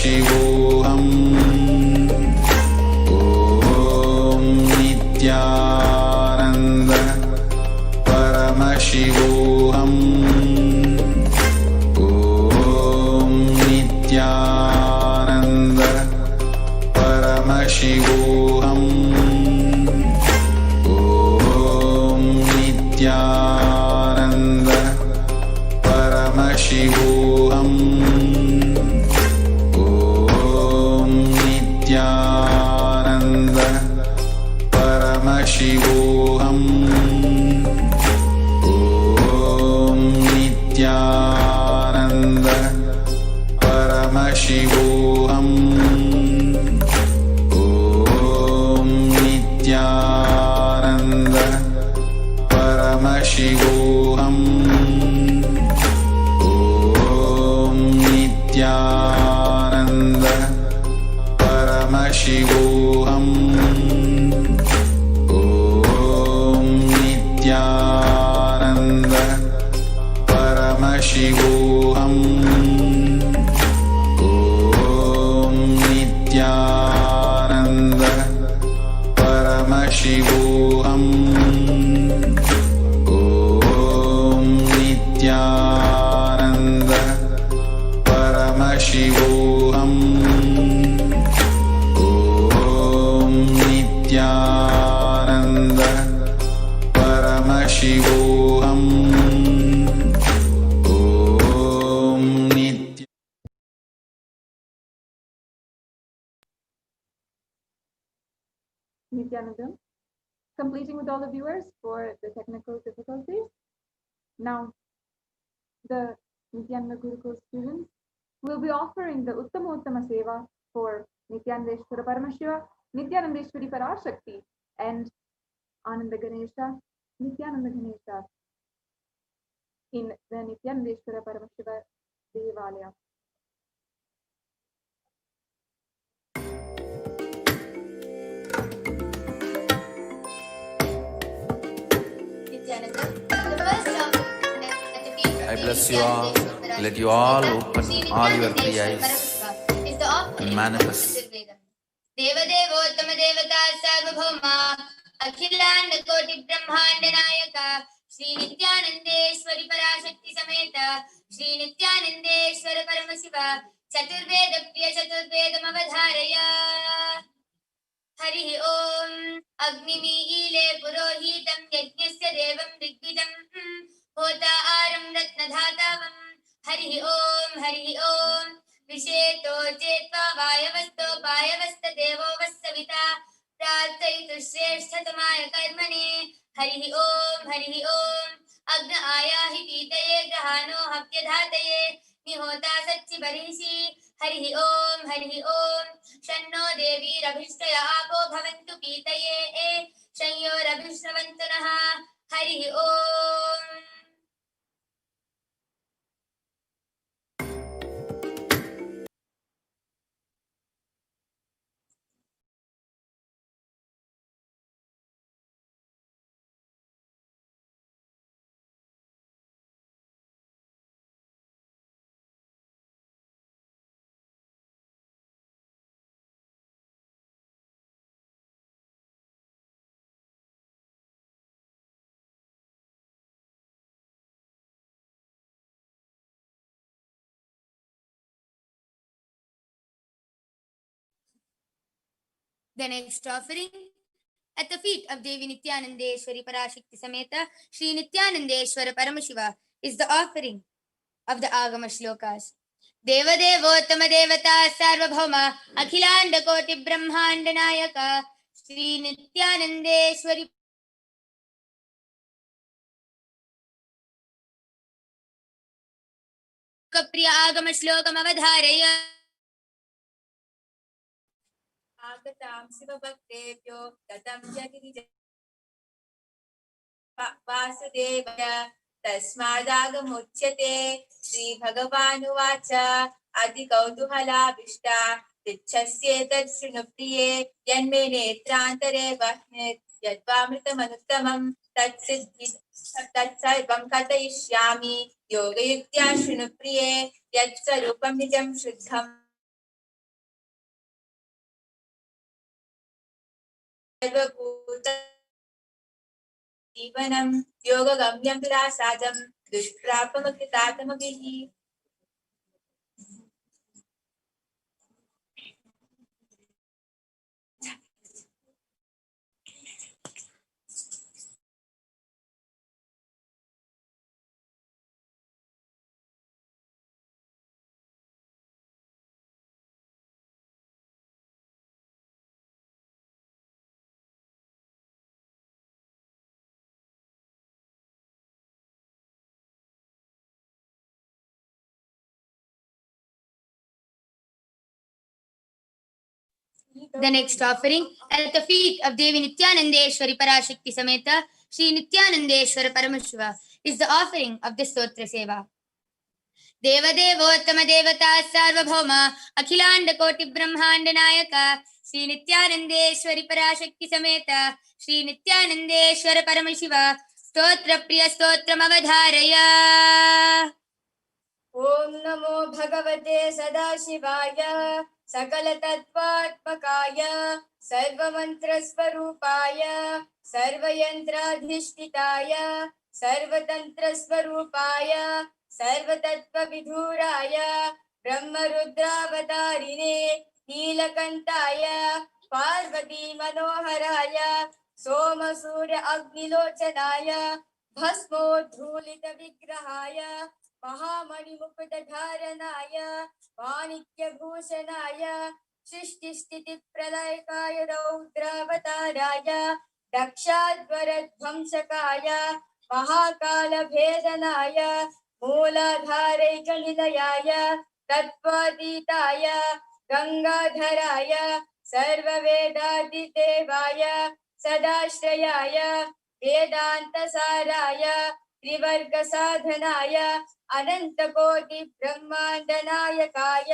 Paramashivoham. Om Nithyananda Paramashivoham. Om Nithyananda Paramashivoham. Om Nithyananda Paramashivoham. Om Nithyananda Paramashivoham. Om Nithyananda Paramashivoham. Om Nithyananda Paramashivoham. Om Nithyananda Paramashivoham. Om Nithyananda Paramashivoham. Om Nithyananda Paramashivoham. Om Nithyananda Paramashivoham. Om Nithyananda Paramashivoham. Om Nithya. Nithyanandam, completing with all the viewers for the technical difficulties. Now, the Nithyananda Gurukul students will be offering the Uttamottama Seva for Nithyanandeshwara Paramashiva, Nithyanandeshwari Parashakti, and Ananda Ganesha, Nithyananda Ganesha in the Nithyanandeshwara Paramashiva Devalaya. I bless you all. Let you all open all your three eyes and manifest. देवदेवोत्तम देवता सार्वभौमा अखिलांड कोटि ब्रह्मांड नायक श्री नित्यानंदेश्वरी पराशक्ति समेत श्री नित्यानंदेश्वर परमशिव चतुर्वेद प्रिय चतुर्वेदमवधारय। हरि ओम अग्निमीले पुरोहितं यज्ञस्य देवं ऋग्विदं होतारं रत्नधातावं। हरि ओम विषेतो चेत्वा वायवस्तदेवो वस्सविता प्रार्थयितु श्रेष्ठतमाय कर्मणे। हरि ओम अग्न आयाहि पीतये ग्रहाणो हव्यधातये निहोता सच्चि बर्हिषि। हरि ओम शन्नो देवीरभिष्टया आपो भवन्तु पीतये शंयोरभिश्रवन्तु नः। हरि ओम। The next offering at the feet of Devi Nithyanandeshwari Parashakti Sameta Shri Nithyanandeshwara Paramashiva is the offering of the Agama Shlokas. Devadevottama Devata Sarvabhauma Akhilanda Koti Brahmanda Nayaka Shri Nithyanandeshwari Kapriya Agama Shlokam Avadharaya. आगतां शिवभक्तेभ्यो Dant जगिरिज वासुदेवय तस्मादागमुच्यते। श्रीभगवानुवाच अधिकौतूहलाभिष्टा तिच्छस्येतत् शृणुप्रिये यन्मे नेत्रान्तरे वह्नित् यद्वामृतमनुत्तमं तत्सर्वं कथयिष्यामि योगयुक्त्या शृणुप्रिये। यत्स्वरूपं निजं शुद्धं सर्वभूत जीवनं योगगम्यं विलासादं दुष्प्रापमकृतातमभिः। The next offering at the feet of Devi Nithyanandeshwari Parashakti Sameta Shri Nithyanandeshwara Paramashiva is the offering of the Stotra Seva. देवदेवोत्तम देवता सार्वभौम अखिलांड कोटि ब्रह्मांड नायक श्री नित्यानंदेश्वरी पराशक्ति समेत श्री नित्यानंदेश्वर परमशिव स्तोत्र प्रिय स्तोत्रमवधारय। ओम नमो भगवते सदाशिवाय सकल तत्वात्मकाय सर्वमंत्र स्वरूपाय सर्वयंत्राधिष्ठिताय सर्वतंत्र स्वरूपाय सर्वतत्त्वविधुराय ब्रह्मरुद्रावतारिणे नीलकंठाय पार्वती मनोहराय सोमसूर्य अग्निलोचनाय भस्मोद्धूलित विग्रहाय महामणिमुकुटधारणाय माणिक्यभूषणाय सृष्टिस्थितिप्रलयकाय रौद्रावताराय दक्षाध्वरध्वंसकाय महाकालभेदनाय मूलाधारैकनिलयाय तत्त्वातीताय गंगाधराय सर्ववेदादिदेवाय सदाश्रयाय वेदान्तसाराय त्रिवर्गसाधनाय अनन्तकोटि ब्रह्माण्ड नायकाय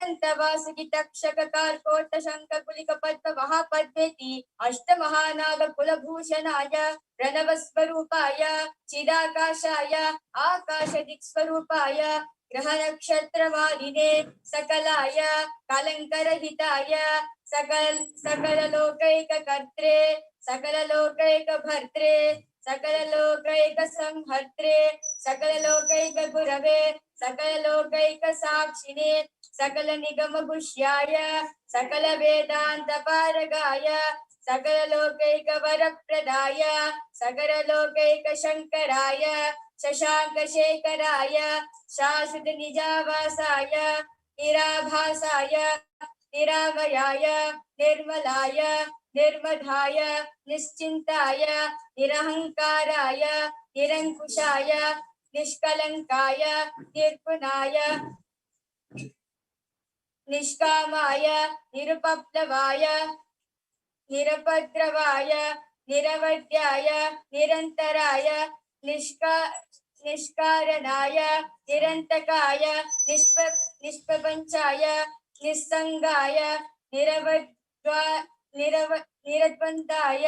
अनन्तवासुकि तक्षक कार्कोट शंख कुलिक पद्म महापद्मेति अष्टमहानाग कुलभूषणाय प्रणव स्वरूपाय चिदाकाशाय आकाश दिक्स्वरूपाय ग्रह नक्षत्र मालिने सकलाय कलंकरहिताय सकल लोकैक कर्त्रे सकल लोकैक भर्त्रे सकल लोकैक संहर्त्रे सकल लोकैक गुरवे सकल लोकैक साक्षिणे सकल निगम गुष्याय सकल वेदांत पारगाय सकल लोकैक वरप्रदाय सकल लोकैक शंकराय शशांक शेखराय शाश्वत निजावासाय निराभासाय निरामयाय निर्मलाय निर्मधाय निश्चिंताय निरहंकाराय निरंकुशाय निष्कलंकाय निर्गुणाय निष्कामाय निरुपप्लवाय निरपद्रवाय निरवध्याय निरंतराय निष्कारणाय निरंतकाय निष्प्रपंचाय निस्संगाय निरद्वंदाय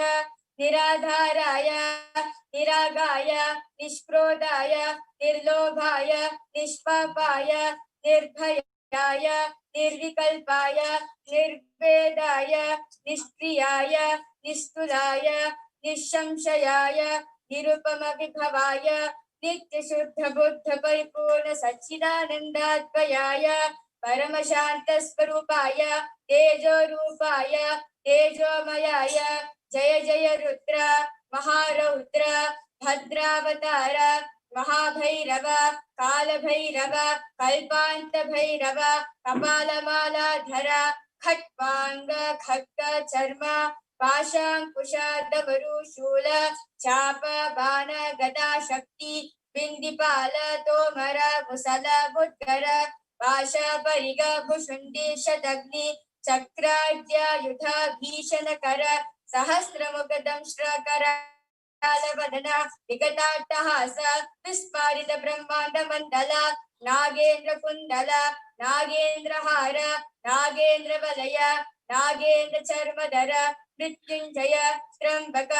निराधाराय निरागाय निष्क्रोधाय निर्लोभाय निष्पापाय निर्भयाय निर्विकल्पाय निर्वेदाय निष्क्रियाय निस्तुलाय निःशंशयाय निरुपम विभवाय नित्य शुद्ध बुद्ध परिपूर्ण सच्चिदानंदाद्वयाय परम शांत स्वरूपाय तेजो रूपाय तेजोमयाय जय जय रुद्र महारौद्र भद्रावतार महाभैरव कालभैरव कल्पांत भैरव कपालमालाधर खट्वांग खड्ग चर्म पाशांकुशादवरु शूल चाप बाण गदा शक्ति बिंदिपाल तोमर मुसल मुद्गर पाशा परिग भुषुंडी शतग्नि चक्राद्यायुध भीषण कर सहस्रमुख दंष्ट्रकर वदन विकटाट्टहास विस्फारित ब्रह्मांड मंडल नागेन्द्र कुंडल नागेन्द्र हार नागेन्द्र वलय नागेन्द्र चर्मधर मृत्युंजय त्र्यंबक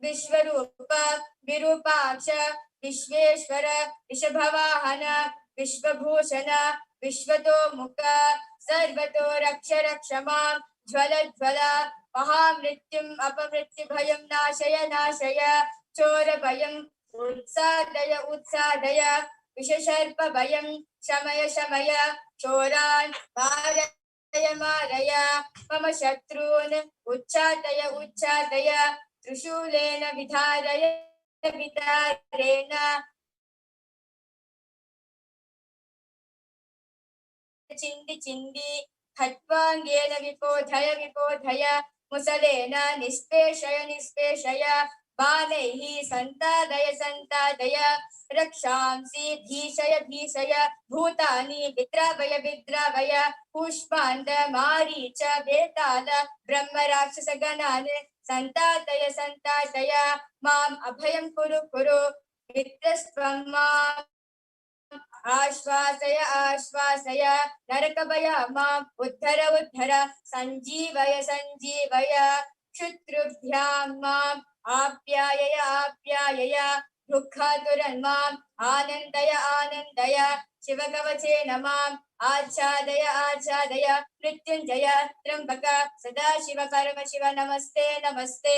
विश्वरूप विरूपाक्ष विश्वेश्वर ऋषभवाहन विश्वभूषण विश्वतो मुख सर्वतो रक्ष रक्ष मां ज्वल ज्वल महामृत्युम् अपमृत्युभयं नाशय नाशय चोर भयम् उत्सादय उत्सादय विषसर्प भयं शमय शमय चोरान् मारय मारय मम शत्रून् उच्चाटय उच्चाटय त्रिशूलेन विधारय विदारेण चिन्ति चिन्ति खट्वाङ्गेन विपोधय विपोधय मुसलेन निष्पेषय निष्पेषय बाणैः सन्तादय सन्तादय रक्षांसि भीषय भीषय भूतानि विद्रावय विद्रावय पुष्पान्त मारीच बेताल ब्रह्मराक्षसगणान् सन्तादय सन्तादय माम् अभयं कुरु कुरु मित्रस्त्वं माम् आश्वासय आश्वासय नरकभय माम् उद्धर उद्धर सञ्जीवय सञ्जीवय शत्रुभ्यां माम् आप्यायय आप्यायय दुःखातुरन् माम् आनन्दय आनन्दय शिवकवचेन माम् आच्छादय आच्छादय मृत्युञ्जय त्र्यम्बक सदाशिव परमशिव नमस्ते नमस्ते।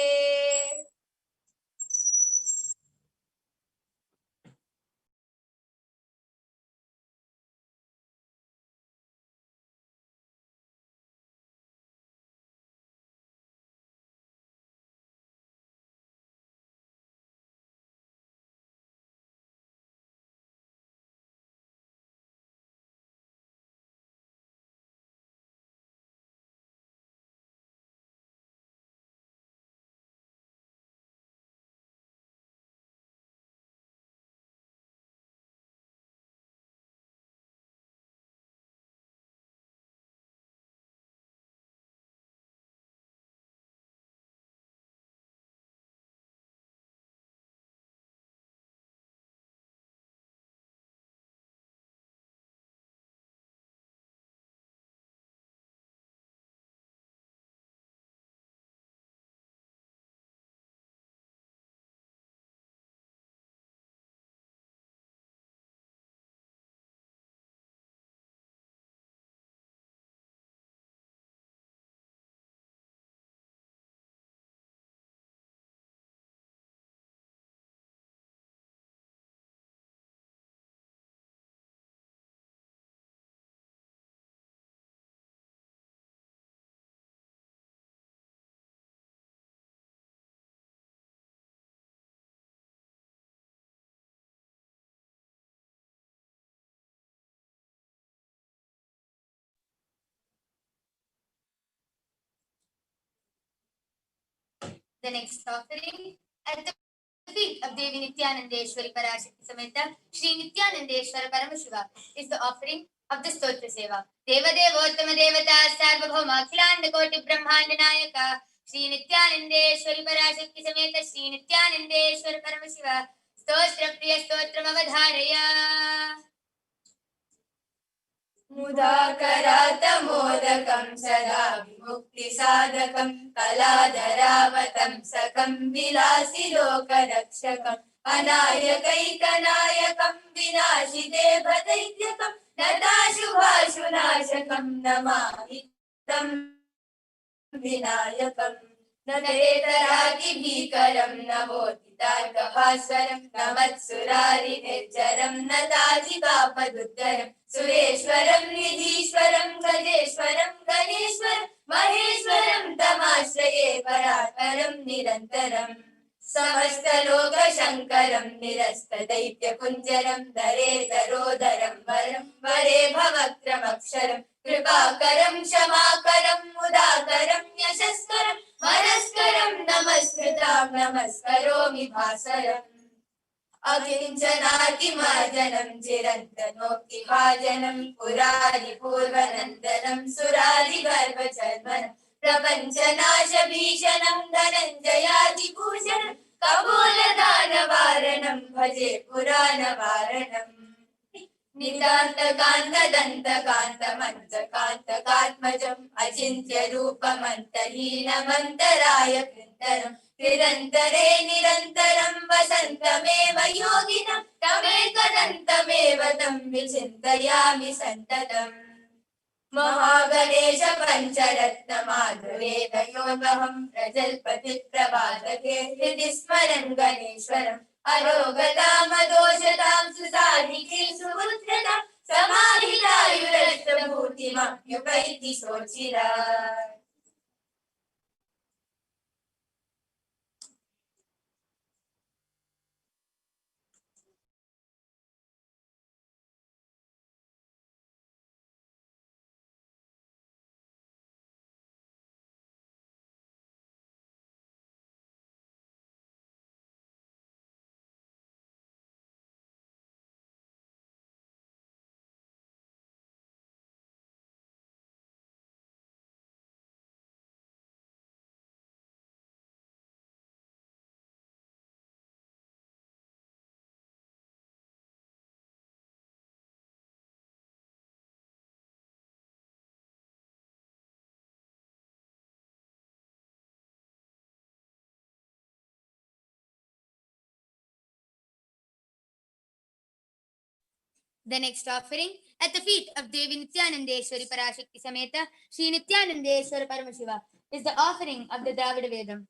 The next offering at the feet of Devi Nithyanandeshwari Parashakti Sameta Shri Nithyanandeshwara Paramashivam is the offering of the Stotra Seva. Deva Devottama Devata Sarvabhauma Akhilanda Koti Brahmanda Nayaka Shri Nithyanandeshwari Parashakti Sameta Shri Nithyanandeshwara Paramashiva Stotra Priya Stotram Avadharaya मुदाकरात मोदकं सदा विमुक्तिसाधकं कलाधरावतं सकं विलासि लोकरक्षकं अनायकैकनायकं विनाशिते भदैत्यकं नताशुभाशुनाशकं नमामि तं विनायकम् न तेतरागि भीकरं नवोदितार्कभास्वरं नमत्सुरारिनिर्जरं न ताजिकापदुद्धरं सुरेश्वरं निधीश्वरं गजेश्वरं गणेश्वरं महेश्वरं तमाश्रये परात्परं निरन्तरम् समस्तलोकशङ्करं निरस्तदैत्यकुञ्जरं दरेदरोदरं वरं वरे भवक्रमक्षरं कृपाकरं क्षमाकरं मुदाकरं यशस्करं मनस्करं नमस्कृतां नमस्करोमि भास्वरम् अकिञ्चनातिमार्जनं चिरन्तनोक्तिभाजनं पुरारिपूर्वनन्दनं सुरारिगर्भचर्मनं प्रपञ्चनाशभीषणं धनञ्जयादिभूषणं कपोलदानवारणं भजे पुराणवारणम् नितान्तकान्तदन्तकान्तमन्तकान्तकात्मजम् अचिन्त्यरूपमन्तहीनमन्तराय कृन्तरम् निरन्तरे निरन्तरं वसन्तमेव योगिनं तमेकदन्तमेव तं पदं विचिन्तयामि सन्ततम् महागणेश पञ्चरत्नमाधुरेदयोगहं प्रजल्पति प्रभातके हृदि स्मरन् गणेश्वरम् अरोगतामदोषतां सुसाधिके सुपुत्रतां समाहितायुरष्टभूतिमप्युपैति सोचिरात् The next offering at the feet of Devi Nithyanandeshwari Parashakti Sameta Shri Nithyanandeshwara Paramashiva is the offering of the Dravida Vedam.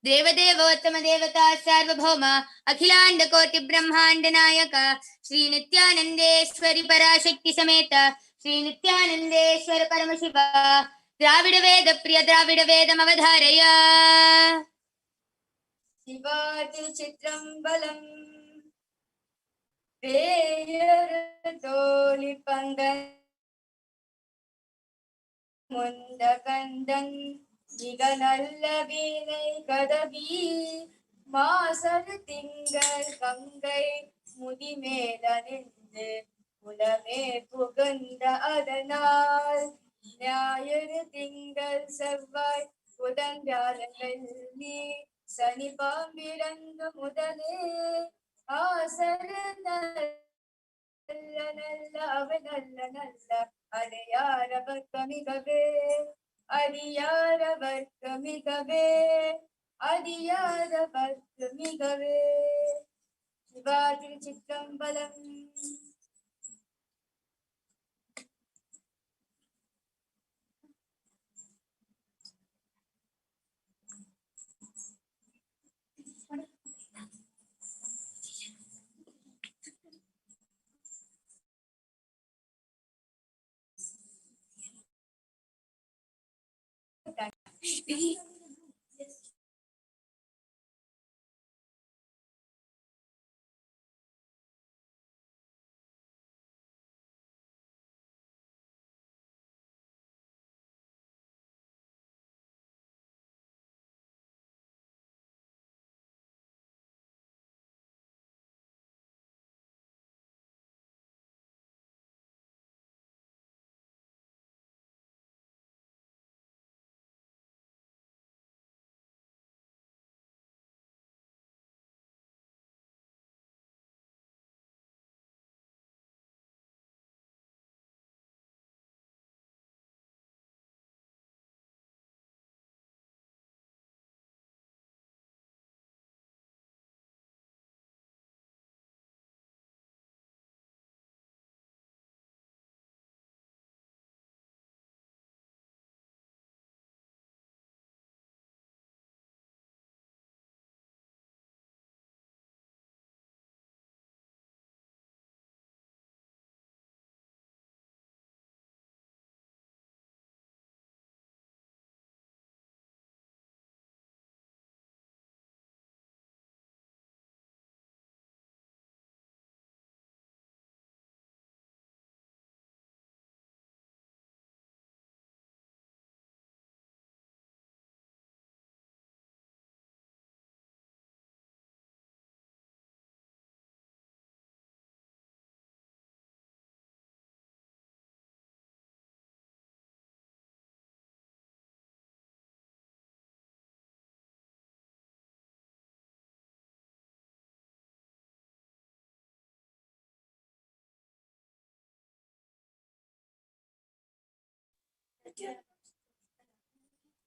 Devadevottama Devata Sarvabhauma Akhilanda Koti Brahmanda Nayaka Shri Nithyanandeshwari Parashakti Sameta Shri Nithyanandeshwara Paramashiva Dravida Veda Priya Dravida Vedam Avadharaya शिवाति चित्रम्बलम् पेयरतोलिपङ्गन् मुन्दकन्दन् निगनल्लवीनै कदवी மாசரு திங்கள் கங்கை முடிமேலணிந்து புலமே புகுந்த அதனால் ஞாயிறு திங்கள் செவ்வாய் புதன் வியாழன் வெள்ளி சனி பாம்பிரண்டு முதலே ஆசரு நல்ல நல்ல அவ நல்ல நல்ல அடையார வர்க்கமிகவே அடியார வர்க்கமிகவே அடியார வர்க்கமிகவே Sivaji Chitrambalam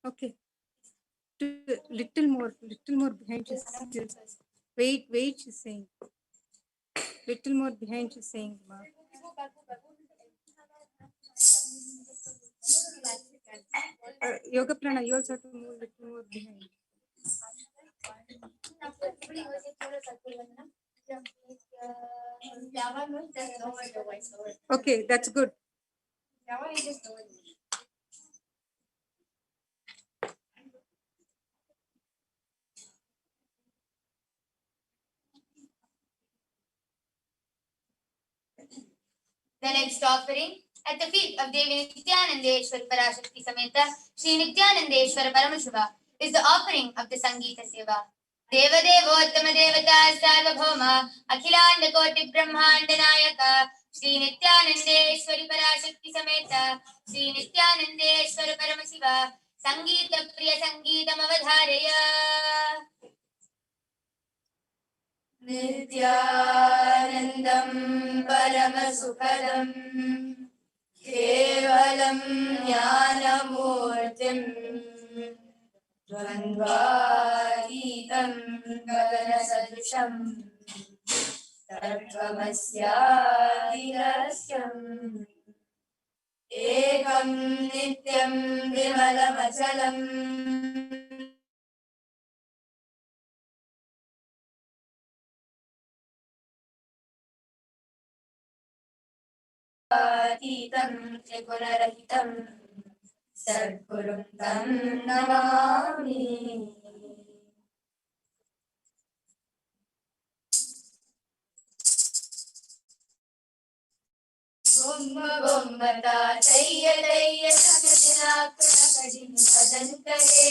Okay. Little more behind. Just wait, she's saying. Little more behind she's saying, Ma. Yoga Prana, you also have to move little more behind. Okay, that's good. The next offering at the feet of Devi Nithyananda Parashakti Sameta Shri Nithyananda Paramashivam is the offering of the Sangeeta Seva. Deva Devottama Devata Sarvabhauma Akhilanda Koti Brahmanda Nayaka Shri Nithyananda Parashakti Sameta Shri Nithyananda Paramashivam Sangeeta Priya Sangeetam Avadharaya. नित्यानन्दं परमसुखदं केवलं ज्ञानमूर्तिं द्वन्द्वातीतं गगनसदृशं तत्त्वमस्यादिरहस्यम् एकं नित्यं विमलमचलम् अतीतं त्रिगुणरहितं सद्गुरुं तं नमामि। बొమ్మ బొమ్మ తాతయ్య తయ్య నకదినాకడిని భజన్ కరే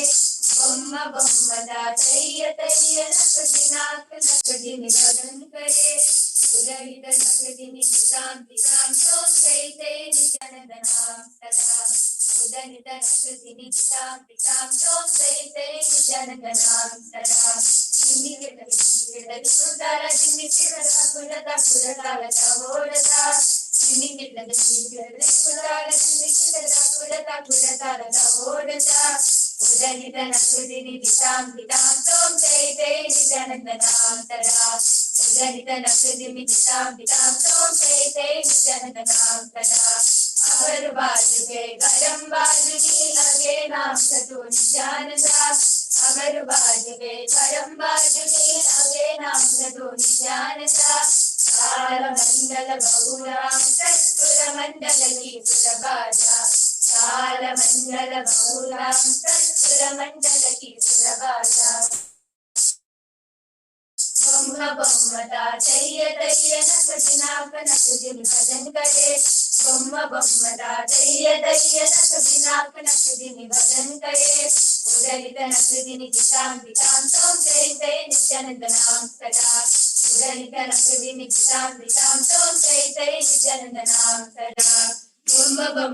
బొమ్మ బొమ్మ తాతయ్య తయ్య నకదినాకడిని భజన్ కరే ఉదరిత నకదిని శాంతి శాంతోదై తై నిజనదనాం సదా ఉదరిత నకదిని శాంతి శాంతోదై తై నిజనదనాం సదా నిమిగడ నిమిగడ సుందర నిమిగడ పురద పురదాల తవోడతా अवर बाजुगे गरम बाजुगी अगे नाम सतो निजानदा अवर बाजुगे गरम बाजुगी अगे नाम सतो निजानदा काल मंडल बहुराम सत्पुर मंडल की सुरबाजा काल मंडल बहुराम सत्पुर मंडल की सुरबाजा बम्म बम्म तातయ్య తయ్య నకదినాక నకదిని భజన్ करे बम्म बम्म तातయ్య తయ్య నకదినాక నకదిని భజన్ करे ఉదరిత నకదిని గితాం గితాం తోం తై తై నిత్యానందనాం సదా ఉదరిత నకదిని గితాం గితాం తోం తై తై నిత్యానందనాం సదా बम्म बम्म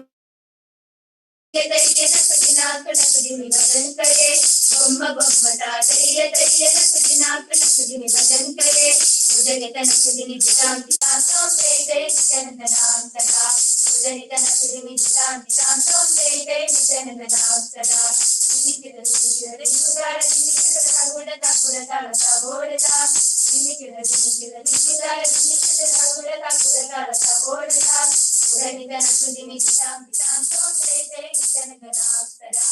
तैय नकदिनाक नकदिनि भजन करे बम्म बम्म तातయ్య तैय नकदिनाक नकदिनि भजन करे उदरित नकदिनि गितां गितां तों तै तै नित्यानन्दनां सदा उदरित नकदिनि गितां गितां तों तै तै नित्यानन्दनां सदा निमिकिर निमिकिर निमुदार निमिकिर रघुडता पुरता लता बोडता निमिकिर निमिकिर निमुदार निमिकिर रघुडता पुरता लता बोडता उदरित नकदिनि गितां गितां तों तै तै नित्यानन्दनां सदा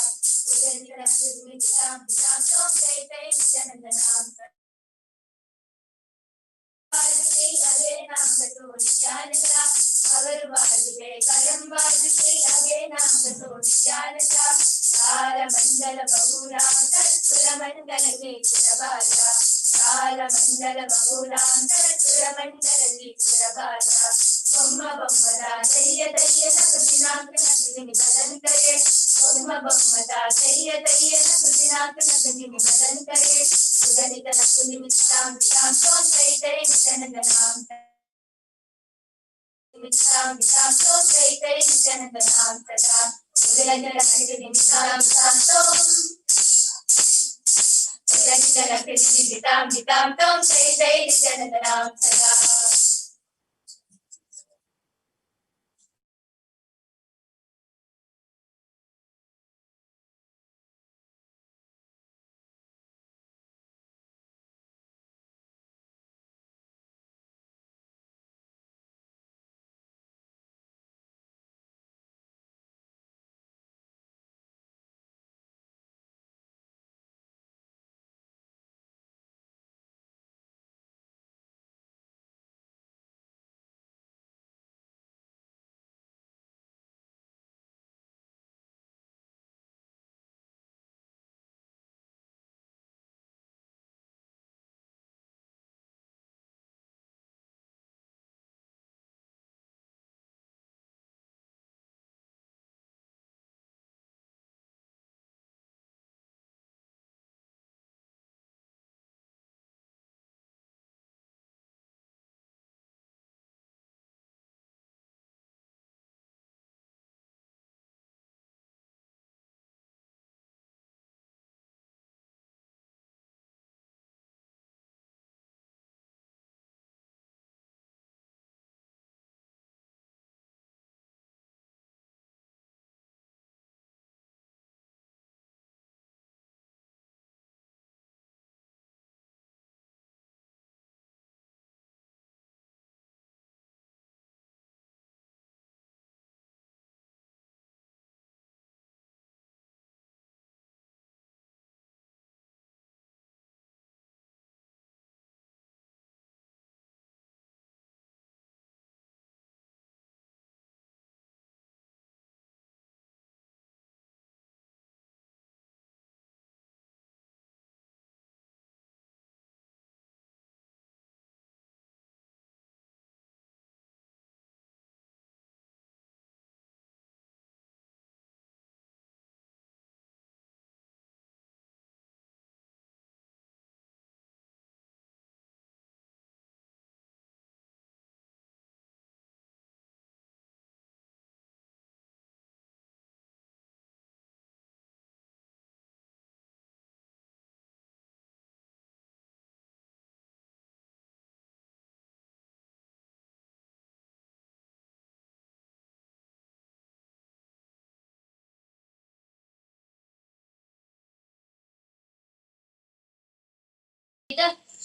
उदरित नकदिनि गितां गितां तों तै तै नित्यानन्दनां सदा बाजुगे अगे नाम सतो नित्यानंदा अवर बाजुगे करम बाजुगे अगे नाम सतो नित्यानंदा काल मंडल बहुराम सत्पुर मंडल के सुरबाजा काल मंडल बहुराम सत्पुर मंडल के सुरबाजा बम्म बम्म तातయ్య तैय नकदिनाक नकदिनि भजन करे बम्म बम्म तातయ్య तैय नकदिनाक नकदिनि भजन करे उदरित नकदिनि गितां गितां तों तै तै नित्यानन्दनां गितां गितां तों तै तै नित्यानन्दनां सदा उदरित नकदिनि गितां गितां तों उदरित नकदिनि गितां गितां तों तै तै नित्यानन्दनां सदा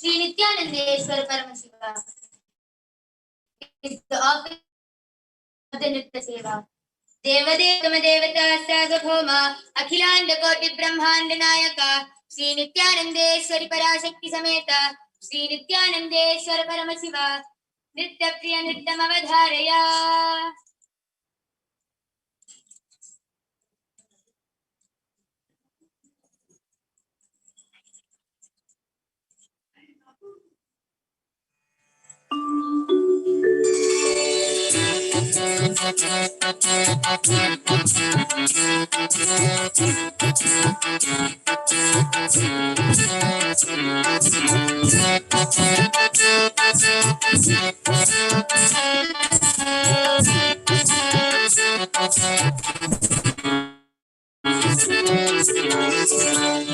Sri Nithyanandeshwara Paramashivam is the offering of the Nitya Seva. Devadeva Devata Sarvabhauma Akhilanda Koti Brahmanda Nayaka Sri Nithyanandeshwari Parashakti Sameta Sri Nithyanandeshwara Paramashiva Nitya Priya Nityam Avadharaya.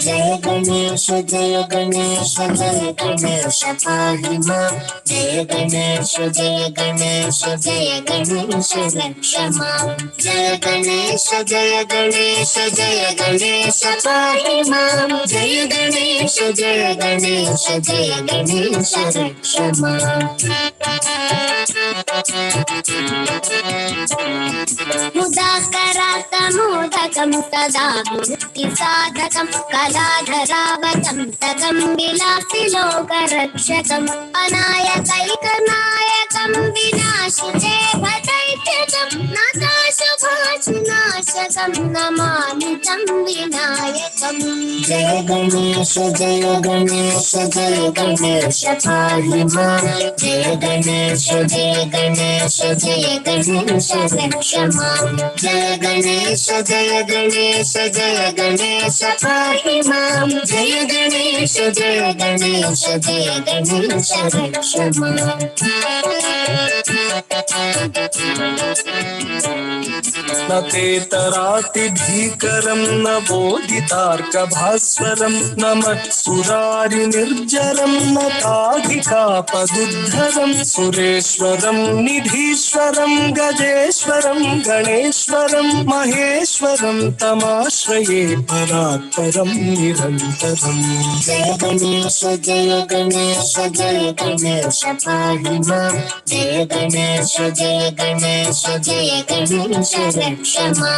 Jai Ganesha Jai Ganesha Jai Ganesha Pahima Jai Ganesha Jai Ganesha Jai Ganesha Rakshama Jai Ganesha Jai Ganesha Jai Ganesha Pahima Jai Ganesha Jai Ganesha Jai Ganesha Rakshama Mudakarata mudakam tada mukti sadhakam kaladharavakam tadam vilasilokarakshatam anayakaikanayakam vinashite bhataityakam natasubhachinashakam namami tam vinayakam Jaya Ganesha Jaya Ganesha Jaya Ganesha Pahima Jaya Ganesha Jaya Ganesha Jaya Ganesha Rakshama Jaya Ganesha Jaya Ganesha Jaya Ganesha Pahima Jaya Ganesha Jaya Ganesha Jaya Ganesha Rakshama नतेतराति भीकरं न बोधितार्कभास्वरं न मत्सुरारि निर्जरं न ताधिकापदुद्धरं सुरेश्वरं निधीश्वरं गजेश्वरं गणेश्वरं महेश्वरं तमाश्रये परात्परं निरन्तरम् जय गणेश जय गणेश जय गणेश पाहिमा जय गणेश जय गणेश जय गणेश रक्षमा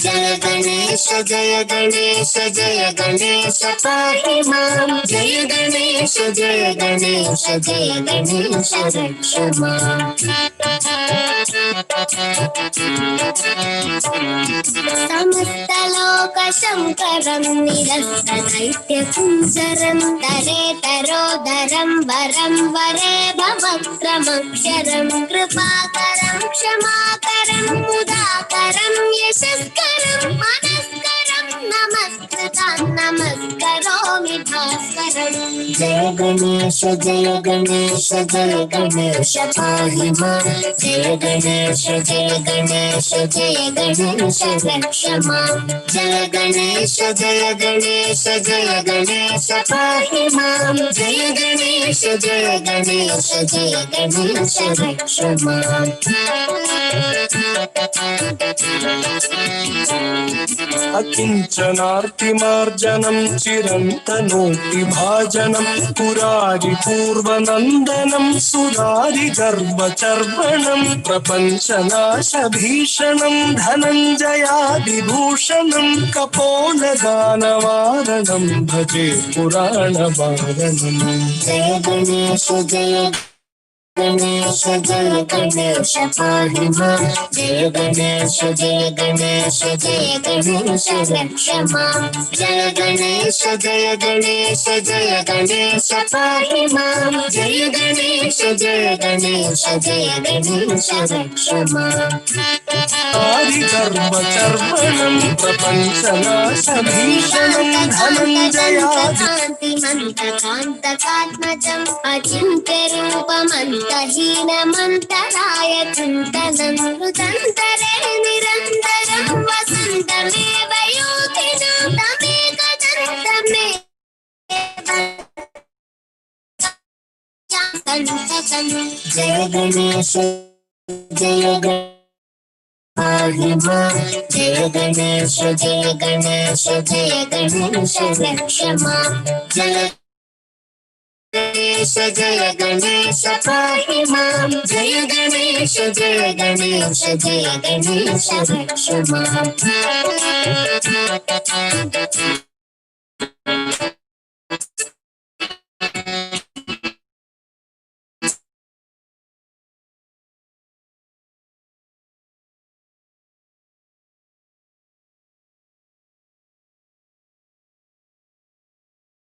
जय गणेश जय गणेश जय गणेश पाहिमा जय गणेश जय गणेश जय गणेश रक्षमा समस्त लोक शंकरं निरस्त दैत्य कुंजरं तरेतरोदरं वरं वरे भवक्रमक्षरं कृपाकरं क्षमाकरं मुदाकरं यशस्करं मनस्करं नमस्कृतं नमस्करोमि भास्करं जय गणेश जय गणेश जय गणेश पाहि मां जय गणेश जय गणेश जय गणेश रक्ष मां जय गणेश जय गणेश जय गणेश पाहि मां जय गणेश जय गणेश जय गणेश रक्ष मां अकिंचनार्तिमार्जनं चिरन्तनोऽतिभाजनं पुरारिपूर्वनन्दनं सुरारिगर्वचर्वणं प्रपञ्चनाशभीषणं धनञ्जयादिभूषणं कपोलदानवारणं भजे पुराणवारणम् जय गणेश जय गणेश जय गणेश पाहि मां जय गणेश जय गणेश जय गणेश रक्ष मां जय गणेश जय गणेश जय गणेश पाहि मां जय गणेश जय गणेश जय गणेश रक्ष मां आदिगर्वचर्वणं प्रपञ्चनाशभीषणं धनञ्जयादिकान्तकान्तकात्मजम् अचिन्त्यरूपमन्तहीनमन्तराय चिन्तनं हृदन्तरे निरन्तरं वसन्तमेव योगिनां तमेकदन्तमे जय गणेश जय पाहि मां जय गणेश जय गणेश जय गणेश रक्ष मां जय गणेश जय गणेश पाहि मां जय गणेश जय गणेश जय गणेश रक्ष माम्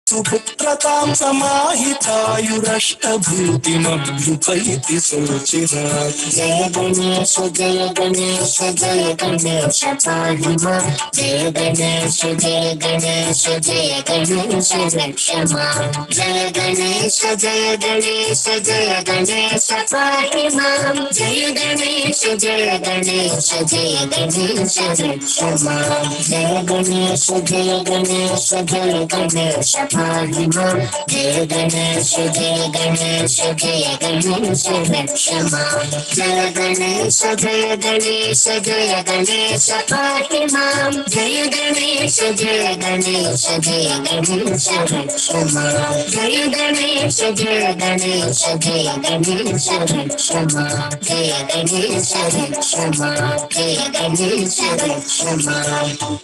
सुपुत्रतां समाहितायुरष्टभूतिमभ्युपैति शोचिरात् जय गणेश जय गणेश जय गणेश पाहि मां जय गणेश जय गणेश जय गणेश रक्ष माम् जय गणेश जय गणेश जय गणेश पाहि मां जय गणेश जय गणेश जय गणेश रक्ष माम् जय गणेश जय गणेश जय गणेश पाहि मां जय गणेश जय गणेश जय गणेश रक्ष माम् जय गणेश जय गणेश जय गणेश पाहि मां जय गणेश जय गणेश जय गणेश रक्ष माम् जय गणेश जय गणेश जय गणेश रक्ष माम् जय गणेश रक्ष माम् जय गणेश रक्ष माम्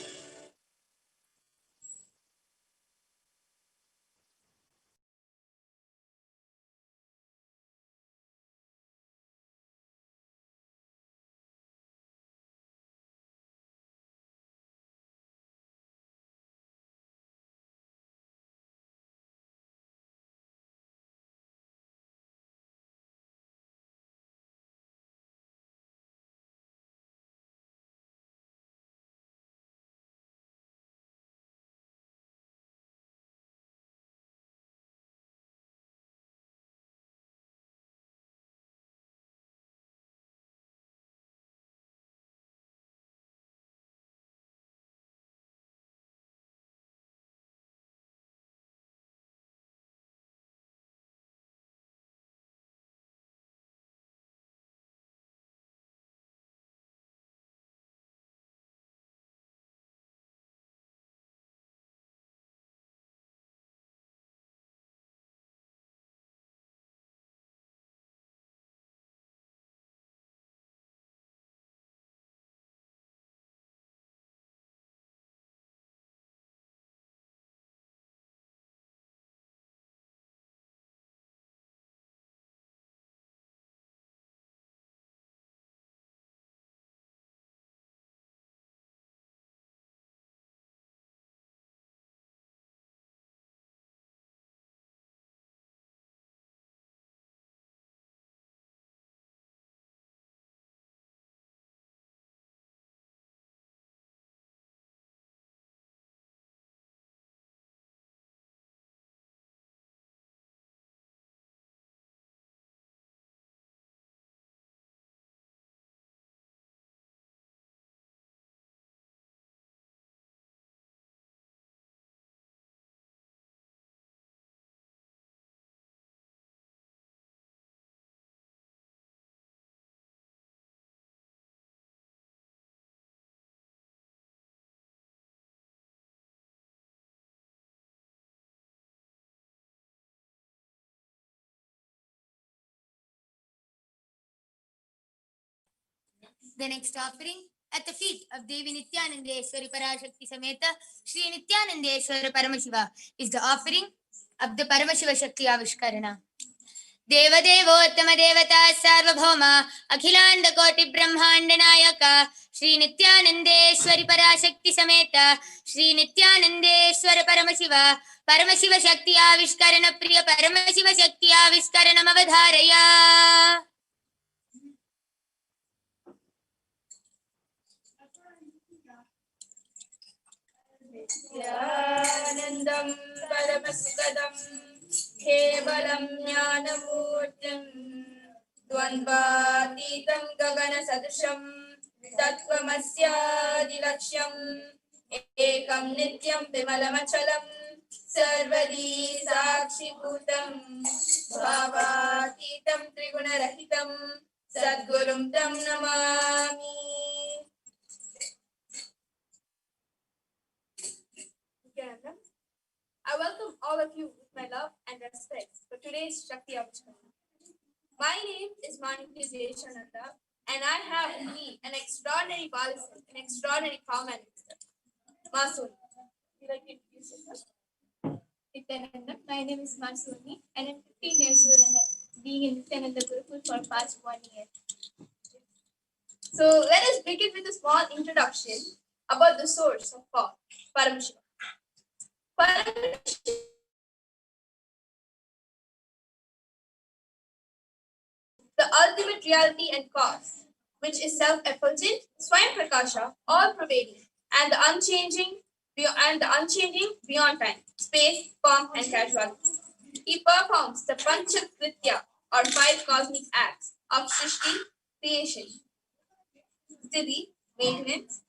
The next offering at the feet of Devi Nithyanandeshwari Parashakti Sameta Shri Nithyanandeshwara Paramashiva is the offering of the Paramashiva Shakti Avishkarana. देवदेवोत्तम देवता सार्वभौम अखिलांड कोटि ब्रह्मांड नायक श्री नित्यानंदेश्वरी पराशक्ति समेत श्री नित्यानंदेश्वर परमशिव परमशिव शक्ति आविष्करण प्रिय परमशिव शक्ति आविष्करणम अवधारय नित्यानन्दं परमसुखदं केवलं ज्ञानमूर्तिं द्वन्द्वातीतं गगनसदृशं तत्त्वमस्यादिलक्ष्यम् एकं नित्यं विमलमचलं सर्वदी साक्षिभूतं भावातीतं त्रिगुणरहितं सद्गुरुं तं Namami. I welcome all of you with my love and respect. today's Shakti Avachana. My name is Nithyananda, and I have with me an extraordinary Balasa, an extraordinary power manifester, Masoni. Would you like to introduce yourself? Nithyananda. My name is Masoni, and I'm 15 years old and I'm being in Nithyananda Gurukul for past 1 year. So let us begin with a small introduction about the source of power, Paramashivoham. Paramashivoham, the ultimate reality and cause, which is self-effulgent, Swayam Prakasha, all-pervading, and the unchanging beyond time, space, form, and causality. He performs the Pancha Kritya, or 5 cosmic acts of Srishti, creation, Sthiti, maintenance,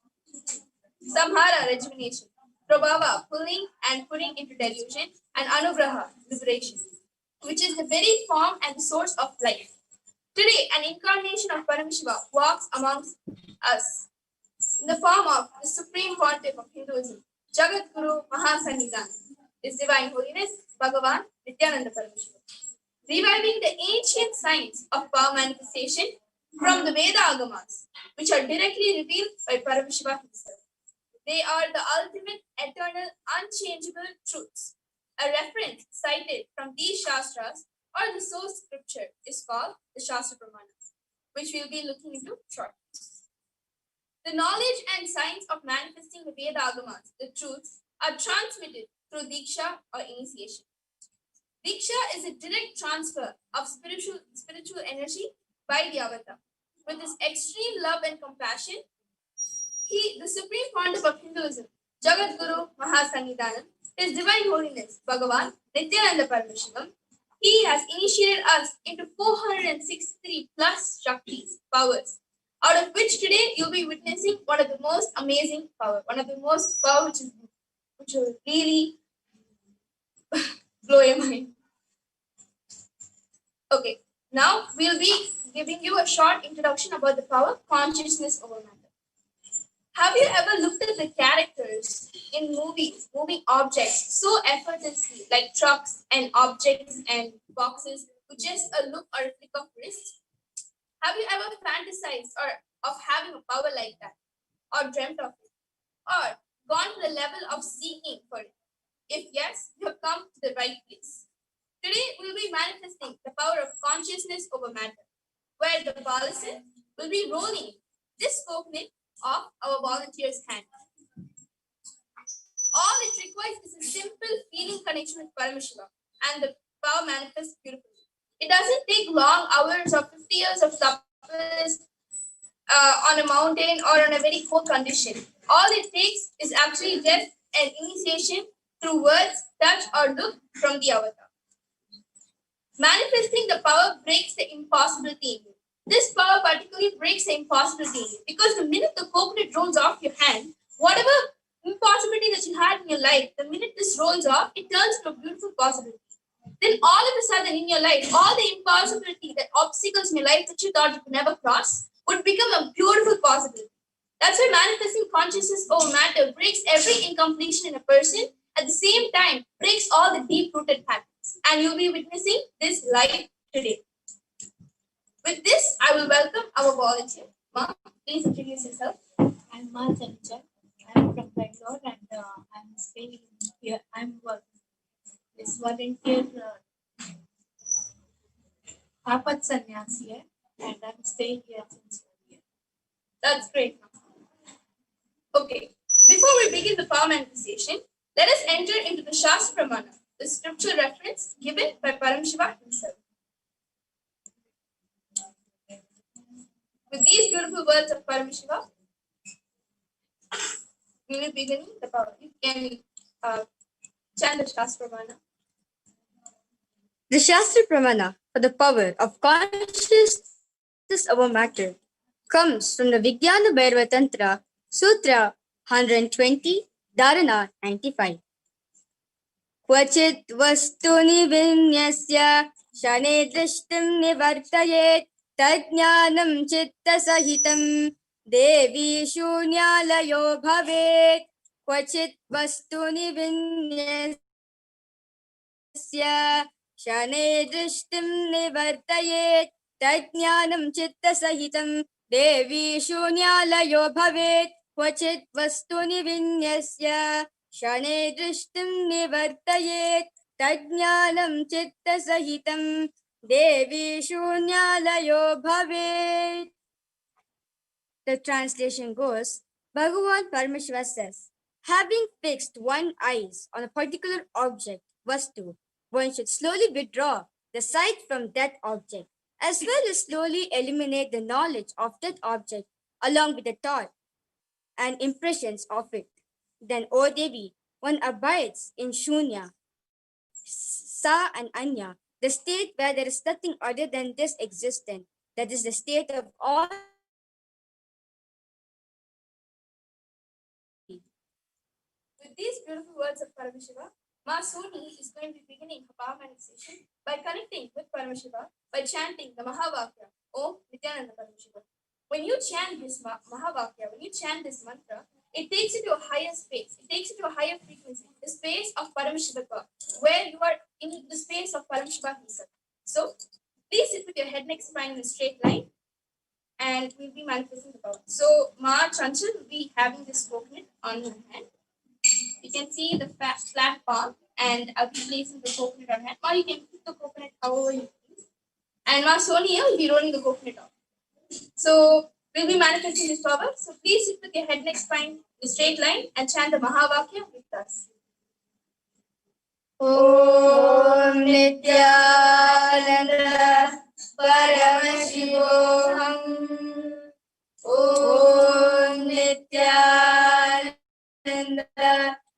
Samhara, rejuvenation, Prabhava, pulling and putting into delusion, and Anugraha, liberation, which is the very form and source of life. Today, an incarnation of Paramashiva walks amongst us in the form of the Supreme Pontiff of Hinduism, Jagat Guru Mahasannidhan, His Divine Holiness, Bhagavan Nithyananda Paramashivam, reviving the ancient science of power manifestation from the Veda Agamas, which are directly revealed by Paramashiva himself. They are the ultimate, eternal, unchangeable truths. A reference cited from these Shastras or the source scripture is called the Shastra Pramana, which we'll be looking into shortly. The knowledge and science of manifesting the Veda Agamas, the truths, are transmitted through Diksha or initiation. Diksha is a direct transfer of spiritual energy by the avatar. With his extreme love and compassion, the Supreme Pontiff of Hinduism, Jagat Guru Mahasannidhanam, His Divine Holiness, Bhagavan Nithyananda Paramashivam, he has initiated us into 463 plus Shaktis, powers, out of which today you'll be witnessing one of the most amazing power, one of the most power which will really blow your mind. Okay, now we'll be giving you a short introduction about the power consciousness over matter. Have you ever looked at the characters in movies, moving objects so effortlessly, like trucks and objects and boxes, with just a look or a flick of wrist? Have you ever fantasized of having a power like that, or dreamt of it, or gone to the level of seeking for it? If yes, you have come to the right place. Today, we will be manifesting the power of consciousness over matter, where the Balasa will be rolling this coconut off our volunteer's hand. All it requires is a simple feeling connection with Paramashiva, and the power manifests beautifully. It doesn't take long hours or 50 years of tapas on a mountain or on a very cold condition. All it takes is actually just an initiation through words, touch, or look from the avatar. Manifesting the power breaks the impossibility in you. This power particularly breaks the impossibility in you because the minute the coconut rolls off your hand, whatever impossibility that you had in your life, the minute this rolls off, it turns to a beautiful possibility. Then all of a sudden in your life, all the impossibility, the obstacles in your life that you thought you could never cross would become a beautiful possibility. That's why manifesting consciousness over matter breaks every incompletion in a person, at the same time breaks all the deep-rooted patterns. And you'll be witnessing this live today. With this, I will welcome our volunteer. Ma, please introduce yourself. I'm Ma Chanchal. I'm from Bangalore and I'm staying here. I'm this volunteer Apat Sannyasi here, and I'm staying here since 1 year. That's great. Okay, before we begin the power manifestation, let us enter into the Shastra Pramana, the scriptural reference given by Paramashiva himself. With these beautiful words of Paramashiva, we will be beginning the power. You can chant the Shastra Pramana. The Shastra Pramana for the power of consciousness over matter comes from the Vijnana Bhairava Tantra, Sutra 120, Dharana 95. Kvachit vastuni vinyasya shane drishtim nivartayet tadjnanam chitta sahitam devi shunyalayo bhavet. Kvachit vastuni vinyasya शनै दृष्टिं निवर्तयेत् तज्ज्ञानं चित्तसहितं देवी शून्यालयो भवेत् क्वचित् वस्तुनि विन्यस्य शनै दृष्टिं निवर्तयेत् तज्ज्ञानं चित्तसहितं देवी शून्यालयो भवेत्. The translation goes, Bhagavan Paramashiva says, having fixed one's eyes on a particular object, vastu, one should slowly withdraw the sight from that object, as well as slowly eliminate the knowledge of that object along with the thought and impressions of it. Then, O Devi, one abides in Shunya, Sa and Anya, the state where there is nothing other than this existence, that is the state of all. With these beautiful words of Paramashiva, Ma Soni is going to be beginning her power manifestation by connecting with Paramashiva by chanting the Mahavakya, Om Nithyananda Paramashivam. When you chant this Mahavakya, when you chant this mantra, it takes you to a higher space. It takes you to a higher frequency, the space of Paramashiva God, where you are in the space of Paramashiva himself. So, please sit with your head, neck, spine in a straight line, and we'll be manifesting the power. So, Ma Chanchal will be having this coconut on her hand. You can see the flat palm, and I'll be placing the coconut on her hand. Ma, you can put the coconut however you please. And Ma Sonia will be rolling the coconut off. So, we'll be manifesting this power. So, please sit with your head, neck, spine in a straight line and chant the Mahavakya with us. Om Nithyananda Paramashivoham. Om Nithyananda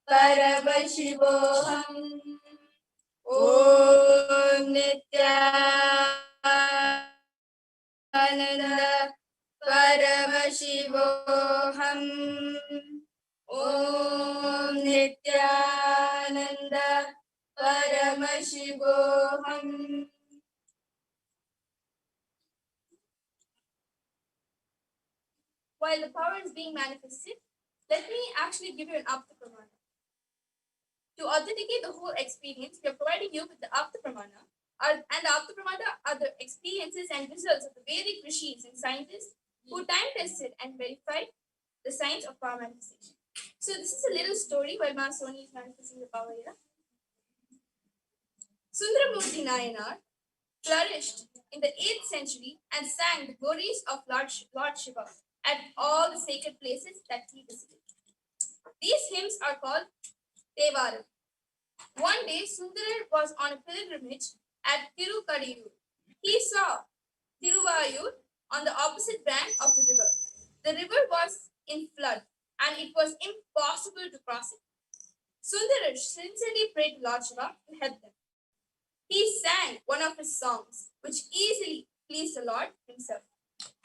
Paramashivoham. Om Nithyananda Paramashivoham. Om Nithyananda Paramashivoham. While the power is being manifested, let me actually give you an Apta Pramana. To authenticate the whole experience, we are providing you with the Apta Pramana. And the Apta Pramana are the experiences and results of the Vedic rishis and scientists who time tested and verified the science of power manifestation. So this is a little story while Ma Soni is manifesting the power here. Sundaramurti Nayanar flourished in the 8th century and sang the glories of Lord Shiva at all the sacred places that he visited. These hymns are called Devaram. One day, Sundarar was on a pilgrimage at Tirukadiyur. He saw Tiruvayur on the opposite bank of the river. The river was in flood and it was impossible to cross it. Sundarar sincerely prayed to Lord Shiva to help them. He sang one of his songs, which easily pleased the Lord himself.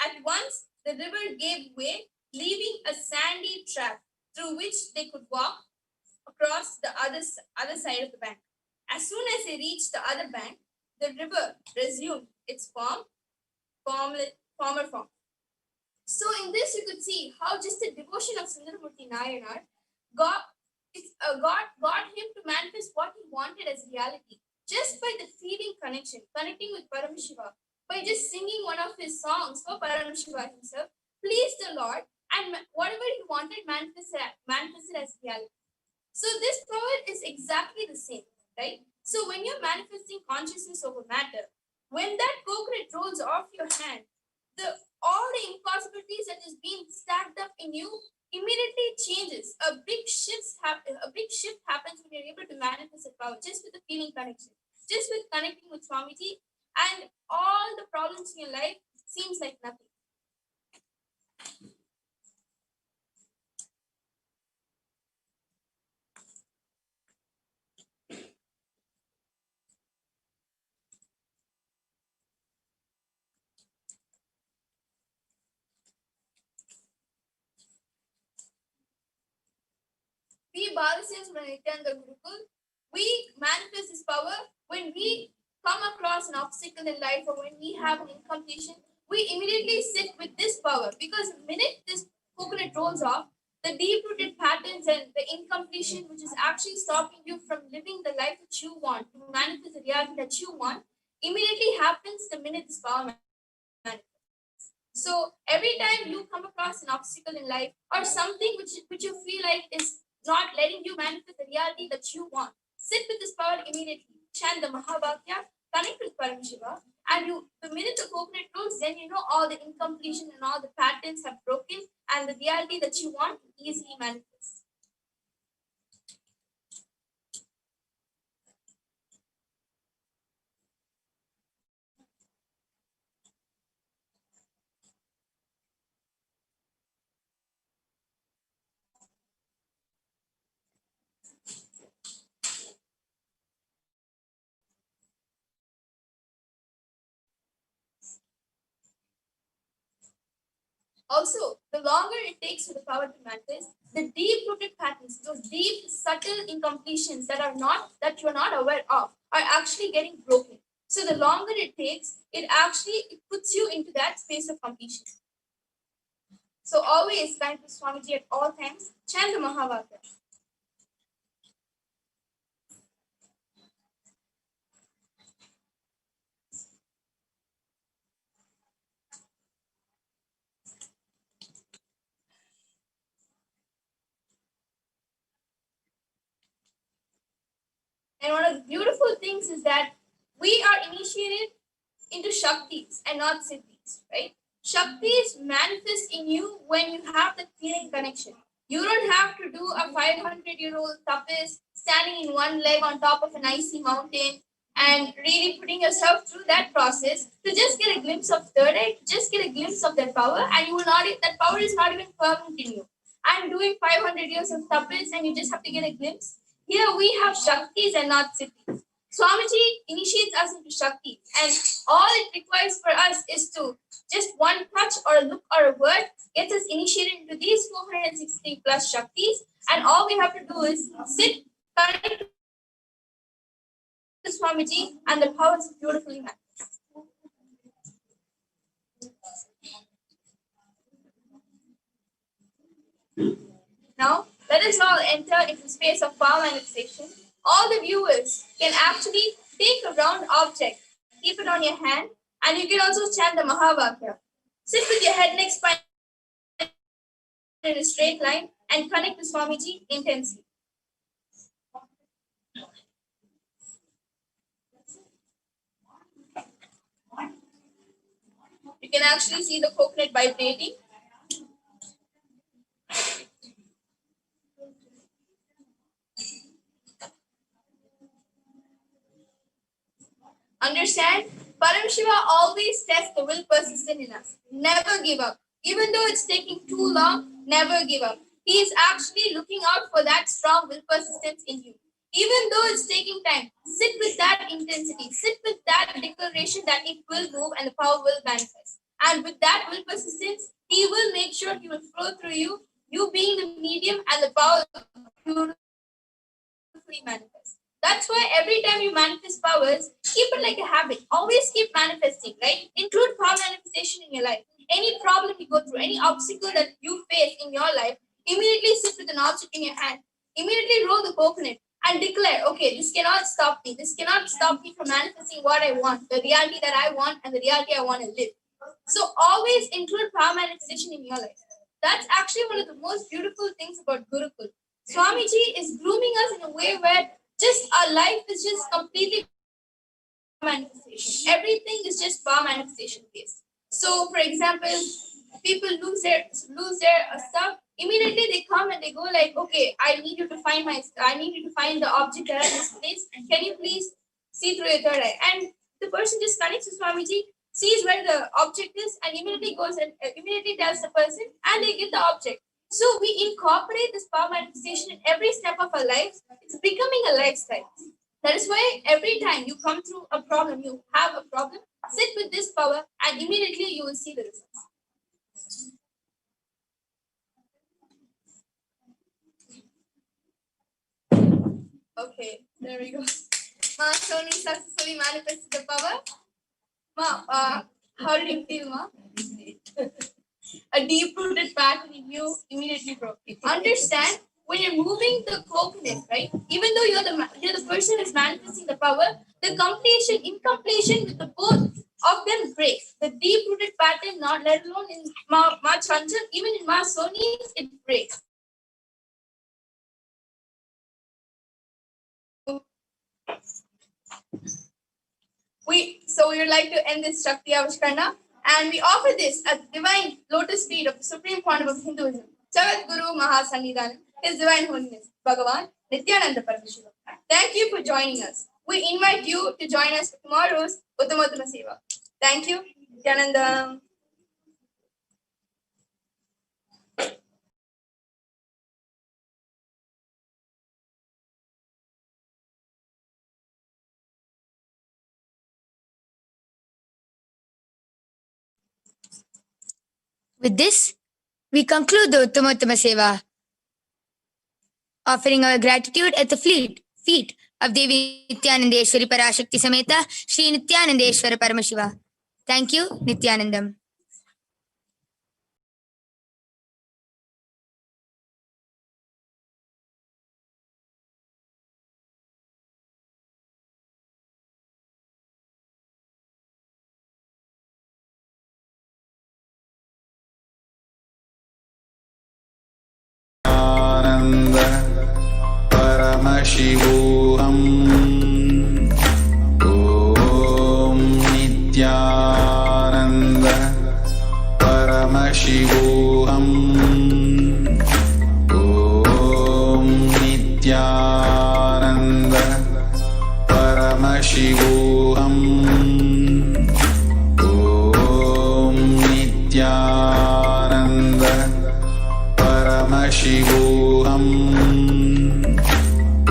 At once, the river gave way, leaving a sandy track through which they could walk across the other side of the bank. As soon as they reached the other bank, the river resumed its former form. So in this, you could see how just the devotion of Sundaramurti Nayanar got him to manifest what he wanted as reality, just by the feeling connecting with Paramashiva, by just singing one of his songs for Paramashiva himself, pleased the Lord, and whatever he wanted manifested as reality. So this power is exactly the same, right? So when you're manifesting consciousness over matter, when that coconut rolls off your hand, all the impossibilities that is being stacked up in you immediately changes. A big shift happens when you're able to manifest the power just with the feeling connection, just with connecting with Swamiji, and all the problems in your life seems like nothing. We Bhalasins from Nithyananda Gurukul, we manifest this power when we come across an obstacle in life or when we have an incompletion. We immediately sit with this power because the minute this coconut rolls off, the the deep-rooted patterns and the incompletion which is actually stopping you from living the life that you want, to manifest the reality that you want, immediately happens the minute this power manifests. So every time you come across an obstacle in life or something which you feel like is not letting you manifest the reality that you want, sit with this power immediately. Chant the Mahavakya, connect with Paramashiva, and the minute the coconut rolls, then you know all the incompletion and all the patterns have broken, and the reality that you want easily manifests. Also, the longer it takes for the power to manifest, the deep-rooted patterns, those deep, subtle incompletions that you are not aware of, are actually getting broken. So the longer it takes, it puts you into that space of completion. So always connect with Swamiji at all times. Chant the Mahavakya. And one of the beautiful things is that we are initiated into Shaktis and not Siddhis, right? Shaktis manifest in you when you have the feeling connection. You don't have to do a 500-year-old tapas, standing in one leg on top of an icy mountain and really putting yourself through that process to just get a glimpse of third eye, to just get a glimpse of that power, and that power is not even permanent in you. I'm doing 500 years of tapas and you just have to get a glimpse. Here we have Shaktis and not Siddhis. Swamiji initiates us into Shakti, and all it requires for us is to just one touch or a look or a word gets us initiated into these 460 plus Shaktis, and all we have to do is sit, connect to Swamiji, and the power is beautifully manifest. Now, let us all enter into the space of power manifestation. All the viewers can actually take a round object, keep it on your hand, and you can also chant the Mahavakya. Sit with your head, neck, spine in a straight line and connect to Swamiji intensely. You can actually see the coconut vibrating. Understand? Paramashiva always tests the will persistent in us. Never give up. Even though it's taking too long, never give up. He is actually looking out for that strong will persistence in you. Even though it's taking time, sit with that intensity. Sit with that declaration that it will move and the power will manifest. And with that will persistence, he will make sure he will flow through you, you being the medium, and the power will beautifully manifest. That's why every time you manifest powers, keep it like a habit. Always keep manifesting, right? Include power manifestation in your life. Any problem you go through, any obstacle that you face in your life, immediately sit with an object in your hand. Immediately roll the coconut and declare, okay, this cannot stop me. This cannot stop me from manifesting what I want, the reality that I want, and the reality I want to live. So always include power manifestation in your life. That's actually one of the most beautiful things about Gurukul. Swamiji is grooming us in a way where just our life is just completely manifestation. Everything is just power manifestation based. So, for example, people lose their stuff. Immediately they come and they go like, okay, I need you to find the object that I misplaced. Can you please see through your third eye? And the person just connects to Swamiji, sees where the object is, and immediately goes and immediately tells the person, and they get the object. So we incorporate this power manifestation in every step of our lives. It's becoming a lifestyle. That is why every time you come through a problem, you have a problem, sit with this power and immediately you will see the results. Okay, there we go. Ma, Sony successfully manifested the power. Ma, how did you feel, Ma? A deep-rooted pattern in you immediately broke. Understand, when you're moving the coconut, right? Even though you're the person who's manifesting the power, the incompletion with the both of them breaks. The deep-rooted pattern, not let alone in Ma Chanchal, even in Ma Soni's, it breaks. So we would like to end this Shakti Avishkarna, and we offer this at the divine lotus feet of the Supreme Quantum of Hinduism, Jagat Guru Mahasannidhanam, His Divine Holiness, Bhagavan Nithyananda Paramashivam. Thank you for joining us. We invite you to join us for tomorrow's Uttamattama Seva. Thank you, Nithyananda. With this, we conclude the Uttamattama Seva, offering our gratitude at the feet of Devi Nithyanandeshwari Parashakti Sameta Shri Nithyanandeshwara Paramashiva. Thank you, Nithyanandam. Nithyananda Paramashivoham. Om Nithyananda Paramashivoham. Om Nithyananda Paramashivoham. Om Nithyananda Paramashivoham.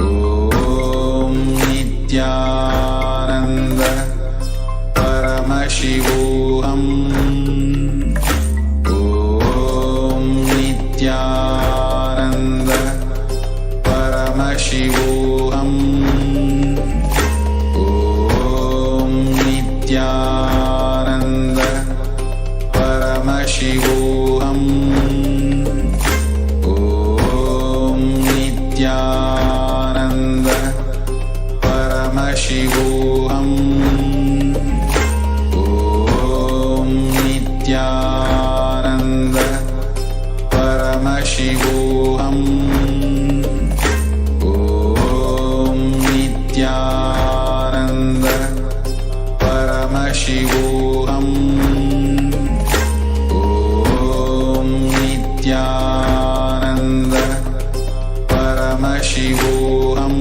Om Nithyananda Paramashivoham. Om Nithyananda Paramashivoham. Om Nithyananda Paramashivoham. Om Nithyananda Paramashivoham. Om Nithyananda Paramashivoham. Om Nithyananda Paramashivoham. Om Nithyananda Paramashivoham.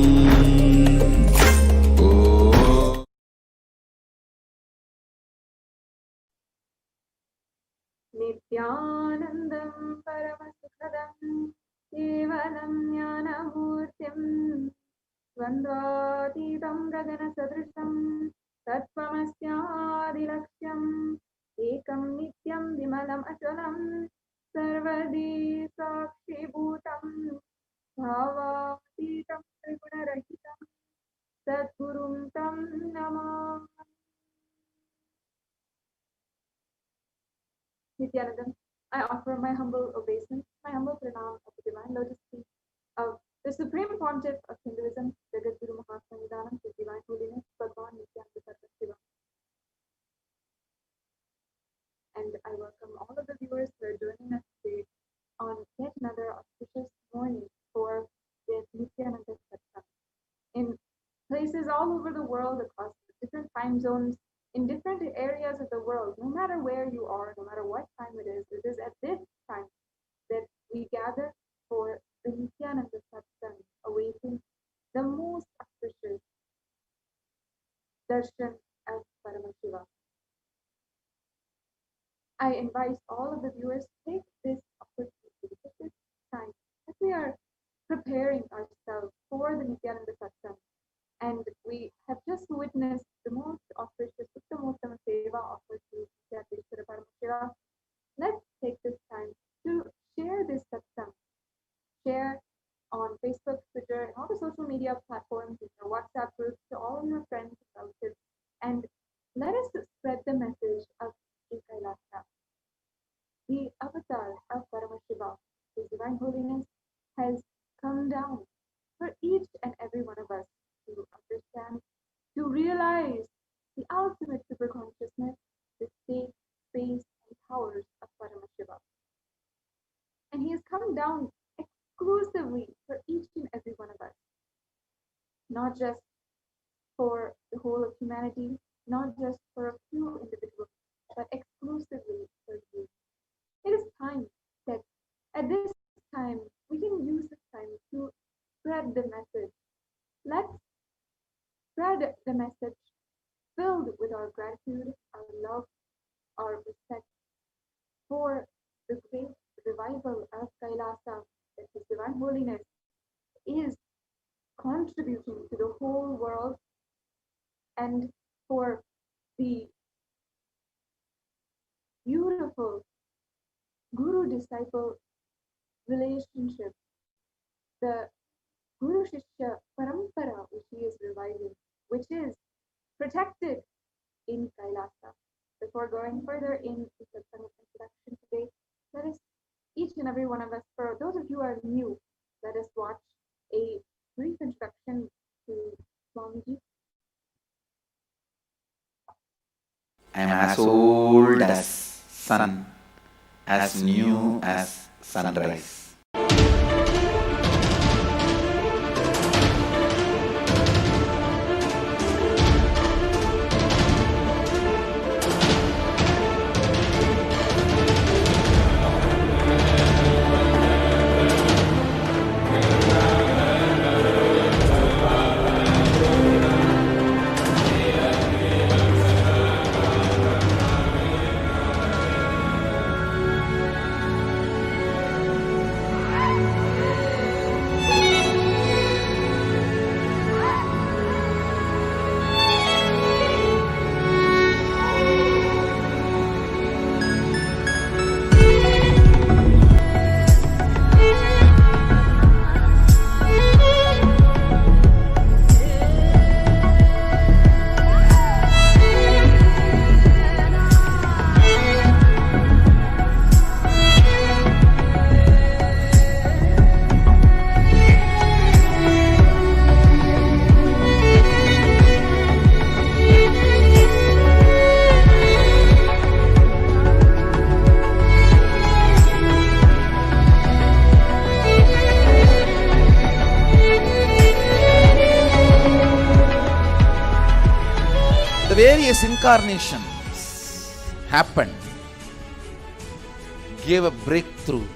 Nithyanandam Paramasukhadam Kevalam Jnanamurtim Dvandvatitam Gaganasadrisham Tattvamasyaadilakshyam Ekam Nityam Vimalam Achalam Sarvadi Sakshibhutam Bhavatitam Trigunarahitam Sadgurum Tam Namah. Nithyanandam, I offer my humble obeisance, my humble pranam of the divine lotus feet of the Supreme Pontiff of Hinduism, Jagat Guru Mahasannidhanam, His Divine Holiness, Bhagavan Nithyananda Paramashivam. And I welcome all of the viewers who are joining us today on yet another auspicious morning for the Nithyananda Satsang. In places all over the world, across different time zones, in different areas of the world, no matter where you are, no matter what time it is at this time that we gather for the Nithyananda Satsang, awaiting the most auspicious darshan of Paramashiva. I invite all of the viewers to take this opportunity, take this time, as we are preparing ourselves for the Nithyananda Satsang. And we have just witnessed the most auspicious Uttamattama Seva offered to Nithyanandeshwara Paramashiva. Let's take this time to share this satsang. Share on Facebook, Twitter, and all the social media platforms, in your WhatsApp groups, to all your friends and relatives. And let us spread the message of Kailaasa, the Paramashiva, His Divine Holiness, has come down for each and every one of us to understand, to realize the ultimate superconsciousness, the state, space, and powers of Paramashiva. And He has come down exclusively for each and every one of us, not just for the whole of humanity, not just for a few individuals, but exclusively for you. It is time that at this time, we can use this time to spread the message. Let's spread the message filled with our gratitude, our love, our respect for the great revival of Kailaasa that His Divine Holiness is contributing to the whole world, and for the beautiful Guru-disciple relationship, the Guru-Shishya Parampara which He is reviving, which is protected in Kailaasa. Before going further in the Satsang introduction today, let us, each and every one of us, for those of you who are new, let us watch a brief introduction to Swamiji. I am as old as sun, as new as sunrise. Various incarnations happened, gave a breakthrough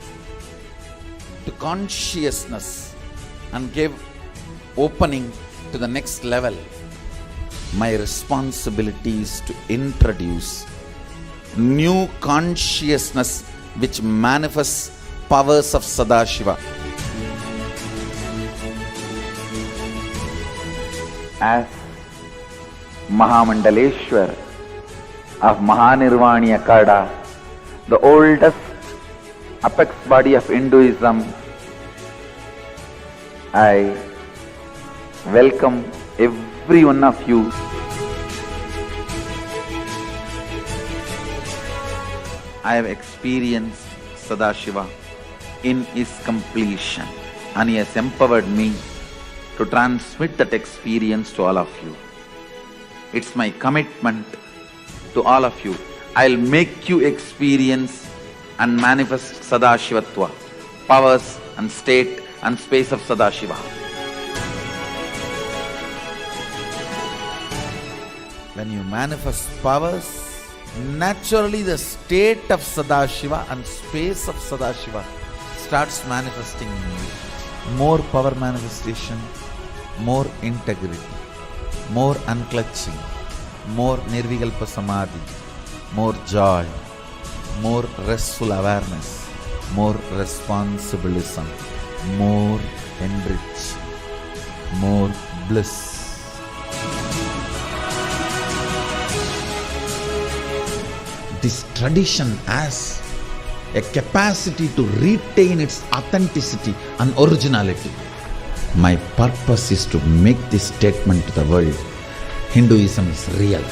to consciousness and gave opening to the next level. My responsibility is to introduce new consciousness which manifests powers of Sadashiva. As Mahamandaleshwar of Mahanirvani Akada, the oldest apex body of Hinduism, I welcome every one of you. I have experienced Sadashiva in his completion, and he has empowered me to transmit that experience to all of you. It's my commitment to all of you. I'll make you experience and manifest Sadashivatva, powers and state and space of Sadashiva. When you manifest powers, naturally the state of Sadashiva and space of Sadashiva starts manifesting in you. More power manifestation, more integrity, more unclutching, more nirvikalpa samadhi, more joy, more restful awareness, more responsibilism, more enrich, more bliss. This tradition has a capacity to retain its authenticity and originality. My purpose is to make this statement to the world. Hinduism is real.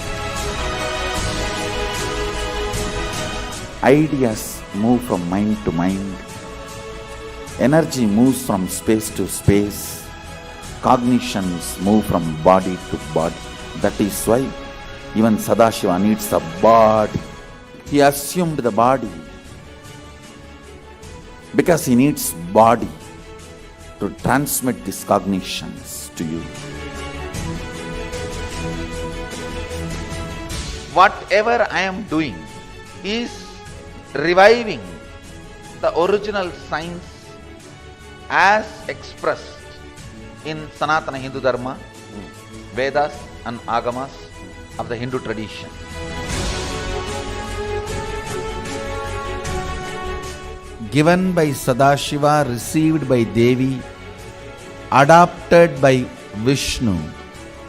Ideas move from mind to mind, Energy moves from space to space. Cognitions move from body to body. That is why even Sadashiva needs a body. He assumed the body because he needs body to transmit these cognitions to you. Whatever I am doing is reviving the original science as expressed in Sanatana Hindu Dharma, Vedas and Agamas of the Hindu tradition. Given by Sadashiva, received by Devi, adopted by Vishnu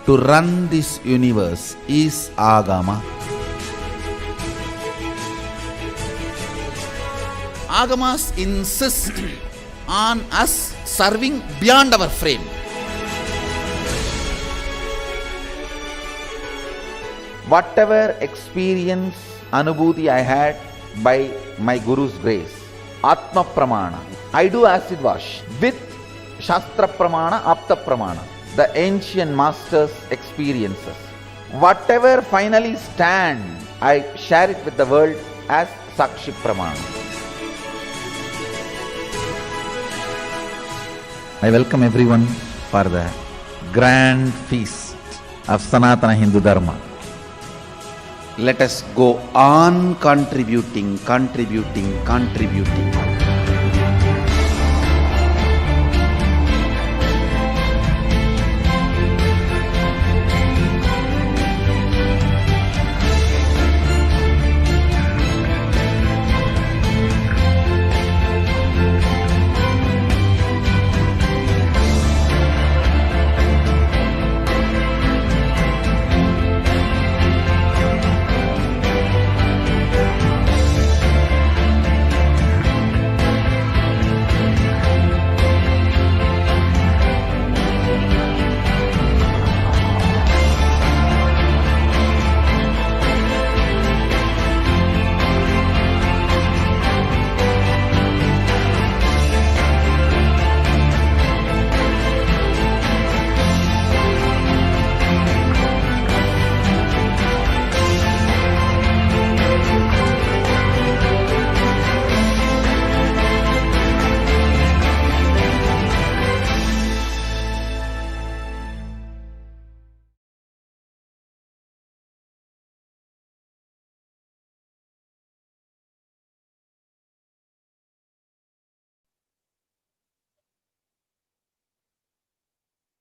to run this universe is Agama. Agamas insist on us serving beyond our frame. Whatever experience, anubhuti I had by my Guru's grace, Atma Pramana, I do acid wash with Shastra Pramana, Apta Pramana, the ancient masters' experiences. Whatever finally stand, I share it with the world as Sakshi Pramana. I welcome everyone for the grand feast of Sanatana Hindu Dharma. Let us go on contributing.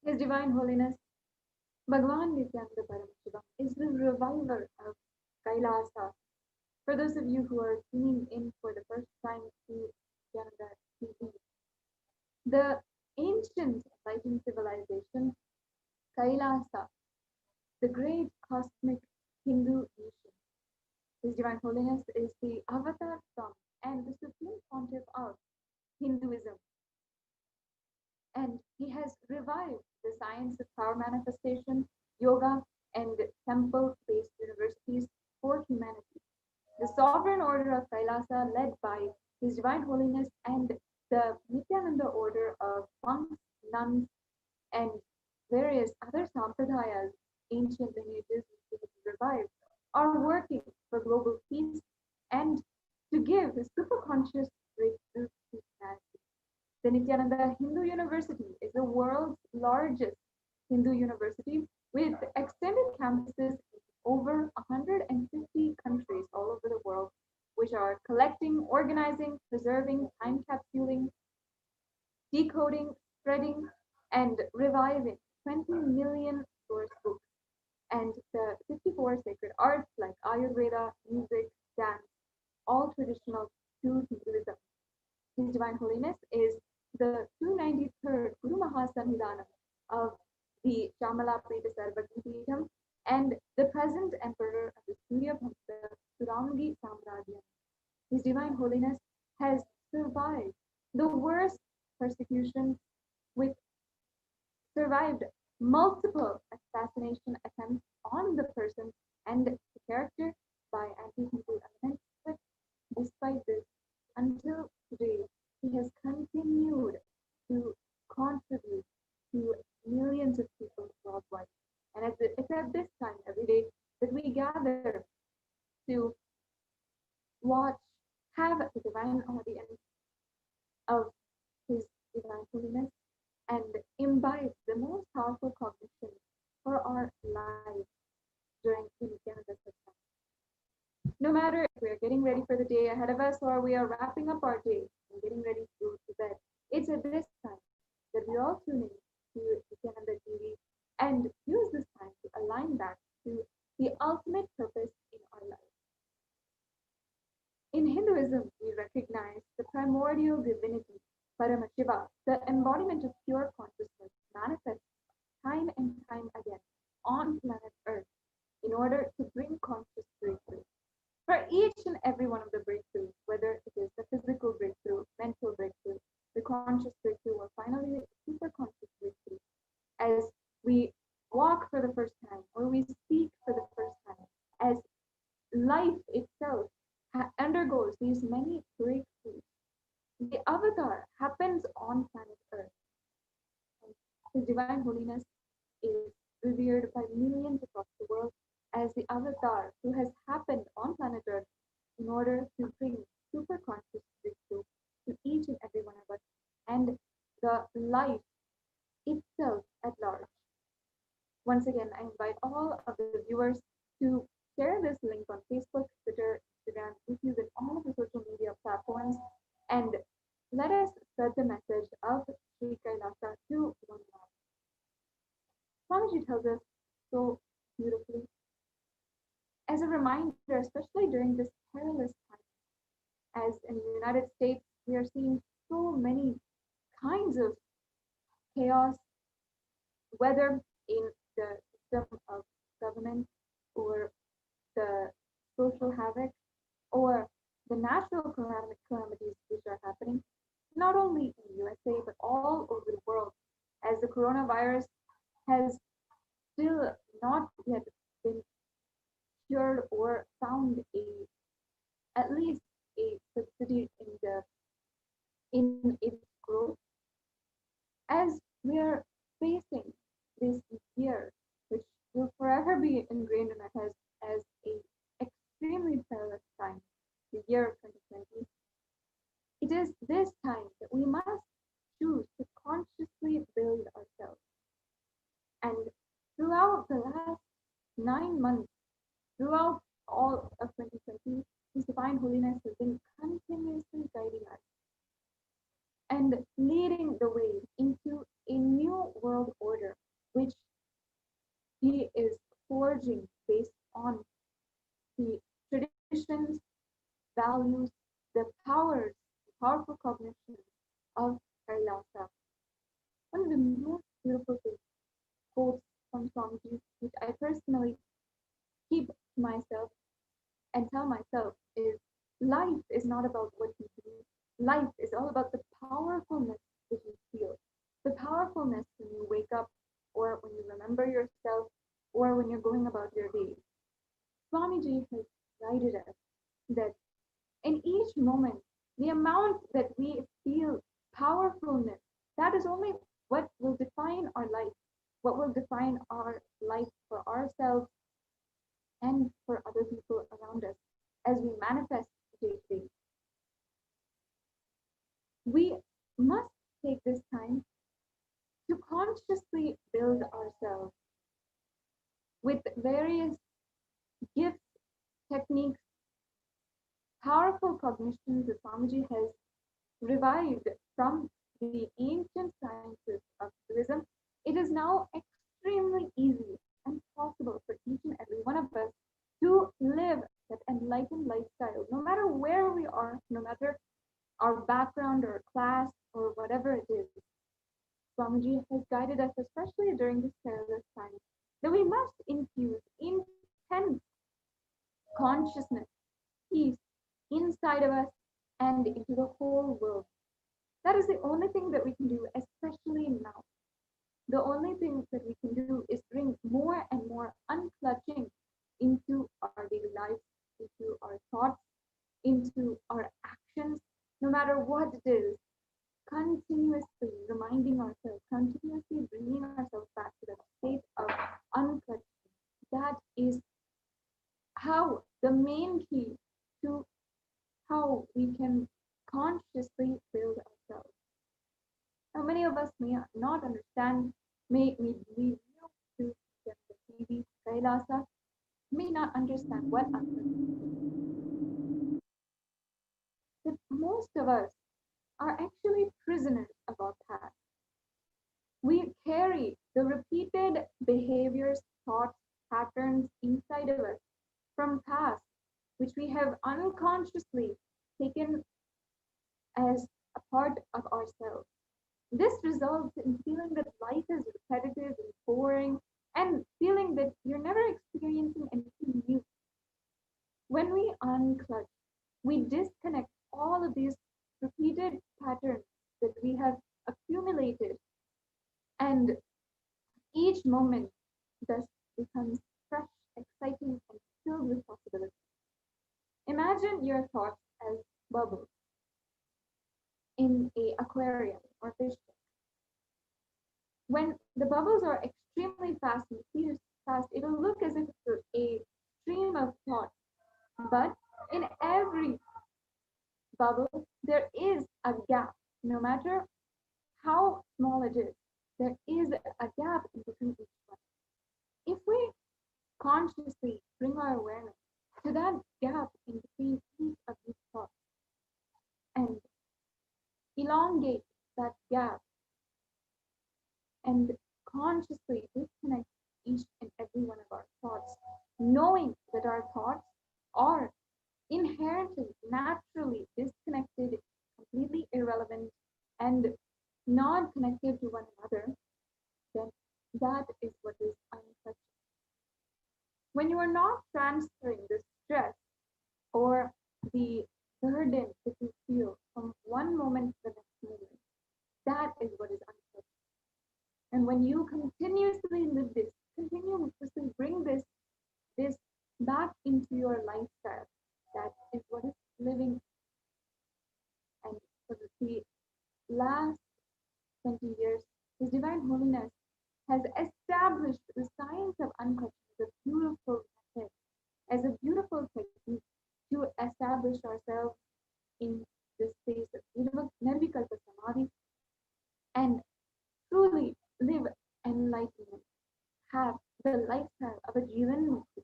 His Divine Holiness, Bhagavan Nithyananda Paramashivam is the reviver of Kailasa. For those of you who are tuning in for the first time to Nithyananda TV, the ancient enlightened civilization, Kailasa, the great cosmic Hindu nation. His Divine Holiness is the avatar from and the supreme pontiff of Hinduism. And he has revived the science of power manifestation, yoga, and temple-based universities for humanity. The sovereign order of Kailasa, led by His Divine Holiness and the Nithyananda order of monks, nuns, and various other sampradayas, ancient lineages which have been revived, are working for global peace and to give a superconscious breakthrough to humanity. The Nithyananda Hindu University is the world's largest Hindu university with extended campuses in over 150 countries all over the world, which are collecting, organizing, preserving, time capsuling, decoding, spreading, and reviving 20 million source books and the 54 sacred arts like Ayurveda, music, dance, all traditional to Hinduism. His Divine Holiness is the 293rd Guru Mahasannidhanam of the Shamalapeta Sarvagnipeetham and the present Emperor of the Surya Bhakta Surangi Samrajya. His Divine Holiness has survived the worst persecution with survived multiple assassination attempts on the person and the character by anti-Hindu elements, but despite this, until today, he has continued of His Divine Holiness and imbibe the most powerful cognition for our lives during the Nithyananda Satsang. No matter if we are getting ready for the day ahead of us or we are wrapping up our day and getting ready to go to bed, it's at this time that we all tune in to Nithyananda TV and use this time to align back to the ultimate purpose in our life. In Hinduism, we recognize the primordial divinity, Paramashiva, the embodiment of pure consciousness, manifests time and time again on planet Earth in order to bring conscious breakthrough. For each and every one of the breakthroughs, whether it is the physical breakthrough, mental breakthrough, the conscious breakthrough, or finally the super conscious breakthrough, as we walk for the first time or we speak for the first time, as life itself undergoes these many breakthroughs, the avatar happens on planet Earth. His Divine Holiness is revered by millions across the world as the avatar who has happened on planet Earth in order to bring super conscious breakthrough to each and every one of us and the life itself at large. Once again, I invite all of the viewers to share this link on Facebook, Twitter, Instagram, YouTube, and all of the social media platforms, and let us spread the message of Sri Kailasa to one another. Swamiji tells us so beautifully, as a reminder, especially during this perilous time, as in the United States, we are seeing so many kinds of chaos, whether in the system of government or the social havoc or the natural calamities which are happening, not only in the USA, but all over the world, as the coronavirus has still not yet been cured or found at least a subsidy in its growth. As we are facing this year, which will forever be ingrained in our heads as a extremely perilous time, the year of 2020, it is this time that we must choose to consciously build ourselves. And throughout the last 9 months, throughout all of 2020, His Divine Holiness has been continuously guiding us and leading the way into a new world order, which He is forging based on the traditions, values, the powers, the powerful cognition of Kailasa. One of the most beautiful things, quotes from Swamiji, which I personally keep to myself and tell myself, is life is not about what you do. Life is all about the powerfulness that you feel, the powerfulness when you wake up or when you remember yourself or when you're going about your day. Swamiji has guided us that in each moment, the amount that we feel powerfulness, that is only what will define our life, what will define our life for ourselves and for other people around us as we manifest day to day. We must take this time to consciously build ourselves with various gifts, techniques, powerful cognitions that Swamiji has revived from the ancient sciences of Buddhism. It is now extremely easy and possible for each and every one of us to live that enlightened lifestyle, no matter where we are, no matter our background or class or whatever it is. Swamiji has guided us, especially during this perilous time, that we must infuse intense consciousness, peace inside of us and into the whole world. That is the only thing that we can do, especially now. The only thing that we can do is bring more and more unclutching into our daily lives, into our thoughts, into our actions, no matter what it is, continuously reminding ourselves, continuously bringing ourselves back to that state of unclutching. That is how the main key to how we can consciously build ourselves. many of us may not understand, may be new to the TV, Kailasa, may not understand what uncertainty is. That most of us are actually prisoners of our past. We carry the repeated behaviors, thoughts, patterns inside of us from past, which we have unconsciously taken as a part of ourselves. This results in feeling that life is repetitive and boring, and feeling that you're never experiencing anything new. When we unclutch, we disconnect all of these repeated patterns that we have accumulated, and each moment thus becomes fresh, exciting, and filled with possibilities. Imagine your thoughts as bubbles in an aquarium or fish tank. When the bubbles are extremely fast and feel fast, it'll look as if it's a stream of thought. But in every bubble, there is a gap. No matter how small it is, there is a gap in between each one. If we consciously bring our awareness to that gap in between each of these thoughts and elongate that gap and consciously disconnect each and every one of our thoughts, knowing that our thoughts are inherently, naturally disconnected, completely irrelevant, and not connected to one another, then that is what is untouchable. When you are not transferring the stress or the burden that you feel from one moment to the next moment, that is what is untouchable. And when you continuously live this, continuously bring this back into your lifestyle, that is what is living. And for the last 20 years, His Divine Holiness has established the science of unconscious as a beautiful method, as a beautiful technique to establish ourselves in this space of Nirvikalpa Samadhi and truly live enlightenment, have the lifestyle of a Jivan Mukti.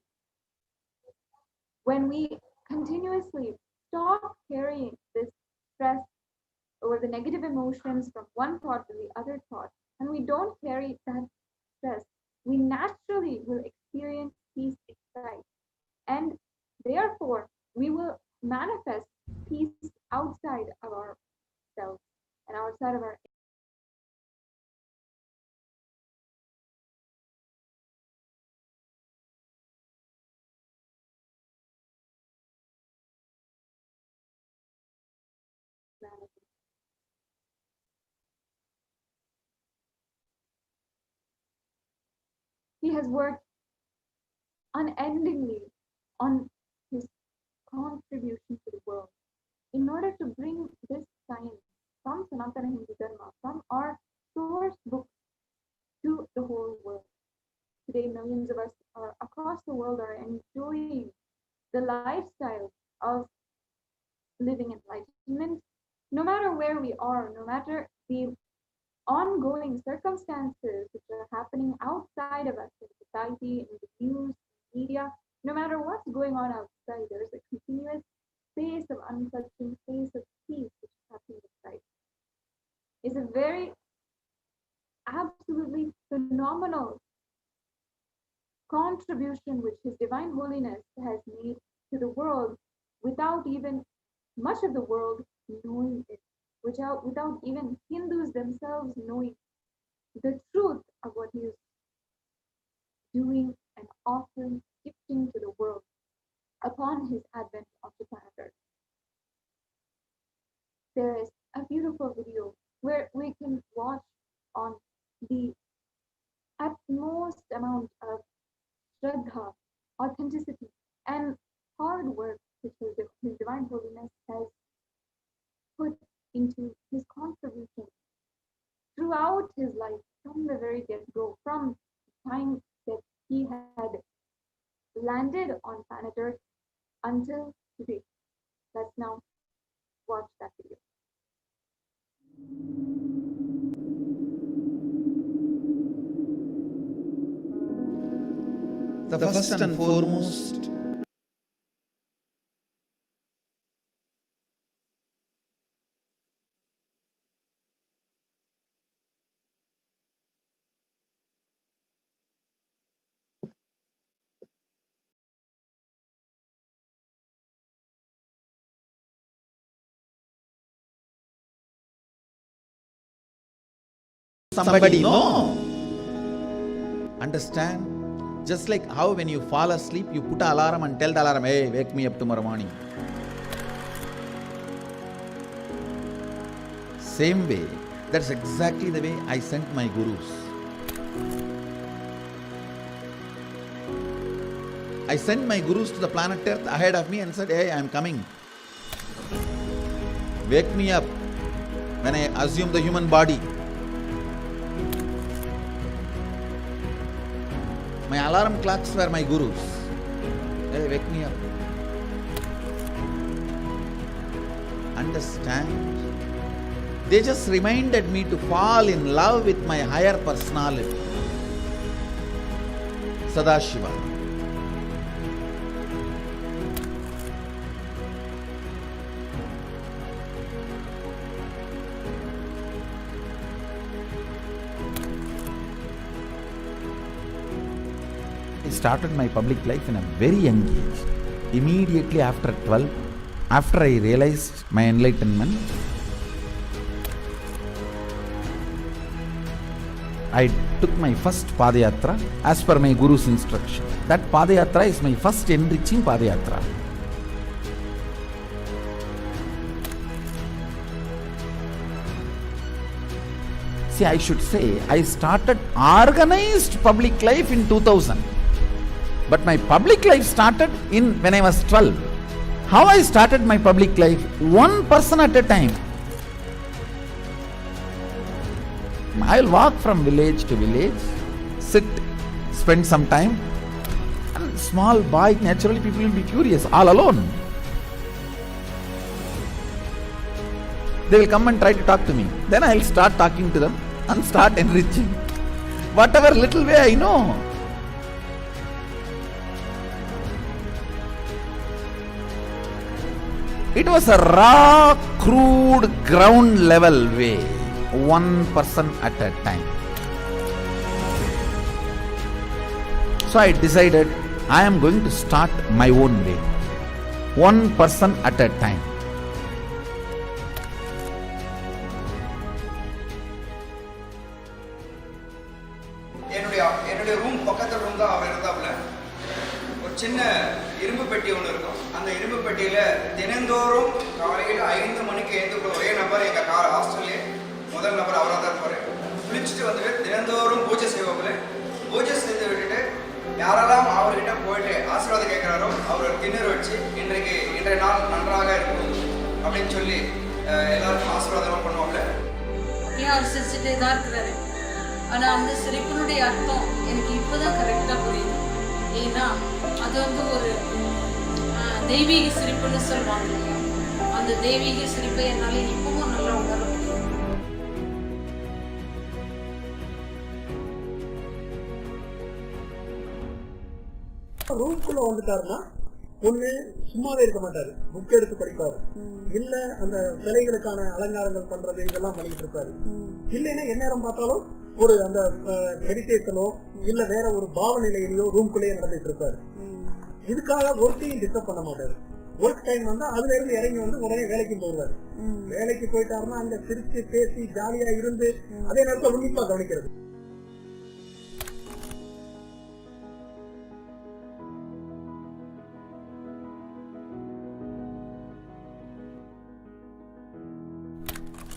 When we continuously stop carrying this stress or the negative emotions from one thought to the other thought, and we don't carry that stress, we naturally will experience peace inside. And therefore, we will manifest peace outside of ourselves and outside of our humanity. He has worked unendingly on his contribution to the world in order to bring this science from Sanatana Hindu Dharma, from our source books, to the whole world. Today, millions of us across the world are enjoying the lifestyle of living enlightenment, no matter where we are, no matter the ongoing circumstances which are happening outside of us in society, in the news, media, no matter what's going on outside, there's a continuous space of unclutching, space of peace which is happening inside. It's a very absolutely phenomenal contribution which His Divine Holiness has made to the world without even much of the world knowing it, without even Hindus themselves knowing the truth of what he is doing and offering, gifting to the world upon his advent onto planet Earth. There is a beautiful video where we can watch on the utmost amount of Shraddha, authenticity, and hard work which His Divine Holiness has put into his contribution throughout his life, from the very get-go, from the time that he had landed on planet Earth until today. Let's now watch that video. the first and foremost somebody, no. Understand? Just like how when you fall asleep, you put an alarm and tell the alarm, hey, wake me up tomorrow morning. Same way, that's exactly the way I sent my gurus. I sent my gurus to the planet Earth ahead of me and said, hey, I am coming. Wake me up when I assume the human body. My alarm clocks were my gurus. Hey, wake me up. Understand? They just reminded me to fall in love with my higher personality, Sadashiva. I started my public life in a very young age. Immediately after 12, after I realized my enlightenment, I took my first Padayatra as per my Guru's instruction. That Padayatra is my first enriching Padayatra. See, I should say, I started organized public life in 2000. But my public life started when I was 12. How I started my public life? One person at a time. I'll walk from village to village, sit, spend some time. And small boy, naturally people will be curious, all alone. They will come and try to talk to me. Then I'll start talking to them and start enriching. Whatever little way I know. It was a raw, crude, ground level way, one person at a time. So I decided I am going to start my own way, one person at a time. என்னுடைய room பக்கத்து room தான் அவர் இருந்தாப்புல. ஒரு சின்ன இரும்பு பெட்டி ஒன்று இருக்கும். அந்த இரும்பு பெட்டியில தினந்தோறும் காலையில் 5 மணிக்கு எழுந்து ஒரே நபர் எங்க ஹாஸ்டல்லே முதல் நபர் அவராக தான் இருப்பாரு. குளிச்சுட்டு வந்துட்டு தினந்தோறும் பூஜை செய்வாப்புல. பூஜை செய்து விட்டுட்டு யாரெல்லாம் அவர்கிட்ட போயிட்டு ஆசீர்வாதம் கேட்கிறாரோ அவர் திண்ணூறு வச்சு இன்றைய நாள் நன்றாக இருக்கும் அப்படின்னு சொல்லி எல்லாருக்கும் ஆசீர்வாதம் பண்ணுவாப்புல. ஏன் அவர் சிரிச்சுட்டே தான் இருக்கிறாரு. ஆனால் அந்த சிரிப்பினுடைய அர்த்தம் எனக்கு இப்போதான் கரெக்டாக புரியுது. ஏன்னா அது ஒரு தெய்வீக சிரிப்புன்னு சொல்லுவாங்க. அந்த தெய்வீக சிரிப்பை என்னால் இப்பவும் நல்லா உணர முடியும். ரூம்குள்ள வந்துட்டாருன்னா ஒண்ணு சும்மாவே இருக்க மாட்டாரு, புக் எடுத்து படிப்பாரு, இல்ல அந்த சிலைகளுக்கான அலங்காரங்கள் பண்றது இதெல்லாம் பண்ணிட்டு இருப்பாரு. இல்லைன்னா எந்நேரம் பார்த்தாலும் ஒரு அந்த மெடிடேஷனோ இல்ல வேற ஒரு பாவ நிலையிலையோ ரூம்குள்ளேயே நடந்துட்டு இருப்பாரு. இதுக்காக ஒர்க்கையும் டிஸ்டர்ப் பண்ண மாட்டாரு. ஒர்க் டைம் வந்தா அதுல இருந்து இறங்கி வந்து உடனே வேலைக்கு போடுவாரு. வேலைக்கு போயிட்டாருன்னா அங்க சிரிச்சு பேசி ஜாலியா இருந்து அதே நேரத்தில் உன்னிப்பா கவனிக்கிறது.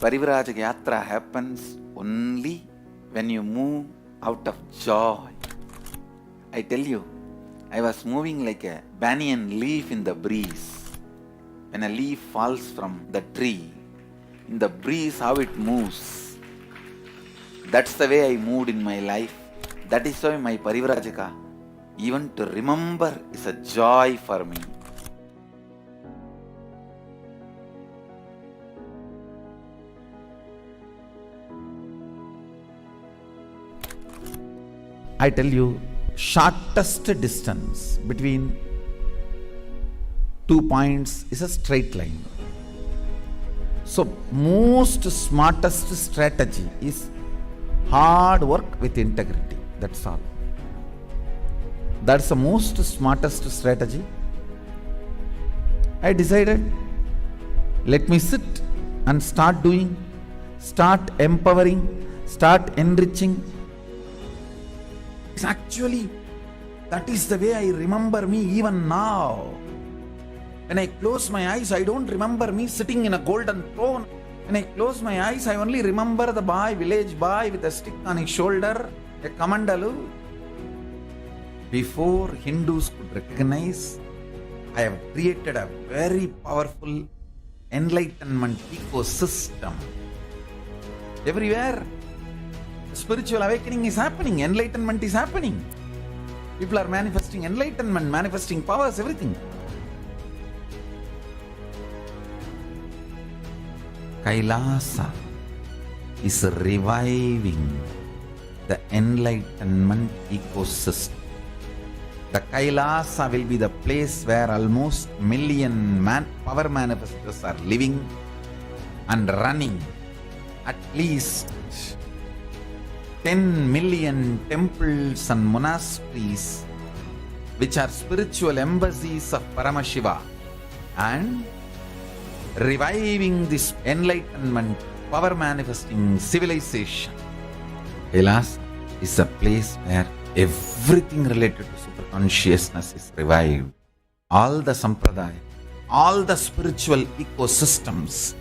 Parivrajaka Yatra happens only when you move out of joy. I tell you, I was moving like a banyan leaf in the breeze. When a leaf falls from the tree, in the breeze how it moves. That's the way I moved in my life. That is why my Parivrajaka, even to remember, is a joy for me. I tell you, shortest distance between 2 points is a straight line. So most smartest strategy is hard work with integrity. That's all. That's the most smartest strategy. I decided, let me sit and start doing, start empowering, start enriching. It's actually, that is the way I remember me even now. When I close my eyes, I don't remember me sitting in a golden throne. When I close my eyes, I only remember the boy, village boy with a stick on his shoulder, a kamandalu. Before Hindus could recognize, I have created a very powerful enlightenment ecosystem. Everywhere, spiritual awakening is happening, enlightenment is happening. People are manifesting enlightenment, manifesting powers, everything. Kailasa is reviving the enlightenment ecosystem. The Kailaasa will be the place where almost million power manifestors are living and running. At least 10 million temples and monasteries, which are spiritual embassies of Paramashiva, and reviving this enlightenment, power manifesting civilization. Kailaasa is a place where everything related to super consciousness is revived. All the sampradaya, all the spiritual ecosystems.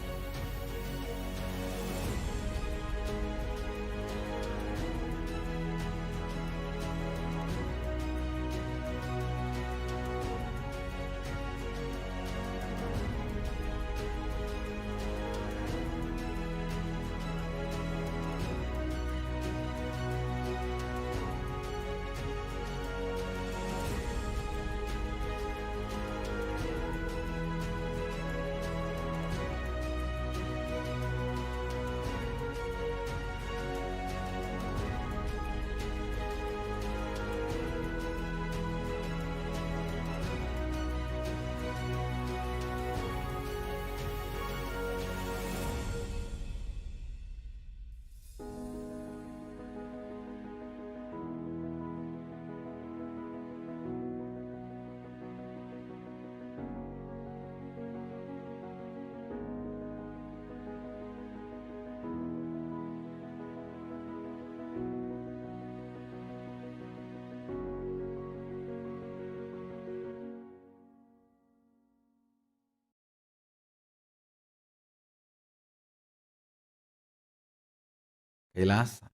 Kailaasa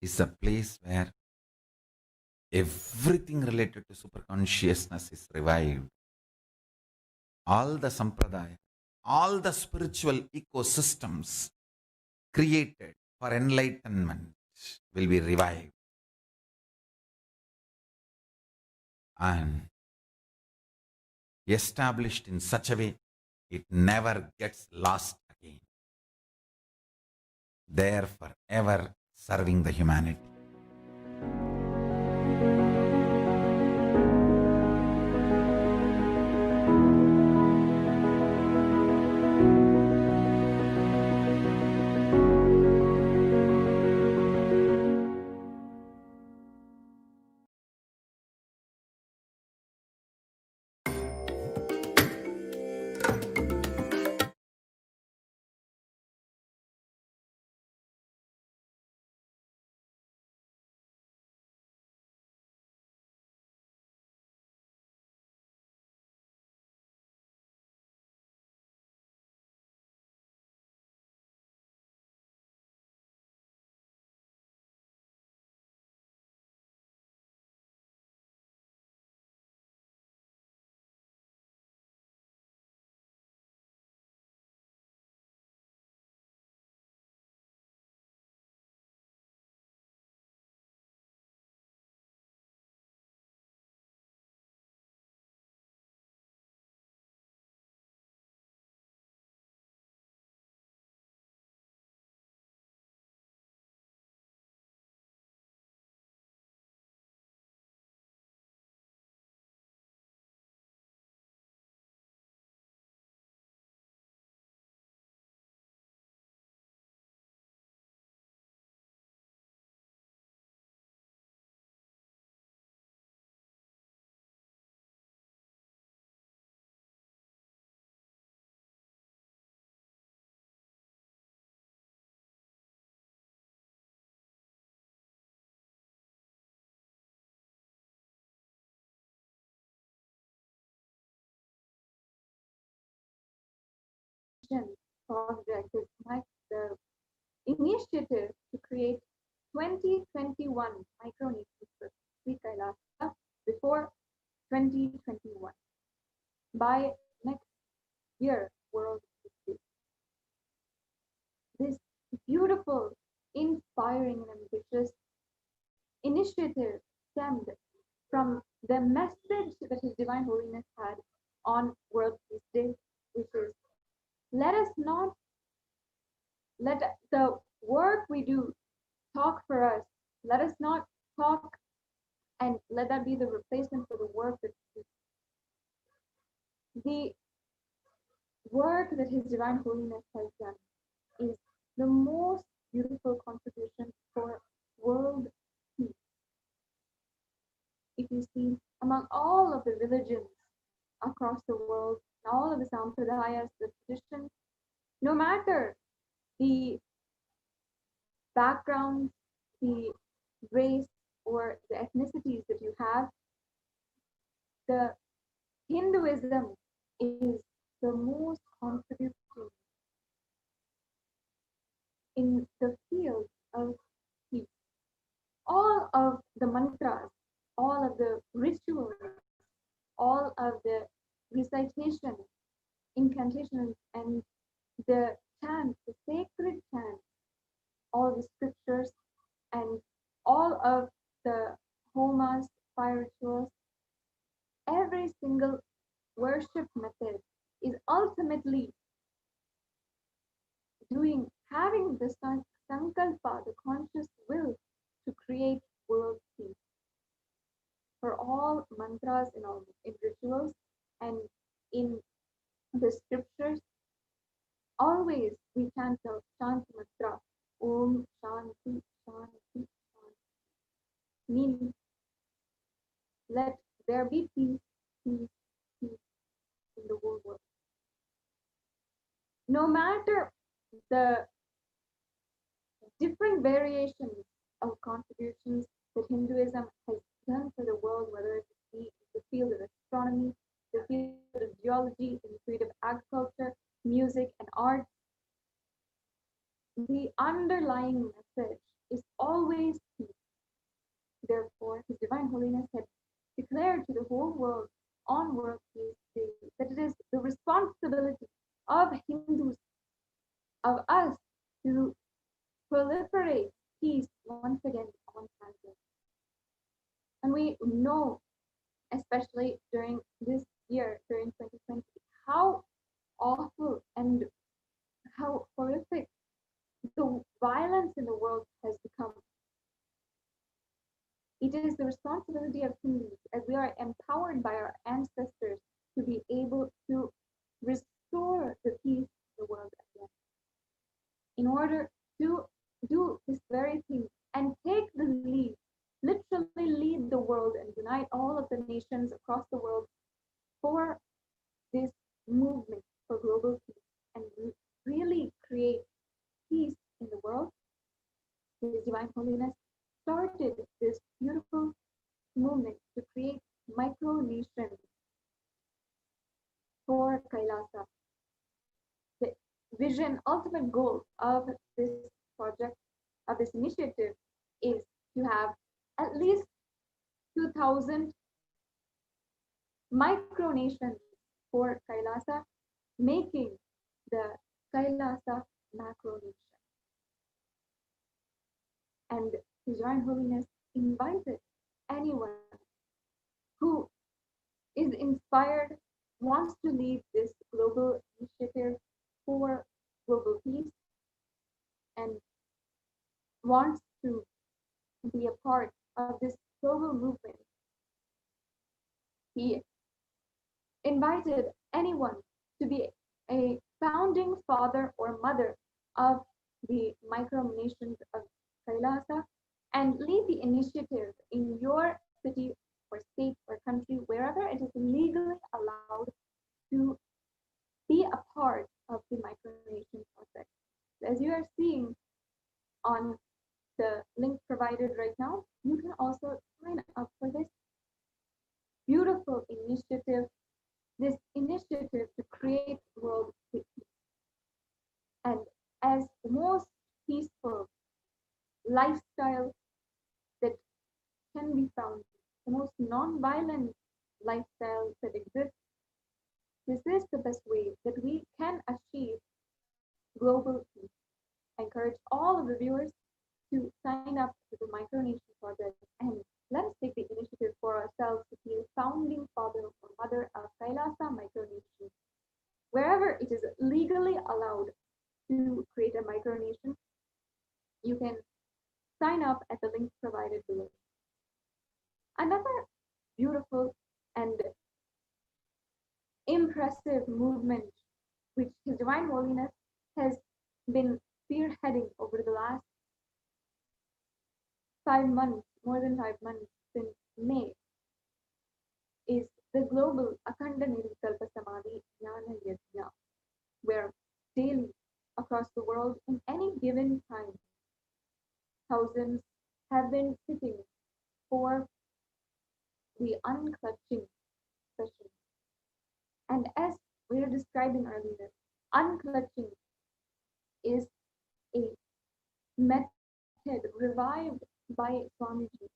is a place where everything related to super consciousness is revived. All the sampradaya, all the spiritual ecosystems created for enlightenment will be revived. And established in such a way, it never gets lost again. There forever serving the humanity. project, the initiative to create 2021 micronations for Sri Kailasa before 2021. By next year, World History. This beautiful, inspiring, and ambitious initiative stemmed from the message that His Divine Holiness had on World Peace Day, which is, let the work we do talk for us. Let us not talk and let that be the replacement for the work that we do. The work that His Divine Holiness has done is the most beautiful contribution for world peace. If you see, among all of the religions across the world, all of the sampradayas, the traditions, no matter the background, the race, or the ethnicities that you have, the Hinduism is the most contributing in the field of peace. All of the mantras, all of the rituals, all of the recitation, incantations, and the chants, the sacred chants, all the scriptures, and all of the homas, fire rituals, every single worship method is ultimately having the sankalpa, the conscious will to create world peace. For all mantras in rituals and in the scriptures, always we chant the mantra Om Shanti Shanti Shanti, meaning let there be peace, peace, peace in the whole world. No matter the different variations of contributions that Hinduism has done for the world, whether it be in the field of astronomy, the field of geology, in the field of agriculture, music, and art, the underlying message is always peace. Therefore, His Divine Holiness had declared to the whole world on World Peace Day that it is the responsibility of Hindus, of us, to proliferate peace once again on planet. And we know, especially during this year, during 2020, how awful and how horrific the violence in the world has become. It is the responsibility of Hindus, as we are empowered by our ancestors, to be able to restore the peace in the world again. In order to do this very thing and take the lead, literally lead the world and unite all of the nations across the world for this movement for global peace and really create peace in the world, His Divine Holiness started this beautiful movement to create micronations for Kailasa. The vision, ultimate goal of this project, of this initiative, is to have at least 2,000 micronations for Kailasa, making the Kailasa macronation. And His Divine Holiness invited anyone who is inspired, wants to lead this global initiative for global peace, and wants to be a part of this global movement. He invited anyone to be a founding father or mother of the micronations of Kailasa and lead the initiative in your city or state or country, wherever it is legally allowed, to be a part of the micronation project. As you are seeing on the link provided right now, you can also sign up for this beautiful initiative, this initiative to create world peace. the most peaceful lifestyle that can be found, the most non-violent lifestyle that exists. This is the best way that we can achieve global peace. I encourage all of the viewers to sign up to the Micronation Project and let us take the initiative for ourselves to be a founding father or mother of Kailasa Micronation. Wherever it is legally allowed to create a micronation, you can sign up at the link provided below. Another beautiful and impressive movement which His Divine Holiness has been spearheading over the last 5 months, more than 5 months since May, is the global Akhanda Nirvikalpa Samadhi Jnana Yajna, where daily across the world in any given time, thousands have been sitting for the unclutching session. And as we were describing earlier, unclutching is a method revived by Swamiji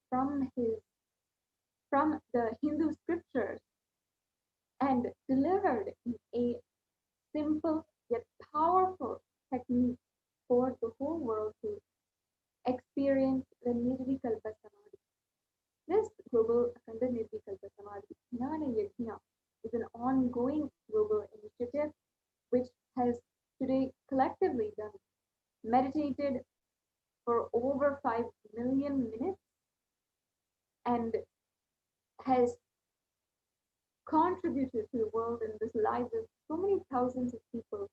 from the Hindu scriptures and delivered in a simple yet powerful technique for the whole world to experience the Nirvikalpa Samadhi. This global Akhanda Nirvikalpa Samadhi Jnana Yajna is an ongoing global initiative which has today collectively done meditated for over 5 million minutes and has contributed to the world and the lives of so many thousands of people,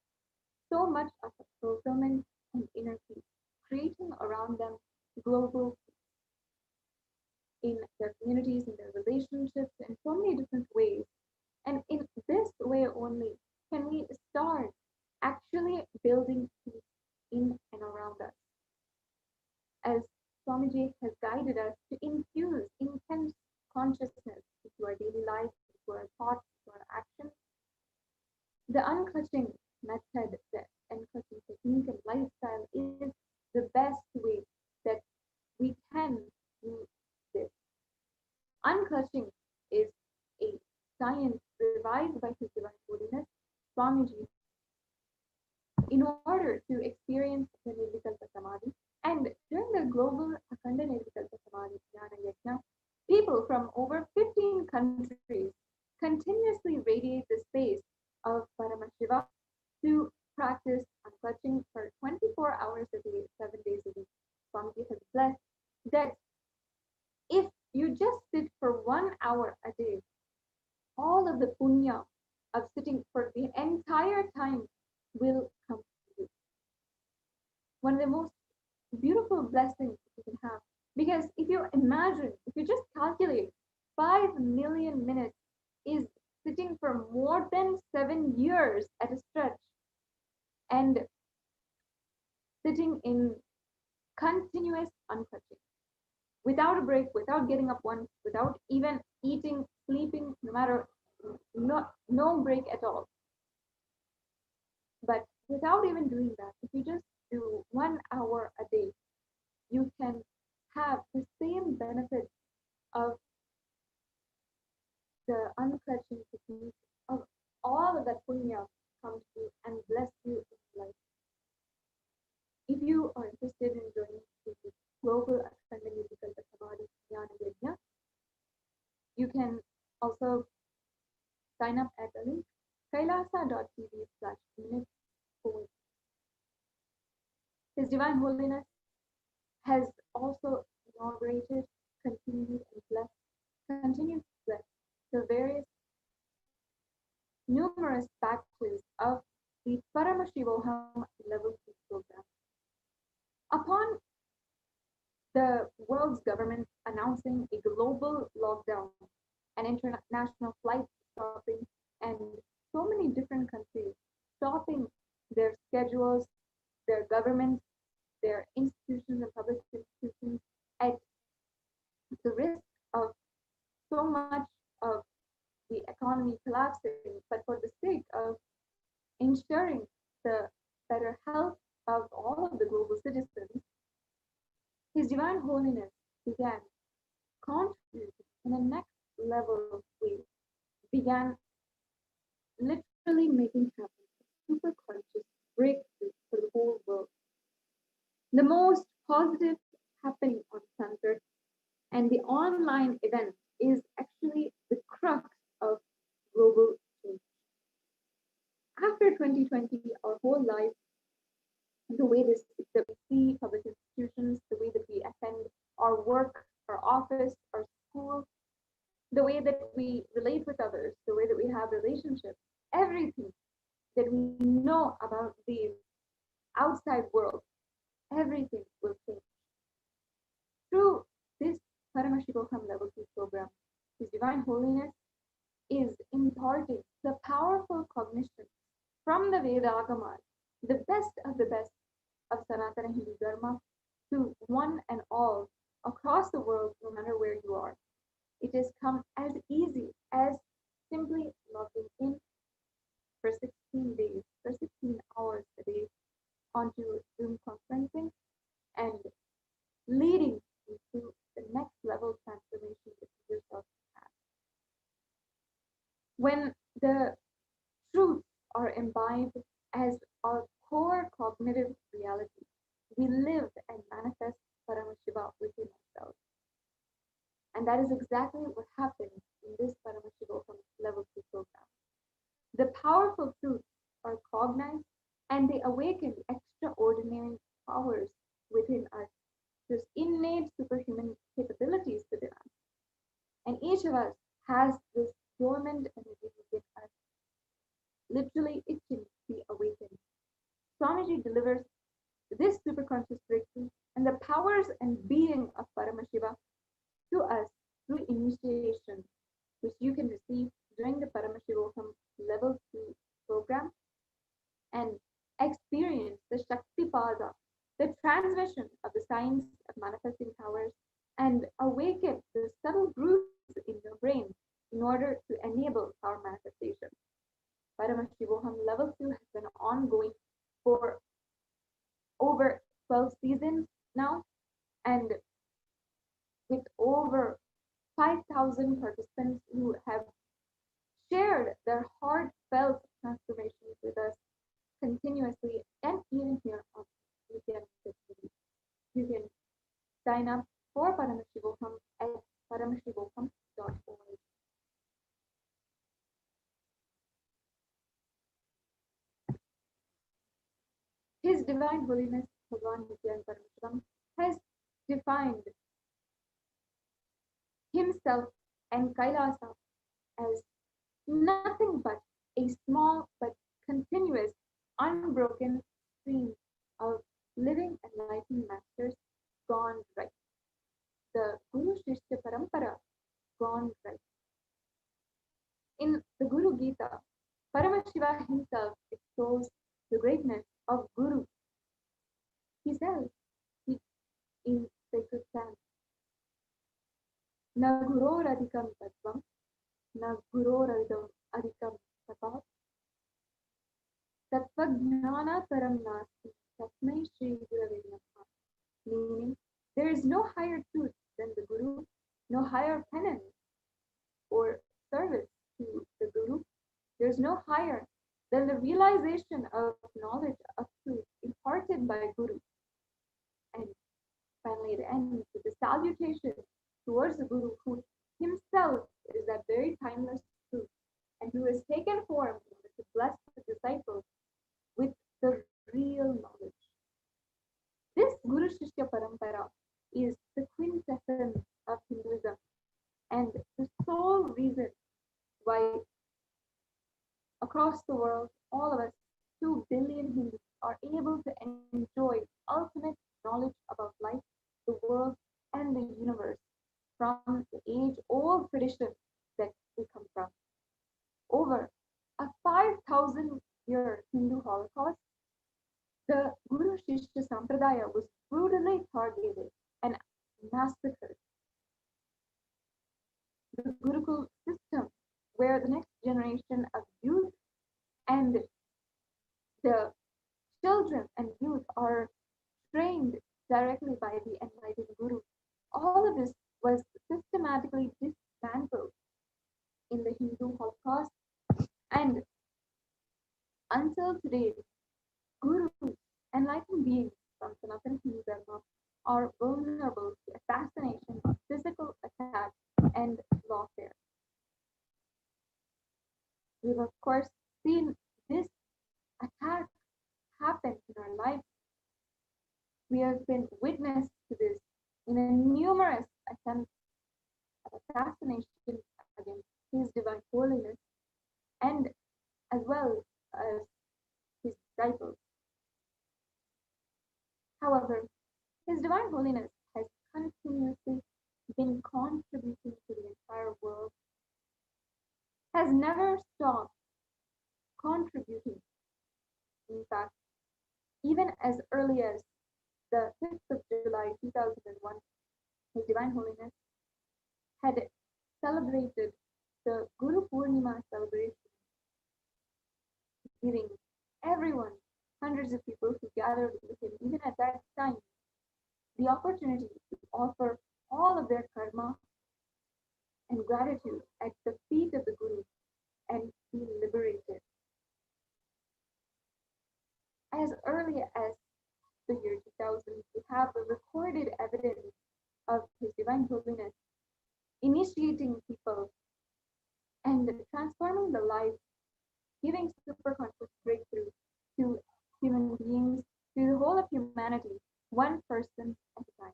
so much of fulfillment and inner peace, creating around them global peace in their communities, in their relationships, in so many different ways. And in this way only can we start actually building peace in and around us. As Swamiji has guided us to infuse intense consciousness into our daily life, into our thoughts, into our actions, the unclutching method, the unclutching technique and lifestyle is the best way that we can do this. Unclutching is a science revised by His Divine Holiness Swamiji in order to experience the Nirvikalpa Samadhi. And during the global Akhanda Nirvikalpa Samadhi Jnana Yajna, people from over 15 countries continuously radiate the space of Paramashiva to practice unclutching for 24 hours a day, 7 days a week. Swamiji has blessed that if you just sit for 1 hour a day, all of the punya of sitting for the entire time will come to you. One of the most beautiful blessings you can have. Because if you imagine, if you just calculate 5 million minutes is sitting for more than 7 years at a stretch and sitting in continuous unclutching without a break, without getting up once, without even eating, sleeping, no break at all. But without even doing that, if you just do 1 hour a day, you can have the same benefit of the unclutching technique, of all of that punya come to you and bless you in life. If you are interested in joining the global Akhanda Nirvikalpa Samadhi Jnana Yajna, you can also sign up at the link kailasa.tv/minutes. His Divine Holiness has also inaugurated, continued to bless the various numerous batches of the Paramashivoham level 2 program. Upon the world's government announcing a global lockdown and international flights stopping, and so many different countries stopping their schedules, their governments, their institutions and public institutions at the risk of so much of the economy collapsing, but for the sake of ensuring the better health of all of Holiness began contributing in a next level way, began literally making happen a super conscious breakthrough for the whole world. The most positive happening on Sunset and the online event is actually the crux of global change. After 2020, our whole life, the way that we see public institutions, the way that we attend our work, our office, our school, the way that we relate with others, the way that we have relationships, everything that we know about the outside world, everything will change. Through this Paramashivoham Level 2 program, His Divine Holiness is imparting the powerful cognition from the Veda Agamas, the best of Sanatana Hindu Dharma, to one and all across the world, no matter where you are. It has come as easy as simply logging in for 16 days, for 16 hours a day onto Zoom conferencing and leading you to the next level transformation that you yourself have. When the truths are imbibed as our core cognitive reality, we live and manifest Paramashiva within ourselves. And that is exactly what happened in this Paramashivoham Level 2 program. The powerful truths are cognized and they awaken extraordinary powers within us. There's innate superhuman capabilities within us. And each of us has this dormant energy within us, literally itching to be awakened. Swamiji delivers this superconscious breakthrough and the powers and being of Paramashiva to us through initiation, which you can receive during the Paramashivoham Level 2 program and experience the Shaktipada, the transmission of the science of manifesting powers, and awaken the subtle grooves in your brain in order to enable power manifestation. Paramashivoham Level 2 has been ongoing for over 12 seasons now, and with over 5,000 participants who have shared their heartfelt transformations with us continuously, and even here on Nithya. You can sign up for Paramashivoham at paramashivoham.org. His Divine Holiness Bhagavan Nithyananda Paramashivam has defined himself and Kailasa as nothing but a small but continuous, unbroken stream of living enlightened masters gone right. The Guru Shishya Parampara gone right. In the Guru Gita, Paramashiva himself extols the greatness of Guru. He says in sacred chant, Na guror adhikam tattvam, na guror adhikam tapat, tattvajnana param nasti, tasmai shri gurave namaha. Meaning, there is no higher truth than the Guru, no higher penance or service to the Guru. There's no higher than the realization of knowledge of truth imparted by Guru. And finally, it ends with the salutation towards the Guru, who himself is that very timeless truth and who has taken form in order to bless the disciples with the real knowledge. This Guru Shishya Parampara is the quintessence of Hinduism and the sole reason why across the world, all of us, 2 billion Hindus, are able to enjoy ultimate knowledge about life, the world, and the universe from the age-old tradition that we come from. Over a 5,000-year Hindu Holocaust, the Guru Shishya Sampradaya was brutally targeted and massacred. The Gurukul system, where the next generation of youth and the children and youth are trained directly by the enlightened Guru, all of this was systematically dismantled in the Hindu Holocaust, and until today, gurus, enlightened beings from Sanatana Hindu Dharma, are vulnerable to assassination, physical attack, and lawfare. We've of course seen this attack happen in our life. We have been witness to this in a numerous attempts at assassination against His Divine Holiness and as well as his disciples. However, His Divine Holiness has continuously been contributing to the entire world, has never stopped contributing. In fact, even as early as the 6th of July 2001, His Divine Holiness had celebrated the Guru Purnima celebration, giving everyone, hundreds of people who gathered with him, even at that time, the opportunity to offer all of their karma and gratitude at the feet of the Guru and be liberated. As early as the year 2000, we have the recorded evidence of His Divine Holiness initiating people and transforming the lives, giving superconscious breakthrough to human beings, to the whole of humanity, one person at a time.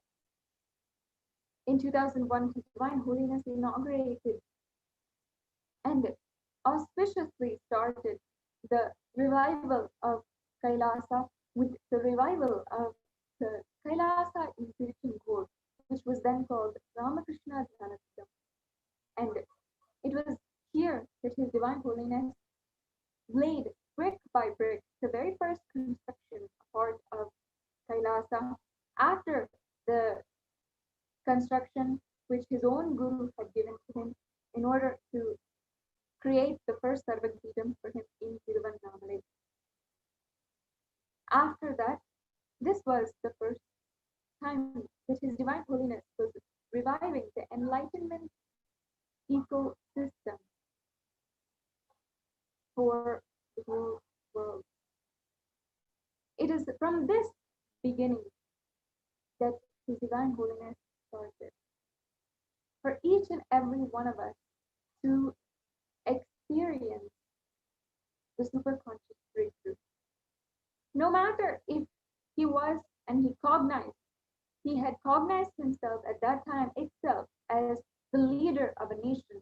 In 2001, His Divine Holiness inaugurated and auspiciously started the revival of Kailaasa with the revival of the Kailaasa in Tiruchendur, which was then called Ramakrishna Dhyanapeetham. And it was here that His Divine Holiness laid brick by brick the very first construction part of Kailaasa after the construction which his own Guru had given to him in order to create the first Sarvagpeetham for him in Tiruvannamalai. After that, this was the first time that His Divine Holiness was reviving the enlightenment ecosystem for the whole world. It is from this beginning that His Divine Holiness started. For each and every one of us to experience the superconscious breakthrough. No matter if he was and he had cognized himself at that time itself as the leader of a nation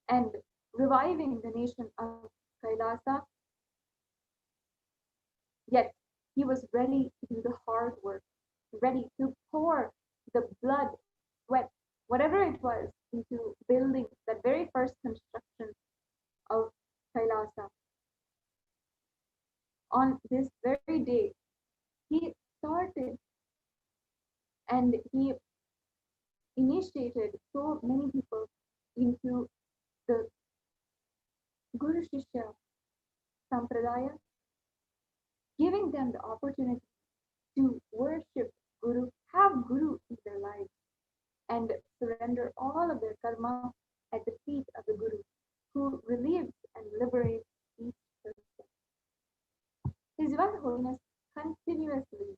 and reviving the nation of Kailaasa, yet he was ready to do the hard work, ready to pour the blood, sweat, whatever it was, into building that very first construction of Kailaasa. On this very day, he started and he initiated so many people into the Guru Shishya Sampradaya, giving them the opportunity to worship Guru, have Guru in their lives, and surrender all of their karma at the feet of the Guru, who relieves and liberates each person. His Divine Holiness continuously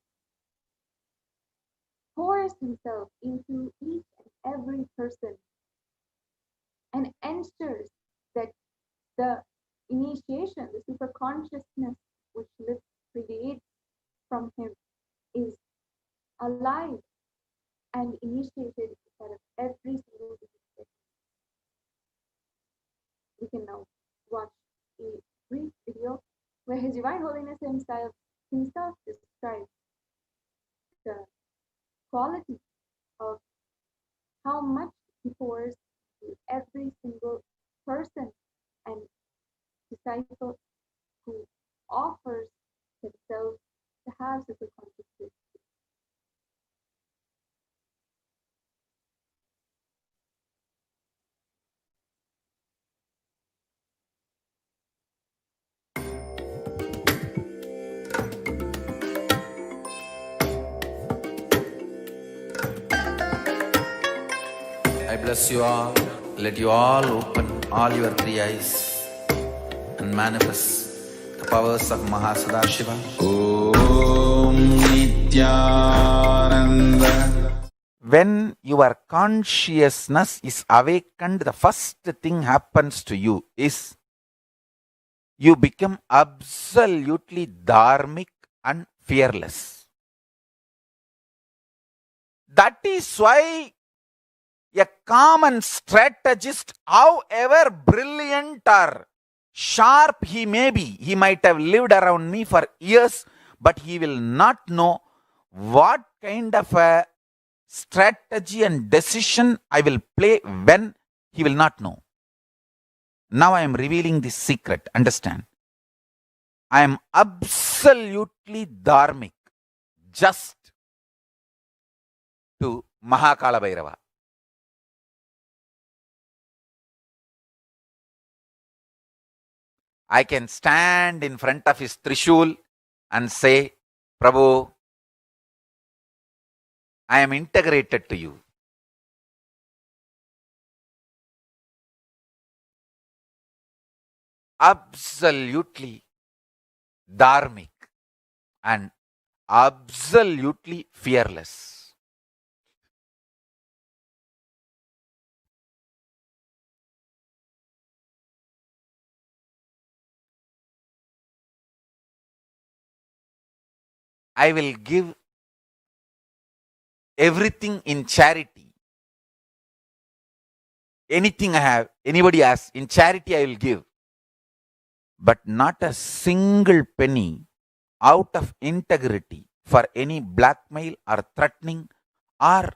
pours himself into each and every person and ensures that the initiation, the super consciousness which radiates from him is alive and initiated inside of every single person. We can now watch a brief video where His Divine Holiness himself describes the quality of how much he pours to every single person and disciple who offers themselves to have such a consciousness. bless you all. Let you all open all your three eyes and manifest the powers of Mahasadashiva. Om Nithyananda. When your consciousness is awakened, the first thing happens to you is you become absolutely dharmic and fearless. That is why a common strategist, however brilliant or sharp he may be, he might have lived around me for years, but he will not know what kind of a strategy and decision I will play when. He will not know. Now I am revealing this secret. Understand? I am absolutely dharmic, just to Mahakala Bhairava. I can stand in front of his Trishul and say, Prabhu, I am integrated to you. Absolutely dharmic and absolutely fearless. I will give everything in charity. Anything I have, anybody asks, in charity I will give. But not a single penny out of integrity for any blackmail or threatening or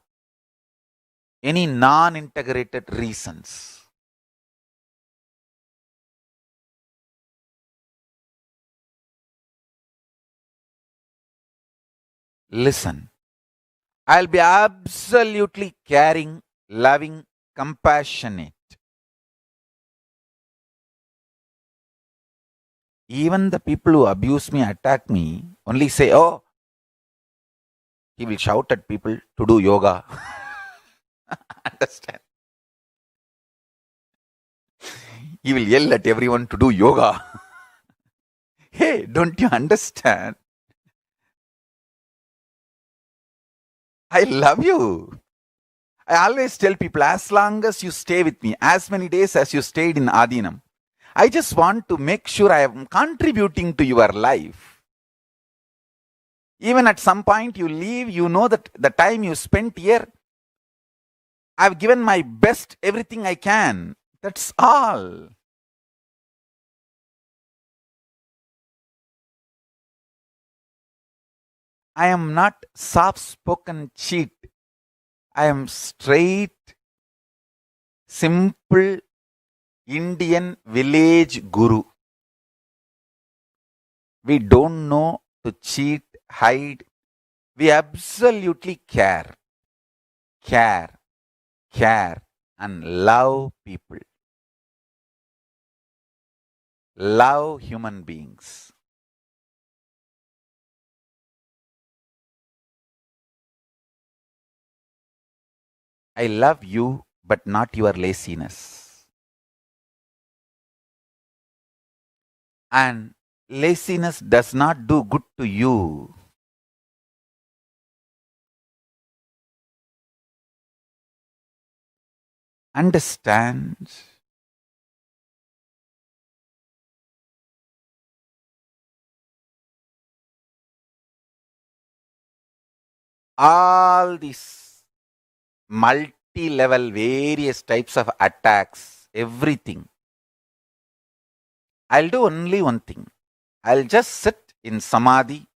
any non-integrated reasons. Listen, I'll be absolutely caring, loving, compassionate. Even the people who abuse me, attack me, only say, oh, he will shout at people to do yoga. Understand? He will yell at everyone to do yoga. Hey, don't you understand? I love you. I always tell people, as long as you stay with me, as many days as you stayed in Adinam, I just want to make sure I am contributing to your life. Even at some point you leave, you know that the time you spent here, I've given my best, everything I can. That's all. I am not soft-spoken cheat. I am straight, simple Indian village guru. We don't know to cheat, hide. We absolutely care, and love people. Love human beings. I love you, but not your laziness. And laziness does not do good to you. Understand? All these multi-level various types of attacks, everything. I'll do only one thing. I'll just sit in samadhi,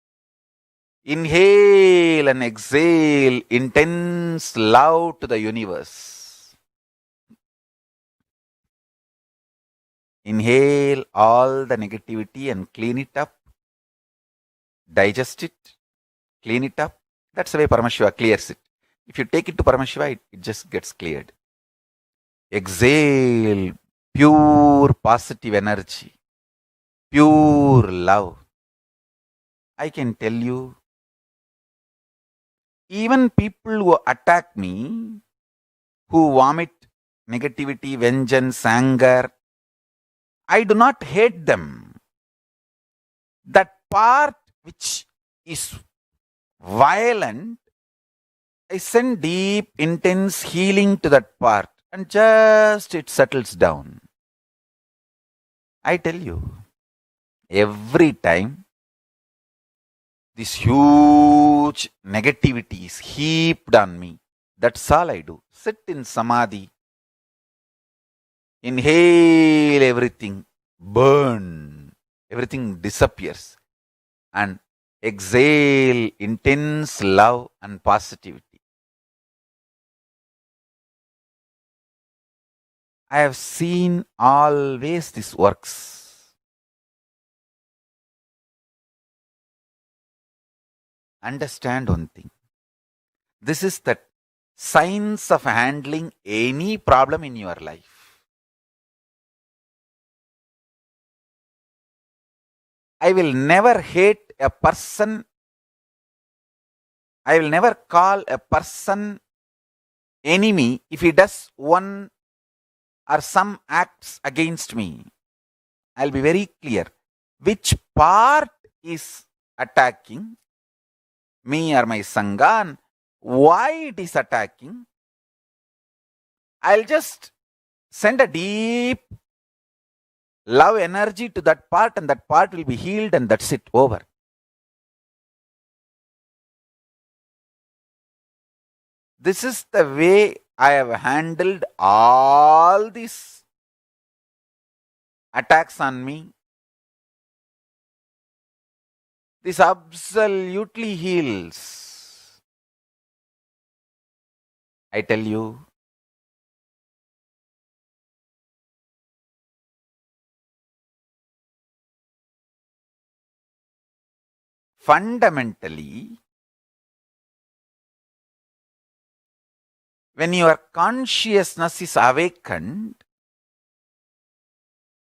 inhale and exhale intense love to the universe. Inhale all the negativity and clean it up, digest it, clean it up. That's the way Paramashiva clears it. If you take it to Paramashiva, it just gets cleared. Exhale pure positive energy, pure love. I can tell you, even people who attack me, who vomit negativity, vengeance, anger, I do not hate them. That part which is violent, I send deep, intense healing to that part and just it settles down. I tell you, every time this huge negativity is heaped on me, that's all I do. Sit in samadhi, inhale everything, burn, everything disappears, and exhale intense love and positivity. I have seen always this works. Understand one thing. This is the science of handling any problem in your life. I will never hate a person. I will never call a person enemy if he does one or some acts against me. I'll be very clear. Which part is attacking me or my Sangha and why it is attacking? I'll just send a deep love energy to that part and that part will be healed and that's it, over. This is the way I have handled all these attacks on me. This absolutely heals. I tell you, fundamentally, when your consciousness is awakened,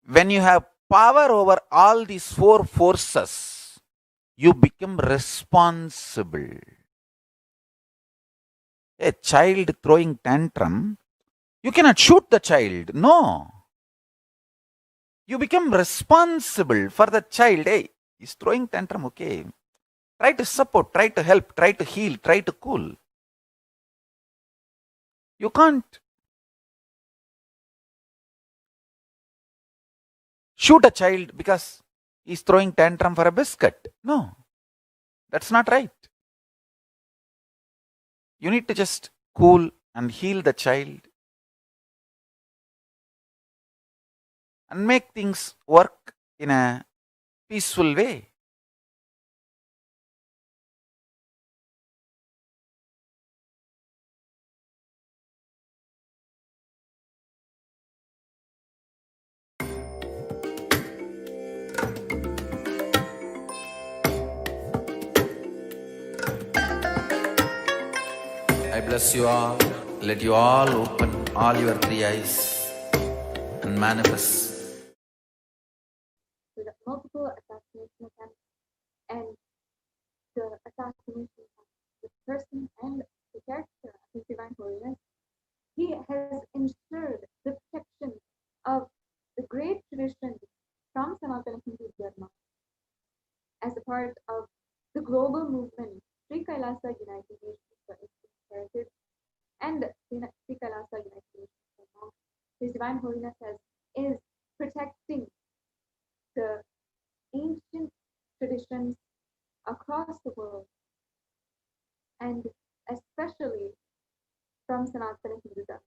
when you have power over all these four forces, you become responsible. A child throwing tantrum, you cannot shoot the child. No. You become responsible for the child. Hey, he's throwing tantrum, okay. Try to support, try to help, try to heal, try to cool. You can't shoot a child because he's throwing tantrum for a biscuit. No, that's not right. You need to just cool and heal the child and make things work in a peaceful way. I bless you all. Let you all open all your three eyes and manifest. With multiple assassination attempts and the assassination of the person and the character of His Divine Holiness, he has ensured the protection of the great tradition from Sanatana Hindu Dharma as a part of the global movement, Sri Kailasa United Nations for Ancient Heritage and Sri Kailasa United Nations for Monks. His Divine Holiness is protecting the ancient traditions across the world, and especially from Sanatana Hindu Dharma.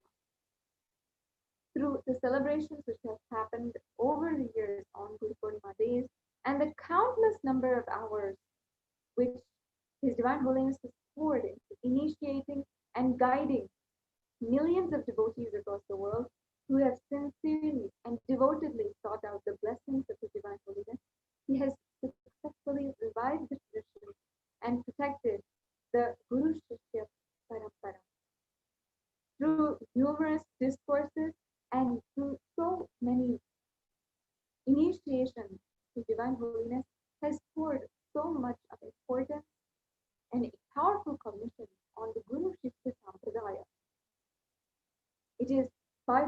Through the celebrations which have happened over the years on Guru Purnima days and the countless number of hours which His Divine Holiness has poured into initiating and guiding millions of devotees across the world who have sincerely and devotedly sought out the blessings of His Divine Holiness, he has successfully revived the tradition and protected the Guru Shishya Parampara. Through numerous discourses and through so many initiations, His Divine Holiness has poured so much of importance and a powerful commission on the Guru Shishya Sampradaya. It is by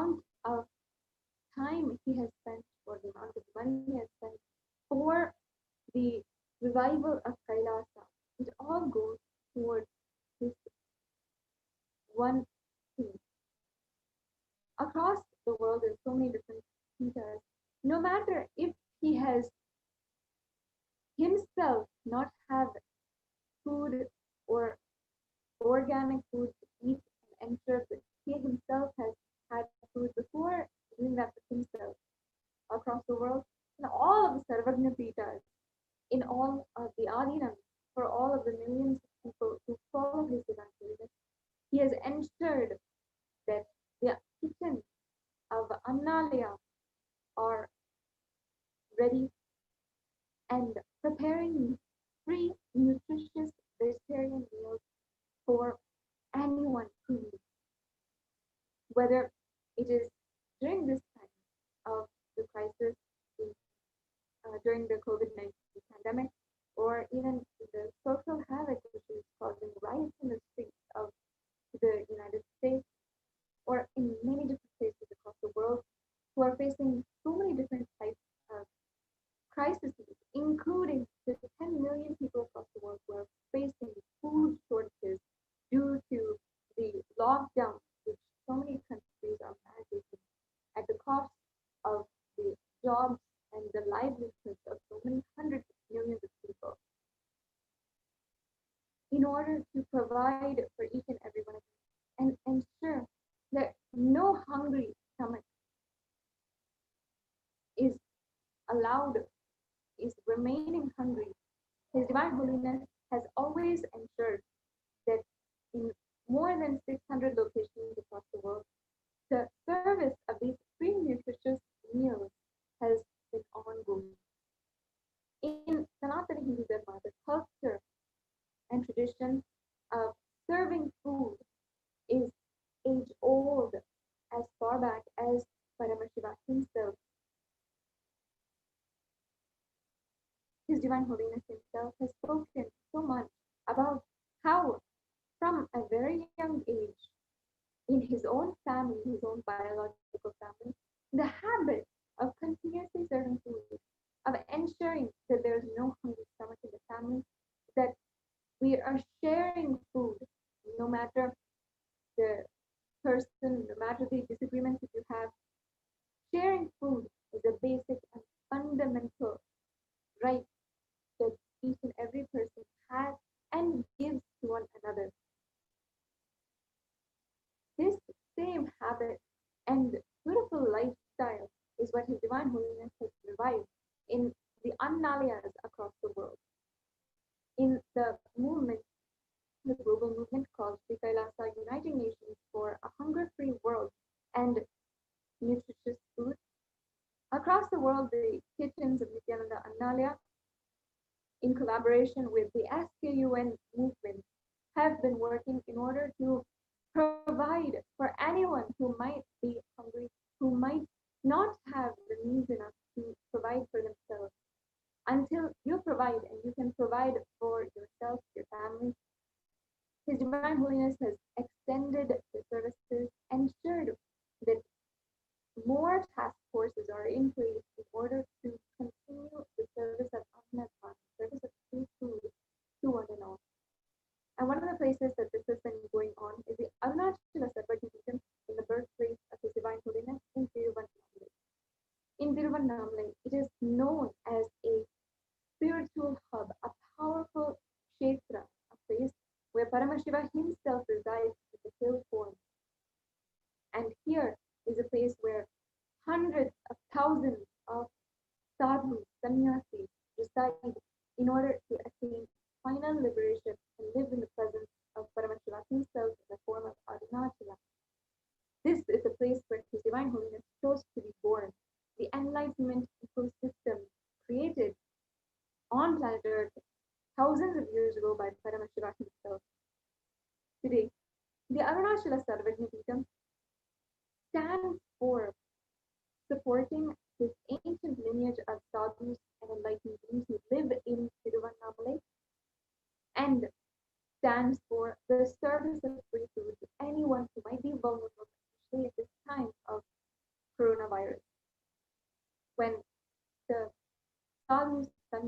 amount of time he has spent, or the amount of money he has spent for the revival of Kailasa, it all goes towards this one thing. Across the world, there's so many different Pitas. No matter if he has himself not have food or organic food to eat and ensure that he himself has had food before doing that for himself across the world, in all of the Sarvagna Pitas, in all of the Adinams, for all of the millions of people who follow his divine holiness, he has ensured that the kitchens of Annalaya are ready and preparing free, nutritious vegetarian meals for anyone who needs. Whether it is during this time of the crisis, during the COVID-19 pandemic, or even the social havoc which is causing riots in the streets of the United States, or in many different places across the world, who are facing so many different types of crises, including the 10 million people across the world who are facing food shortages due to the lockdown, which so many countries are mandating at the cost of the jobs and the livelihoods of so many hundreds of millions of people. In order to provide for each and every one of them and ensure that no hungry stomach is allowed, is remaining hungry, His Divine Holiness has always ensured that in more than 600 locations across the world, the service of these free nutritious meals has been ongoing. In Sanatana Hindu Dharma, the culture and tradition of serving food is age old, as far back as Paramashiva himself. His Divine Holiness himself has spoken so much about how, from a very young age, in his own family, his own biological family, the habit of continuously serving food, of ensuring that there's no hungry stomach in the family, that we are sharing food, no matter the person, no matter the disagreements that you have. Sharing food is a basic and fundamental right that each and every person has and gives to one another. This same habit and beautiful lifestyle is what His Divine Holiness has revived in the Annalayas across the world. In the movement, the global movement called the KAILASA, Uniting Nations for a Hunger-Free World and Nutritious Food. Across the world, the kitchens of Nithyananda Annalaya, in collaboration with the SKUN movement, have been working in order to provide for anyone who might be hungry, who might not have the means enough to provide for themselves. Until you provide and you can provide for yourself, your family, His Divine Holiness has extended the services, ensured that more task forces are in place in order to continue the service of Annadatam, service of free food to one and all. And one of the places that this has been going on is the Arunachala Sarvagna in the birthplace of His Divine Holiness in Tiruvannamai. In Tiruvannamai, it is known as a spiritual hub, a powerful kshetra, a place where Paramashiva himself resides in the hill form. And here is a place where hundreds of thousands of sadhus, sannyasis reside in order to attain final liberation and live in the presence of Paramashiva himself in the form of Arunachala. This is a place where His Divine Holiness chose to be born, the enlightenment ecosystem created on planet Earth thousands of years ago by Paramashiva himself. Today, the Arunachala Sarvagna Peetham stands for supporting this ancient lineage of sadhus and enlightened beings who live in Tiruvannamai, and stands for the service of free food to anyone who might be vulnerable, especially at this time of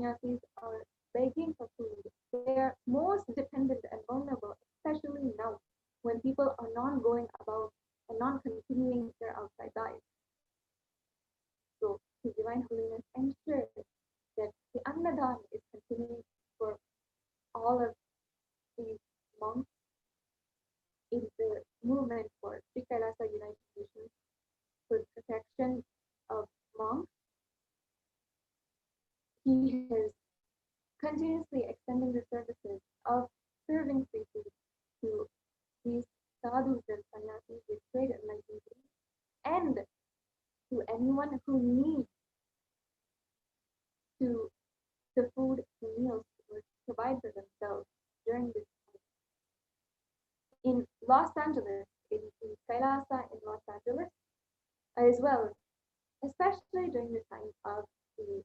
sannyasis are begging for food. They are most dependent and vulnerable, especially now when people are not going about and not continuing their outside diet. So His Divine Holiness ensures that the Annadan is continuing for all of these monks in the movement for Sri Kailasa United Nations for the protection of monks. He is continuously extending the services of serving free food to these sadhus and sannyasis with great enlightenment, and to anyone who needs to the food and meals to provide for themselves during this time. In Los Angeles, in Kailaasa in Los Angeles, as well, especially during the time of the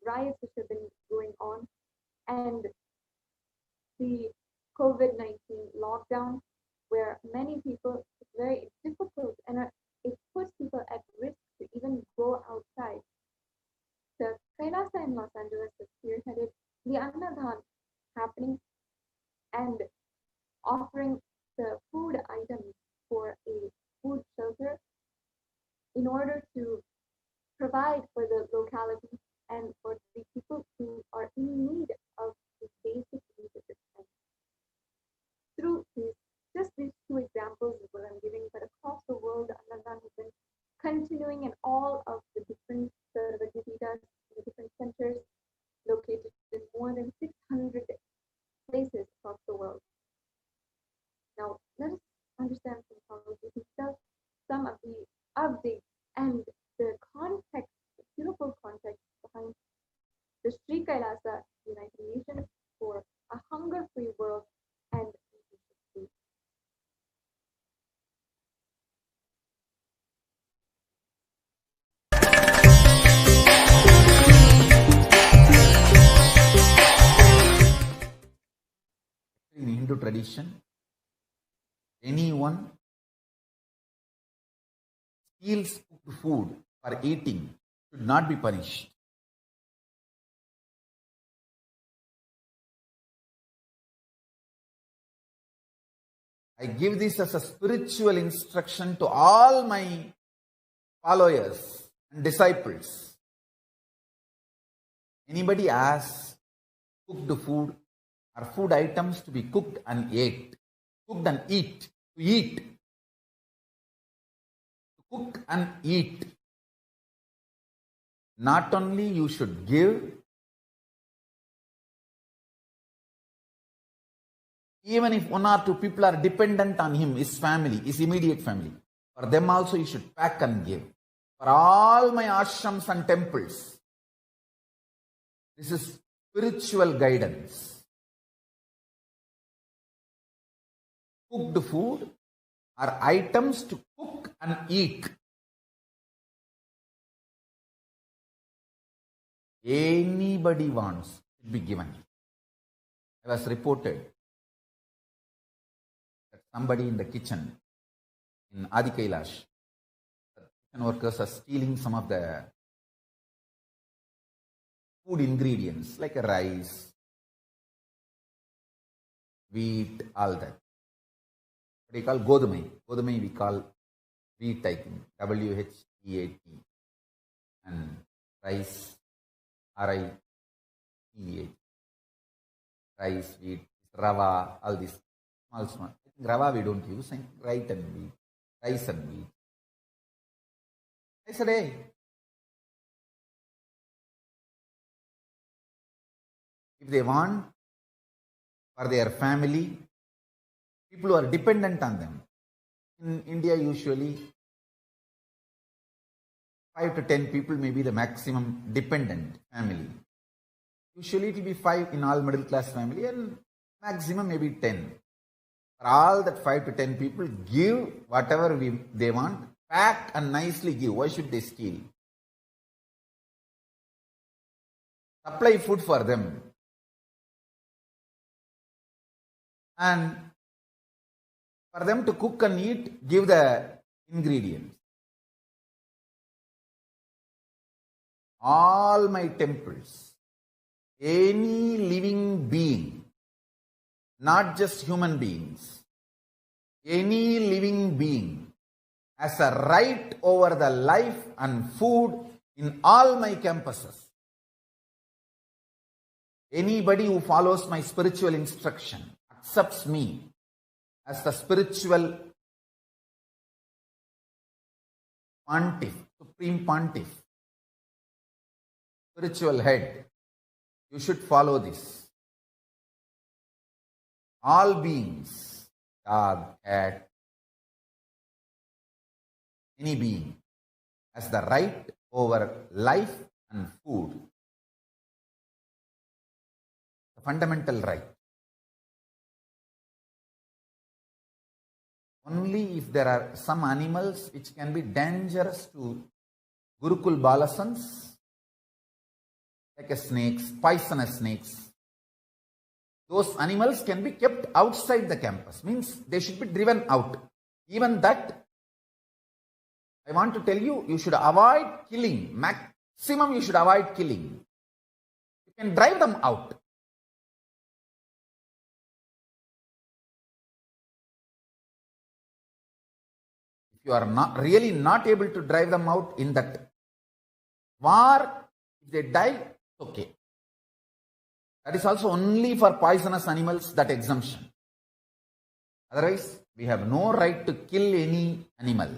riots which have been going on and the COVID-19 lockdown, where many people, it's very difficult and it puts people at risk to even go outside. The Kailasa in Los Angeles has spearheaded the Annadan happening and offering the food items for a food shelter in order to provide for the locality and for the people who are in need of the basic needs at this time. Through these two examples is what I'm giving, but across the world, Annadan has been continuing in all of the different Sarvagiridas, the different centers located in more than 600 places across the world. Now, let us understand some of the updates and the context, the beautiful context behind the Sri Kailasa United Nations for a hunger-free world and nutritious food. In Hindu tradition, anyone steals cooked food for eating should not be punished. I give this as a spiritual instruction to all my followers and disciples. Anybody asks cooked food or food items to be cooked and eat, to eat, to cook and eat. Not only you should give, even if one or two people are dependent on him, his family, his immediate family, for them also you should pack and give. For all my ashrams and temples, this is spiritual guidance. Cooked food are items to cook and eat. Anybody wants should be given. I was reported that somebody in the kitchen in Adi Kailash, the kitchen workers are stealing some of the food ingredients like rice, wheat, all that. What we call godumai. Godumai we call wheat, I think. WHEAT. And rice, RICH. Rice, wheat, rava, all this. Small. I think rava we don't use. Rice and wheat. Rice and wheat. I said, hey, if they want for their family, people who are dependent on them. In India, usually 5 to 10 people may be the maximum dependent family. Usually it will be 5 in all middle class family and maximum maybe 10. For all that 5 to 10 people, give whatever they want, pack and nicely give. Why should they steal? Supply food for them. And for them to cook and eat, give the ingredients. All my temples, any living being, not just human beings, any living being has a right over the life and food in all my campuses. Anybody who follows my spiritual instruction accepts me as the spiritual pontiff, supreme pontiff, spiritual head. You should follow this. All beings, dog, cat, any being has the right over life and food. The fundamental right. Only if there are some animals which can be dangerous to Gurukul Balasans, like snakes, poisonous snakes, those animals can be kept outside the campus. Means they should be driven out. Even that, I want to tell you, you should avoid killing. Maximum you should avoid killing. You can drive them out. If you are really not able to drive them out in that war, if they die, okay. That is also only for poisonous animals, that exemption. Otherwise, we have no right to kill any animal.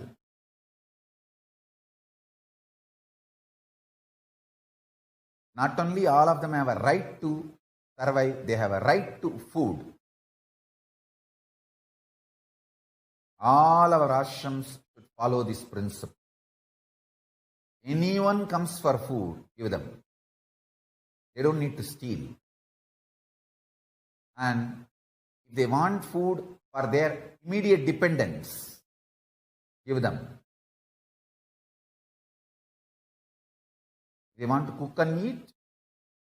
Not only all of them have a right to survive, they have a right to food. All our ashrams should follow this principle. Anyone comes for food, give them. They don't need to steal. And if they want food for their immediate dependents, give them. If they want to cook and eat,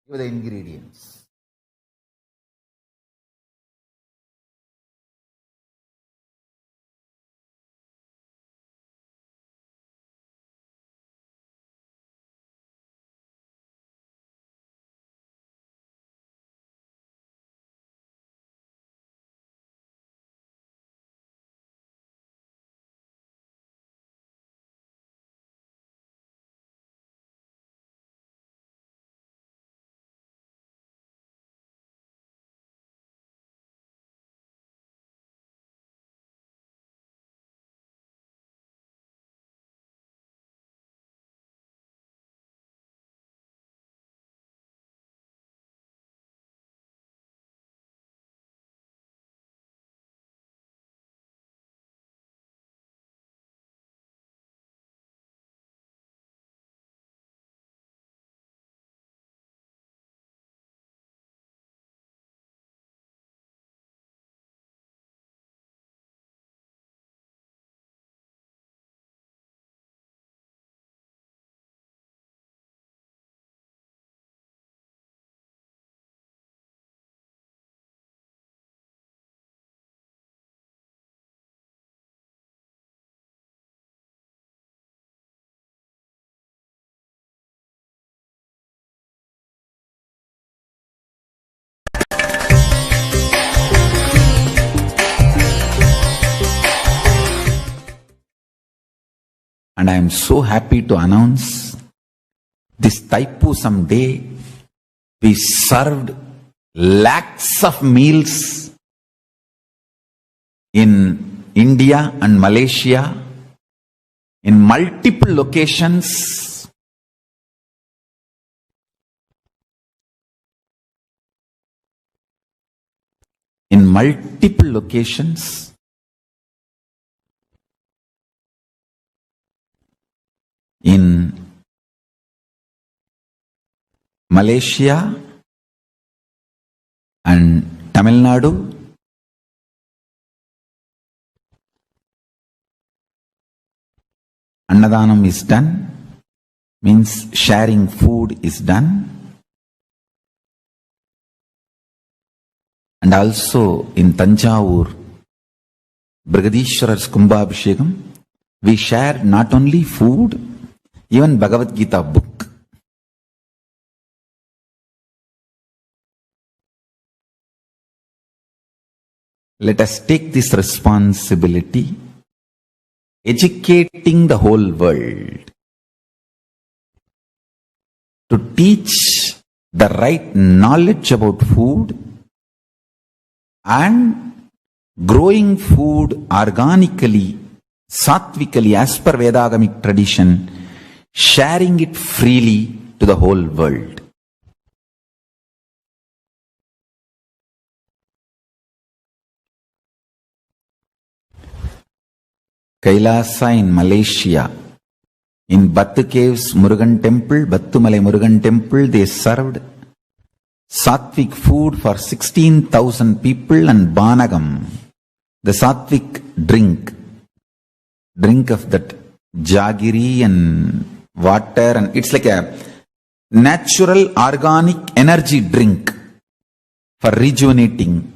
give the ingredients. And I am so happy to announce this Thaipusam day, we served lakhs of meals in India and Malaysia, in multiple locations. In multiple locations. In Malaysia and Tamil Nadu, Annadanam is done, means sharing food is done. And also in Tanjavur, Brigadishwarar's Kumbhabhishekam, we shared not only food, even Bhagavad Gita book. let us take this responsibility, educating the whole world, to teach the right knowledge about food and growing food organically, sattvically as per Vedagamic tradition, sharing it freely to the whole world. Kailasa in Malaysia, in Battu Caves Murugan Temple, Battumalai Murugan Temple, they served sattvic food for 16,000 people and Banagam, the sattvic drink of that jaggery and water, and it's like a natural organic energy drink for rejuvenating.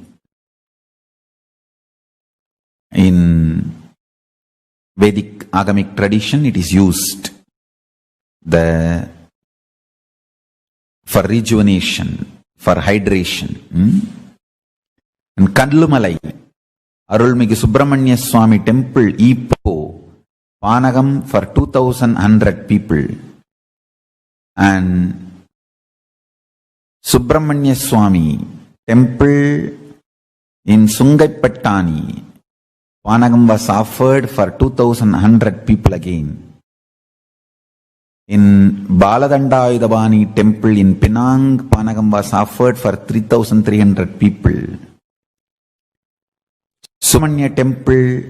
In Vedic Agamic tradition, it is used for rejuvenation, for hydration. And Kanlumalai, Arulmigi Subramanya Swami Temple, Ipo, Panagam for 2,100 people. And Subramanya Swami Temple in Sungaipattani, Panagam was offered for 2,100 people again. In Baladandayudabani temple in Penang, Panagam was offered for 3,300 people. Sumanya temple,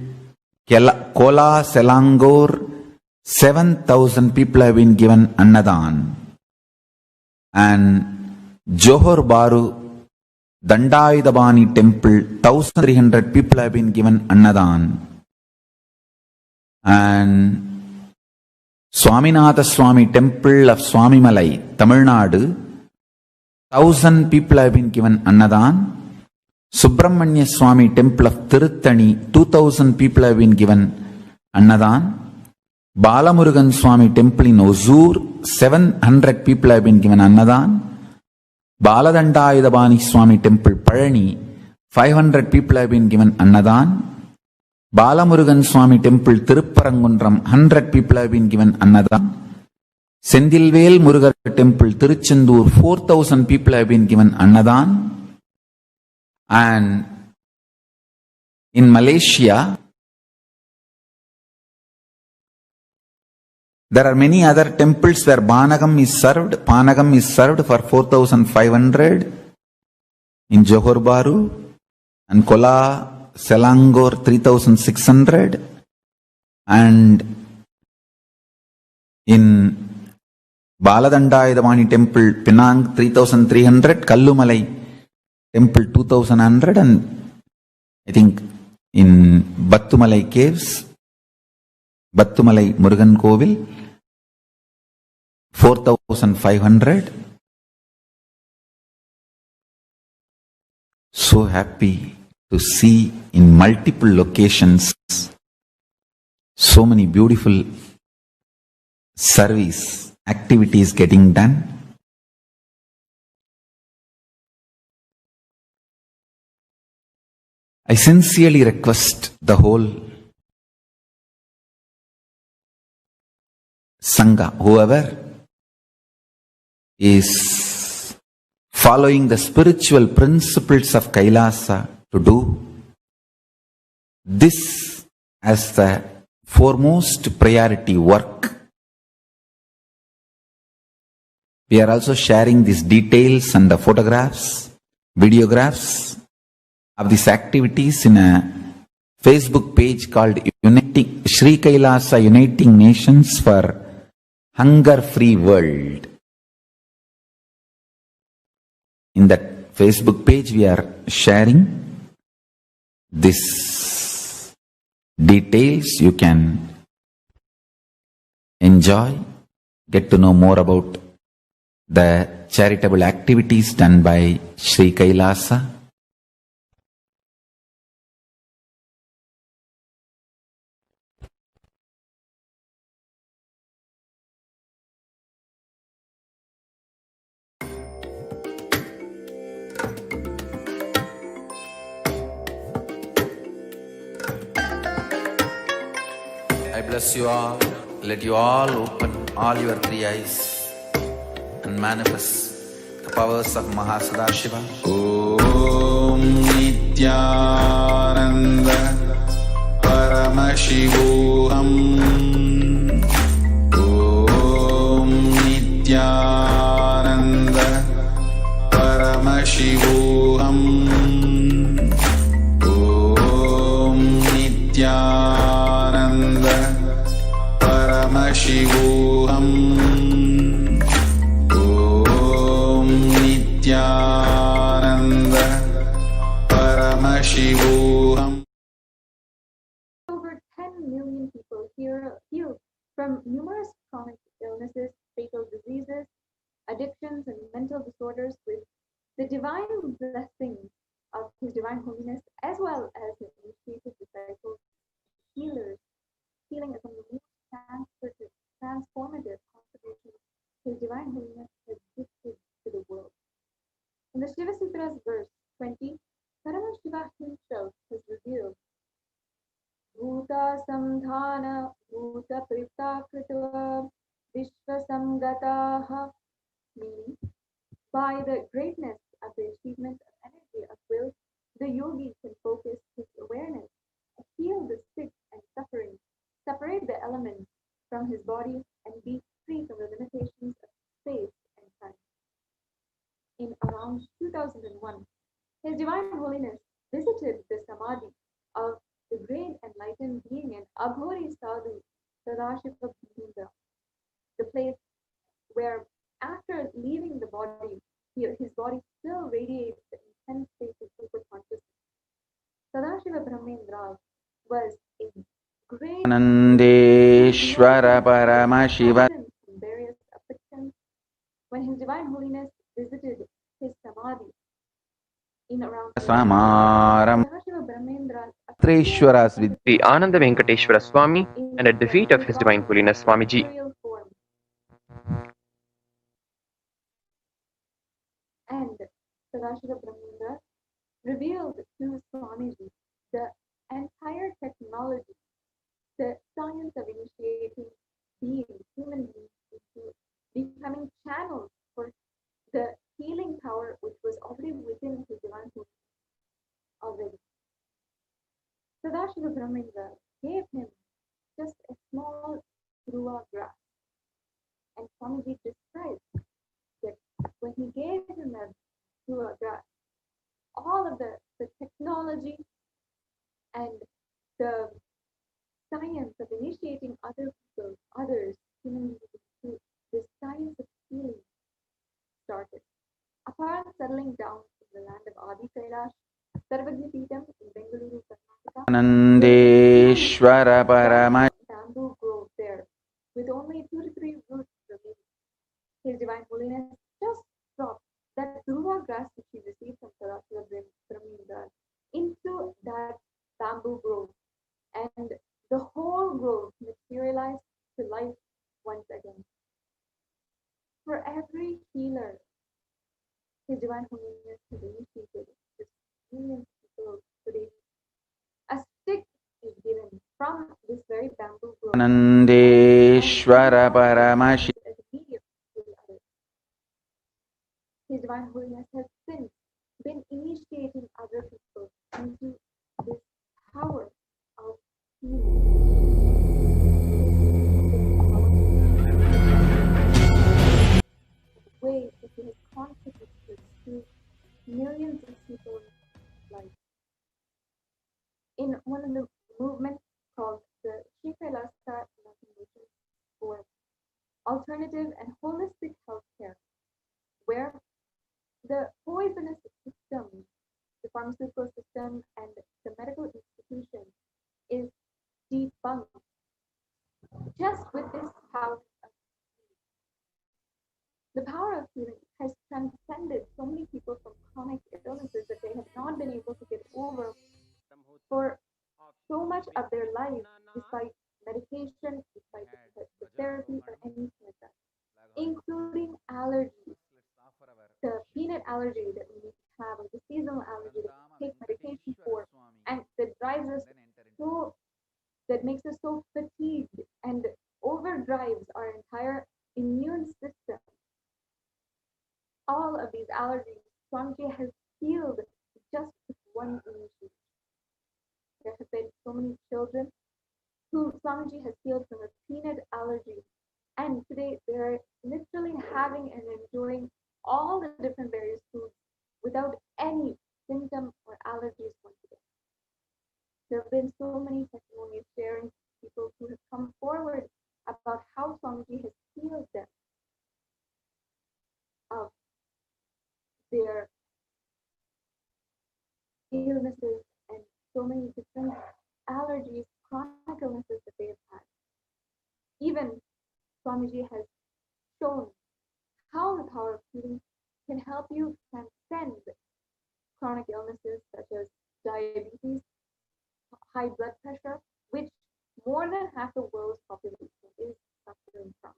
Kola, Selangor, 7,000 people have been given Annadan. And Johor Baru, Dandayudabani temple, 1,300 people have been given Annadan. And Swaminatha Swami temple of Swami Malai, Tamil Nadu, 1,000 people have been given Annadan. Subramanya Swami temple of Tiruttani, 2,000 people have been given Annadan. Balamurugan Swami temple in Ozur, 700 people have been given Annadan. Baladandayudabani Swami temple, Palani, 500 people have been given Annadan. Balamurugan Swami temple, Tirupparangundram, 100 people have been given Annadan. Sendilvel Murugar temple, Tiruchendur, 4,000 people have been given Annadan. And in Malaysia, there are many other temples where Panagam is served. Panagam is served for 4,500 in Johor Bahru, and Kola, Selangor 3,600, and in Baladandayudabani temple, Penang 3,300, Kallumalai temple 2,100, and I think in Battumalai caves, Battumalai Murugan Kovil 4,500. So happy to see in multiple locations so many beautiful service activities getting done. I sincerely request the whole Sangha, whoever is following the spiritual principles of Kailasa, to do this as the foremost priority work. We are also sharing these details and the photographs, videographs of these activities in a Facebook page called Sri Kailasa Uniting Nations for Hunger-Free World. In that Facebook page, we are sharing these details. You can enjoy, get to know more about the charitable activities done by Sri Kailasa. bless you all. Let you all open all your three eyes and manifest the powers of Mahasadashiva. Om Nithyananda Paramashivoham. Om Nithyananda Paramashivoham. Om Nithyananda Paramashivoham. Om Nithyananda Paramashivoham. Over 10 million people healed from numerous chronic illnesses, fatal diseases, addictions, and mental disorders with the divine blessings of His Divine Holiness, as well as His initiated disciples, healers, healing is one of the most transformative contributions His Divine Holiness has gifted to the world. In the Shiva Sutras, verse 20, Paramashiva himself has revealed Bhuta Samdhana Bhuta Prita Kritva Vishva Samgataha, meaning by the greatness of the achievement of energy of will, the yogi can focus his awareness, heal the sick and suffering, separate the elements from his body, and be free from the limitations of space and time. In around 2001, His Divine Holiness visited the Samadhi of the great enlightened being and Abhori Sadhu Sadashiva Bhindra, the place where after leaving the body, his body still radiates the intense state of super consciousness. Sadashiva Brahmendra was a great Nandeshwara Paramashiva. from various afflictions. When His Divine Holiness visited his Samadhi in around Samaram Sadashiva Brahmendra Trishwaras with Sri Ananda Venkateshwara Swami, and at the feet of His Divine Holiness Swamiji. And Sadashiva Brahmendra revealed to Swamiji the entire technology, the science of initiating beings, human beings, into becoming channels for the healing power which was already within His Divine Holiness already. Sadashiva Brahmendra gave him just a small dhruva grass. And Swamiji describes that when he gave him that dhruva grass, all of the technology and the science of initiating others, human beings, to the science of healing started. Upon settling down in the land of Adi Kailash, Sarvagnipitam in Bengaluru, Karnataka, Nandeshwara Paramashiva. bamboo grove there, with only 2 to 3 roots remaining. His Divine Holiness just dropped that dhruva grass which he received from Sadashiva Brahmendra into that bamboo grove, and the whole grove materialized to life once again. For every healer, His Divine Holiness has initiated this millions of people today. A stick is given from this very bamboo grove. Nandeshwara Paramashiva. As a medium to the others. His Divine Holiness has since been initiating other people into this power of healing. Ways that He has contributed to millions of people's lives. In one of the movements called the KAILASA movement for alternative and holistic healthcare, where the poisonous system, the pharmaceutical system, and the medical institution is debunked. Just with this power of healing. The power of healing has transcended so many people from chronic illnesses that they have not been able to get over for so much of their life, despite medication, despite therapy, or anything like that, including allergies. The peanut allergy that we have, or the seasonal allergy that we take medication for, and that drives us so, that makes us so fatigued immune system, all of these allergies, Swamiji has healed just with one initiative. There have been so many children who Swamiji has healed from a peanut allergy. And today they're literally having and enjoying all the different various foods without any symptom or allergies once again. There have been so many testimonies sharing people who have come forward about how Swamiji has healed them of their illnesses and so many different allergies, chronic illnesses that they have had. Even Swamiji has shown how the power of healing can help you transcend chronic illnesses such as diabetes, high blood pressure, which more than half the world's population is suffering from.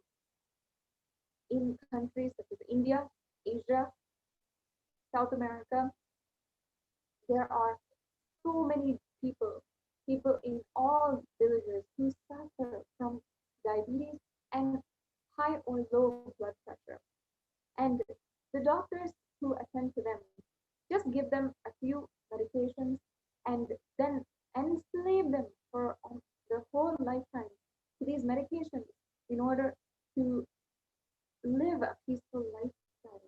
In countries such as India, Asia, South America, there are so many people in all villages who suffer from diabetes and high or low blood pressure. And the doctors who attend to them just give them a few medications and then enslave them for their whole lifetime to these medications in order to live a peaceful lifestyle.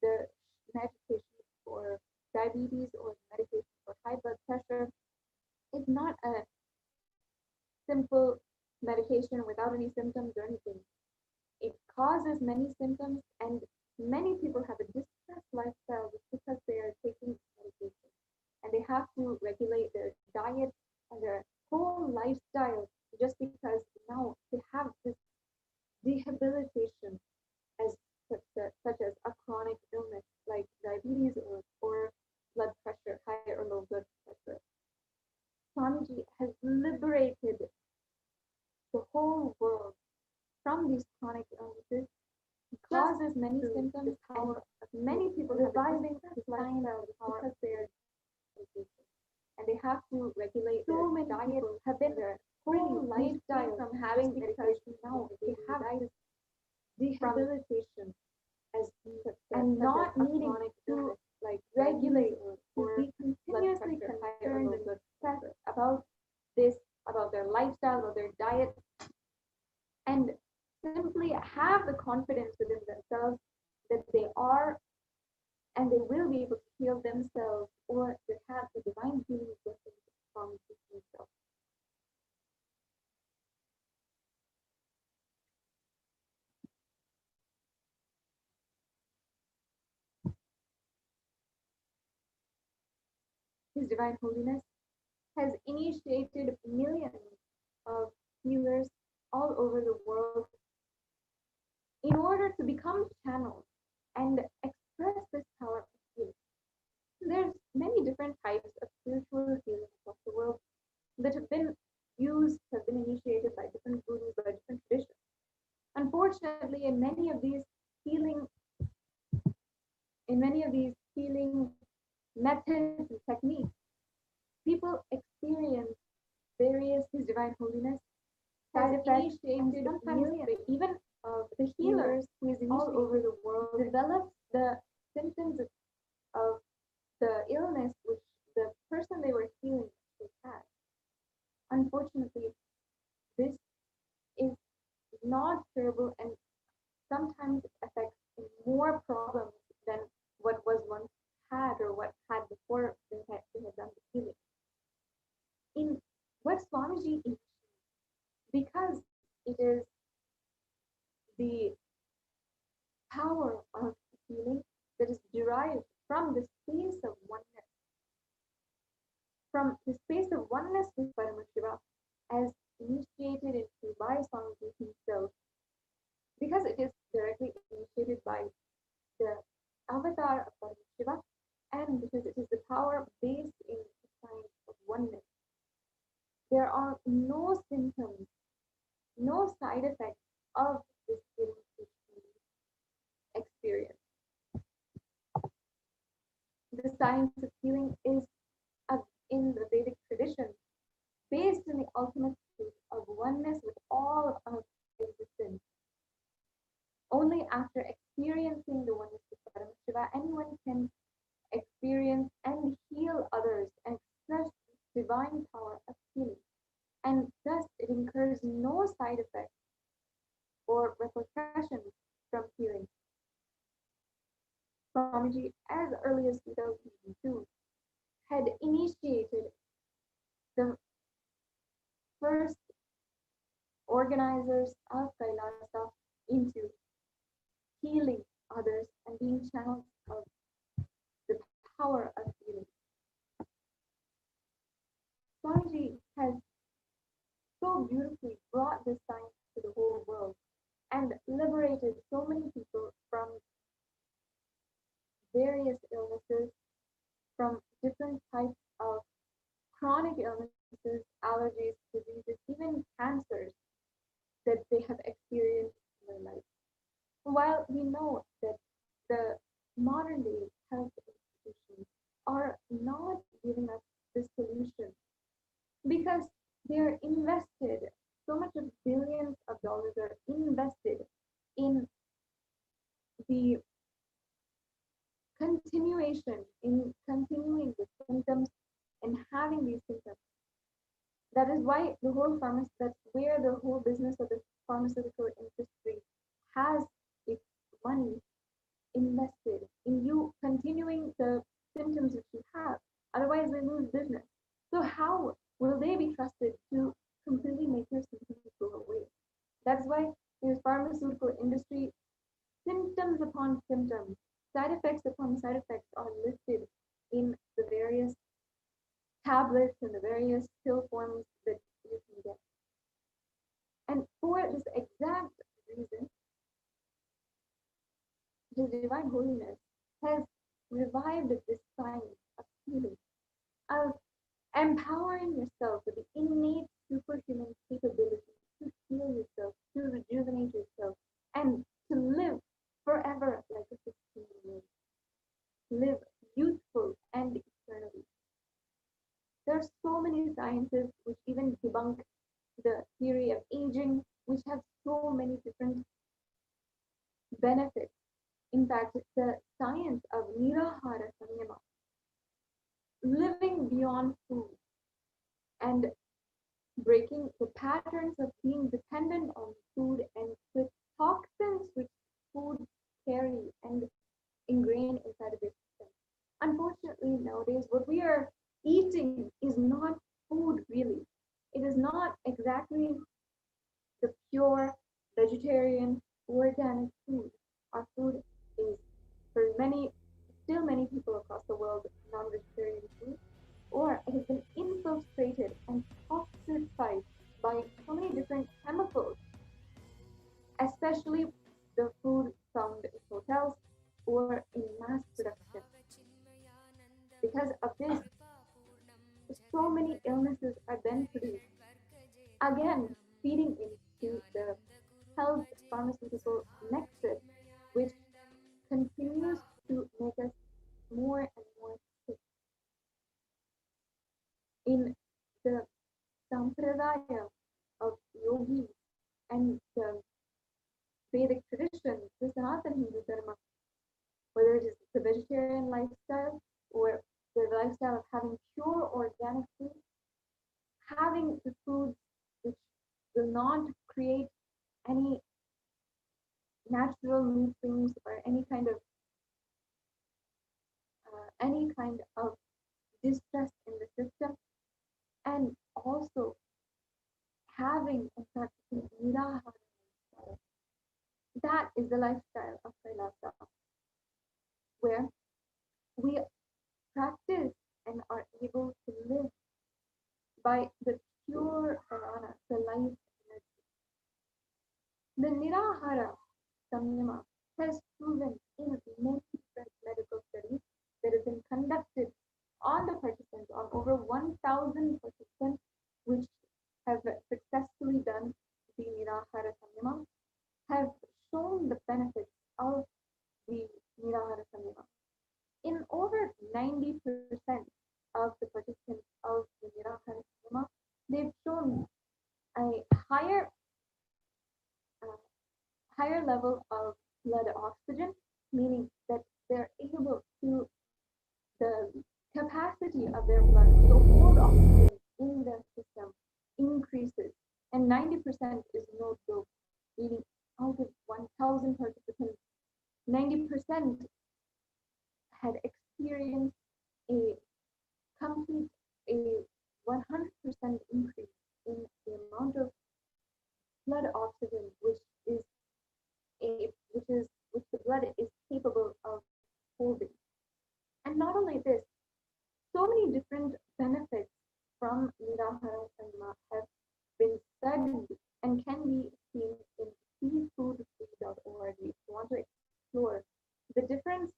The medication for diabetes or medication for high blood pressure is not a simple medication without any symptoms or anything. It causes many symptoms, and many people have a distressed lifestyle just because they are taking medication. And they have to regulate their diet and their whole lifestyle just because now they have this rehabilitation as such as a chronic illness like diabetes or blood pressure, high or low blood pressure. Swamiji has liberated the whole world from these chronic illnesses. It causes many symptoms, and many people reviving this lifestyle because they are and they have to regulate so many diet, have been their whole lifestyle from having medication. Now they have this rehabilitation as and not needing to like regulate or be continuously concerned and stressed about this, about their lifestyle or their diet, and simply have the confidence within themselves that they are and they will be able to heal themselves or to have the divine healing blessings from themselves. His Divine Holiness has initiated millions of healers all over the world in order to become channels and express this power of healing. There's many different types of spiritual healing across the world that have been initiated by different gurus, by different traditions. Unfortunately, in many of these healing methods and techniques, people experience various His Divine Holiness side effects, and sometimes even the healers who is all over the world develop the symptoms of the illness which the person they were healing had. Unfortunately, this is not curable, and sometimes it affects more problems than what was once had or what had before they had done the healing. In what Swamiji is, because it is the power of healing that is derived from the space of oneness, from the space of oneness with Paramashiva, as initiated into by Swamiji himself, because it is directly initiated by the avatar of Paramashiva, and because it is the power based in the science of oneness. There are no symptoms, no side effects of this healing experience. The science of healing is in the Vedic tradition, based in the ultimate truth of oneness with all of existence. only after experiencing the oneness of Paramashiva, anyone can experience and heal others and express divine power of healing. And thus it incurs no side effects or repercussions from healing. Swamiji, as early as 2002, had initiated the first organizers of Kailasa into healing others and being channels of the power of healing. Swamiji has so beautifully brought this science to the whole world and liberated so many people from various illnesses, from different types of chronic illnesses, allergies, diseases, even cancers that they have experienced in their life. While we know that the modern day health institutions are not giving us the solution because they're invested, so much of billions of dollars are invested in the continuation, in continuing the symptoms and having these symptoms. That is why that's where the whole business of the pharmaceutical industry has its money invested in you continuing the symptoms that you have. Otherwise, they lose business. So how will they be trusted to completely make your symptoms go away? That's why the pharmaceutical industry, symptoms upon symptoms, side effects upon side effects are listed in the various tablets and the various pill forms that you can get. And for this exact reason, His Divine Holiness has revived this science of healing, of empowering yourself with the innate superhuman capability to heal yourself, to rejuvenate yourself, and to live forever like a 16-year-old. Live youthful and eternally. There are so many sciences which even debunk the theory of aging, which have so many different benefits. In fact, the science of Nirahara Samyama, living beyond food and breaking the patterns of being dependent on food and the toxins which food carry and ingrain inside of the system. Unfortunately, nowadays, what we are eating is not food really. It is not exactly the pure vegetarian organic food. Our food is, for still many people across the world, non-vegetarian food, or it has been infiltrated and toxified by so many different chemicals, especially the food found in hotels or in mass production. Because of this, so many illnesses are then produced. Again, feeding into the health pharmaceutical nexus, which continues to make us more and more sick. In the sampradaya of yogis and the Vedic tradition, the Sanatana Hindu Dharma, whether it is the vegetarian lifestyle or the lifestyle of having pure organic food, having the foods which will not create any natural nutrients or any kind of distress in the system, and also having and practicing nirahara lifestyle. That is the lifestyle of Kailasa, where we practice and are able to live by the pure prana, the life energy. The nirahara samyama has proven in many different medical studies that have been conducted on the participants, on over 1,000 participants, which have successfully done the nirahara samyama, have shown the benefits of the nirahara samyama. In over 90% of the participants of the nirahara samyama, they've shown a higher level of blood oxygen, meaning that they're able to, the capacity of their blood to hold oxygen in their system increases, and 90% is no joke, meaning out of 1,000 participants, 90% had experienced a complete, a 100% increase in the amount of blood oxygen which the blood is capable of holding. And not only this, so many different benefits from Nirahara Sangama have been studied and can be seen in seafoodfree.org. If you want to explore the different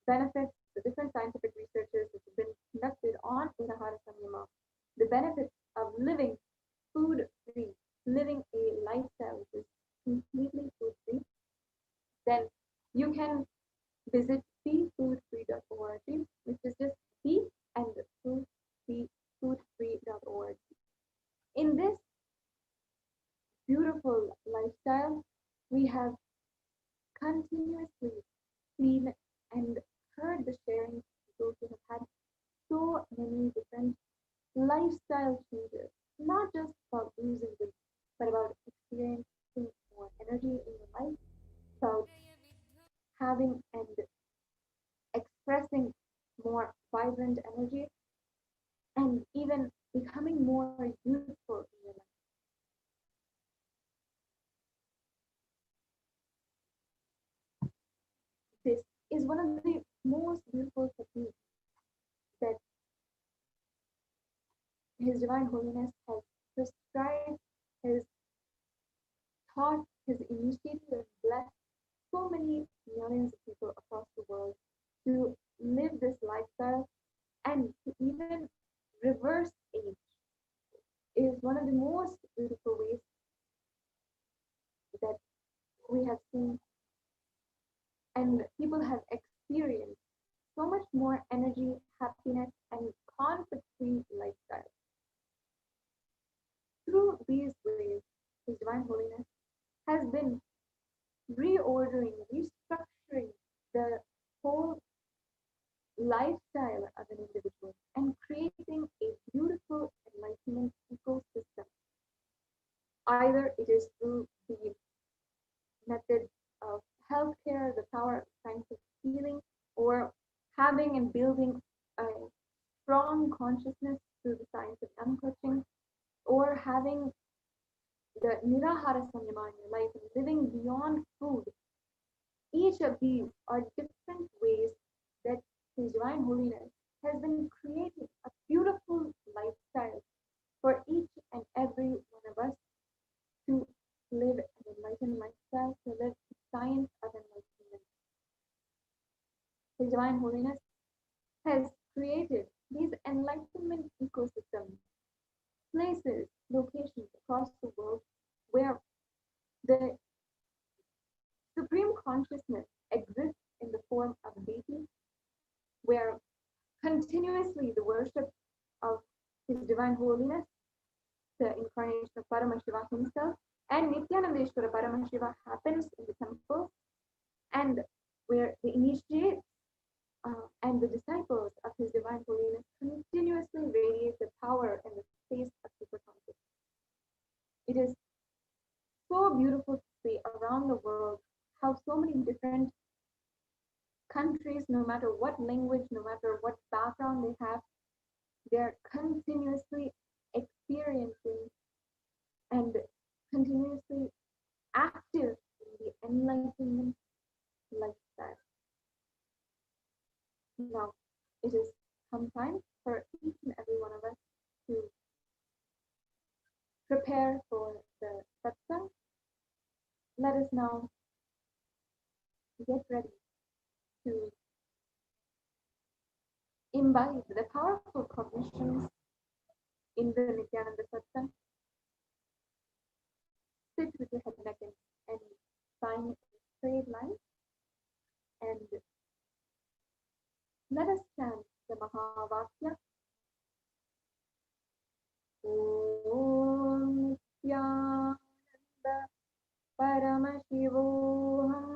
benefits, the different scientific researches that have been conducted on Nirahara Sangama, the benefits of living food-free, living a lifestyle which is completely food-free, then you can visit seafoodfree.org, which is just sea and foodfree.org. In this beautiful lifestyle, we have continuously seen and heard the sharing of those who have had so many different lifestyle changes, not just about losing weight, but about experiencing more energy in your life, about having and expressing more vibrant energy, and even becoming more youthful in your life. This is one of the most beautiful techniques that His Divine Holiness has prescribed, has taught, has initiated and blessed so many millions of people across the world to live this lifestyle and to even reverse age. It is one of the most beautiful ways that we have seen and people have experienced so much more energy, happiness, and conflict-free lifestyle. Through these ways, His Divine Holiness has been reordering, restructuring the whole lifestyle of an individual and creating a beautiful enlightenment ecosystem. Either it is through the method of healthcare, the power of science of healing, or having and building a strong consciousness through the science of uncoaching, or having the Nirahara Sanyama in your life and living beyond food. Each of these are different ways that His Divine Holiness has been creating a beautiful lifestyle for each and every one of us to live an enlightened lifestyle, to live the science of enlightenment. His Divine Holiness has created these enlightenment ecosystems, places, locations across the world where the Supreme Consciousness exists in the form of deity, where continuously the worship of His Divine Holiness, the incarnation of Paramashiva himself, and Nithyanandeshwara Paramashiva happens in the temple, and where the initiates and the disciples of His Divine Holiness continuously radiate the power and the space of superconscious. It is so beautiful to see around the world how so many different countries, no matter what language, no matter what background they have, they're continuously experiencing and continuously active in the enlightenment lifestyle. Now, it is come time for each and every one of us to prepare for the Satsang. Let us now get ready to imbibe the powerful cognitions in the Nithyananda Satsang. Sit with your head, neck, and spine in a straight line, and let us chant the Mahavakya. Om Nithyananda Paramashivoham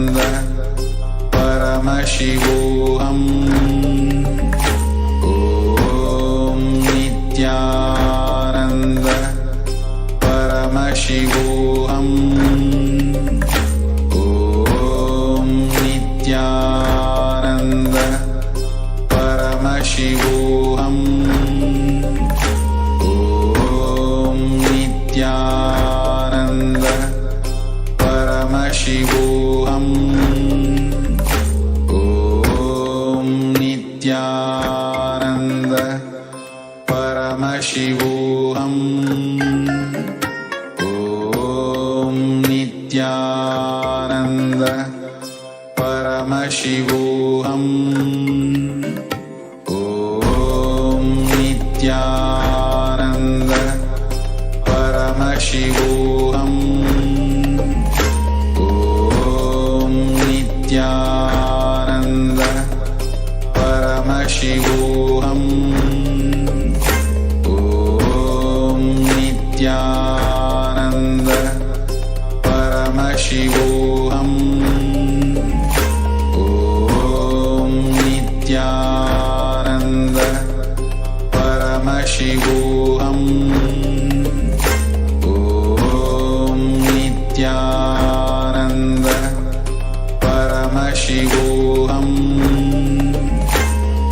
Paramashivoham. Om Nithyananda Paramashivoham. Om Nithyananda Paramashivoham. Om Nithyananda Paramashivoham. Om Nithyananda Paramashivoham. Om Nithyananda Paramashivoham. Om Nithyananda Paramashivoham. Om Nithyananda Paramashivoham.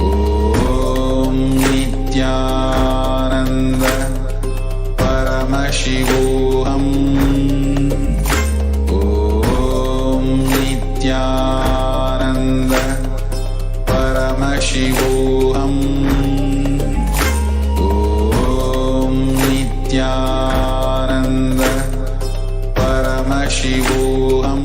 Om Nithyananda Paramashivoham. Om Nithyananda Paramashivoham. Om Nithyananda Paramashivoham.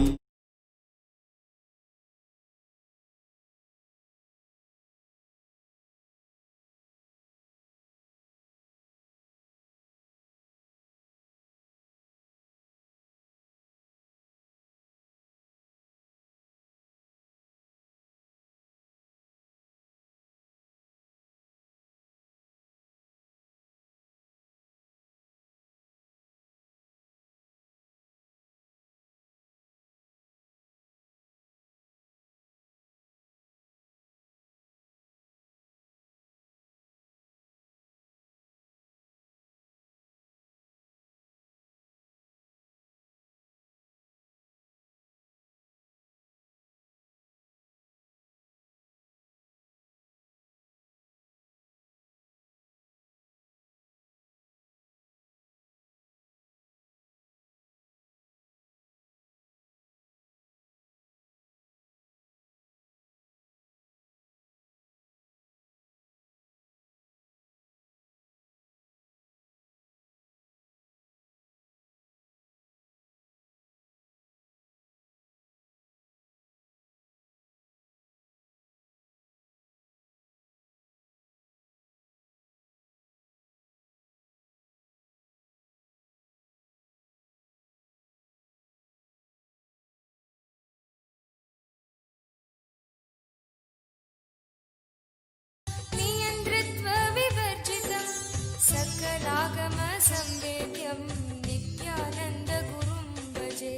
सकलागम संवेद्यं Nityanand गुरुं भजे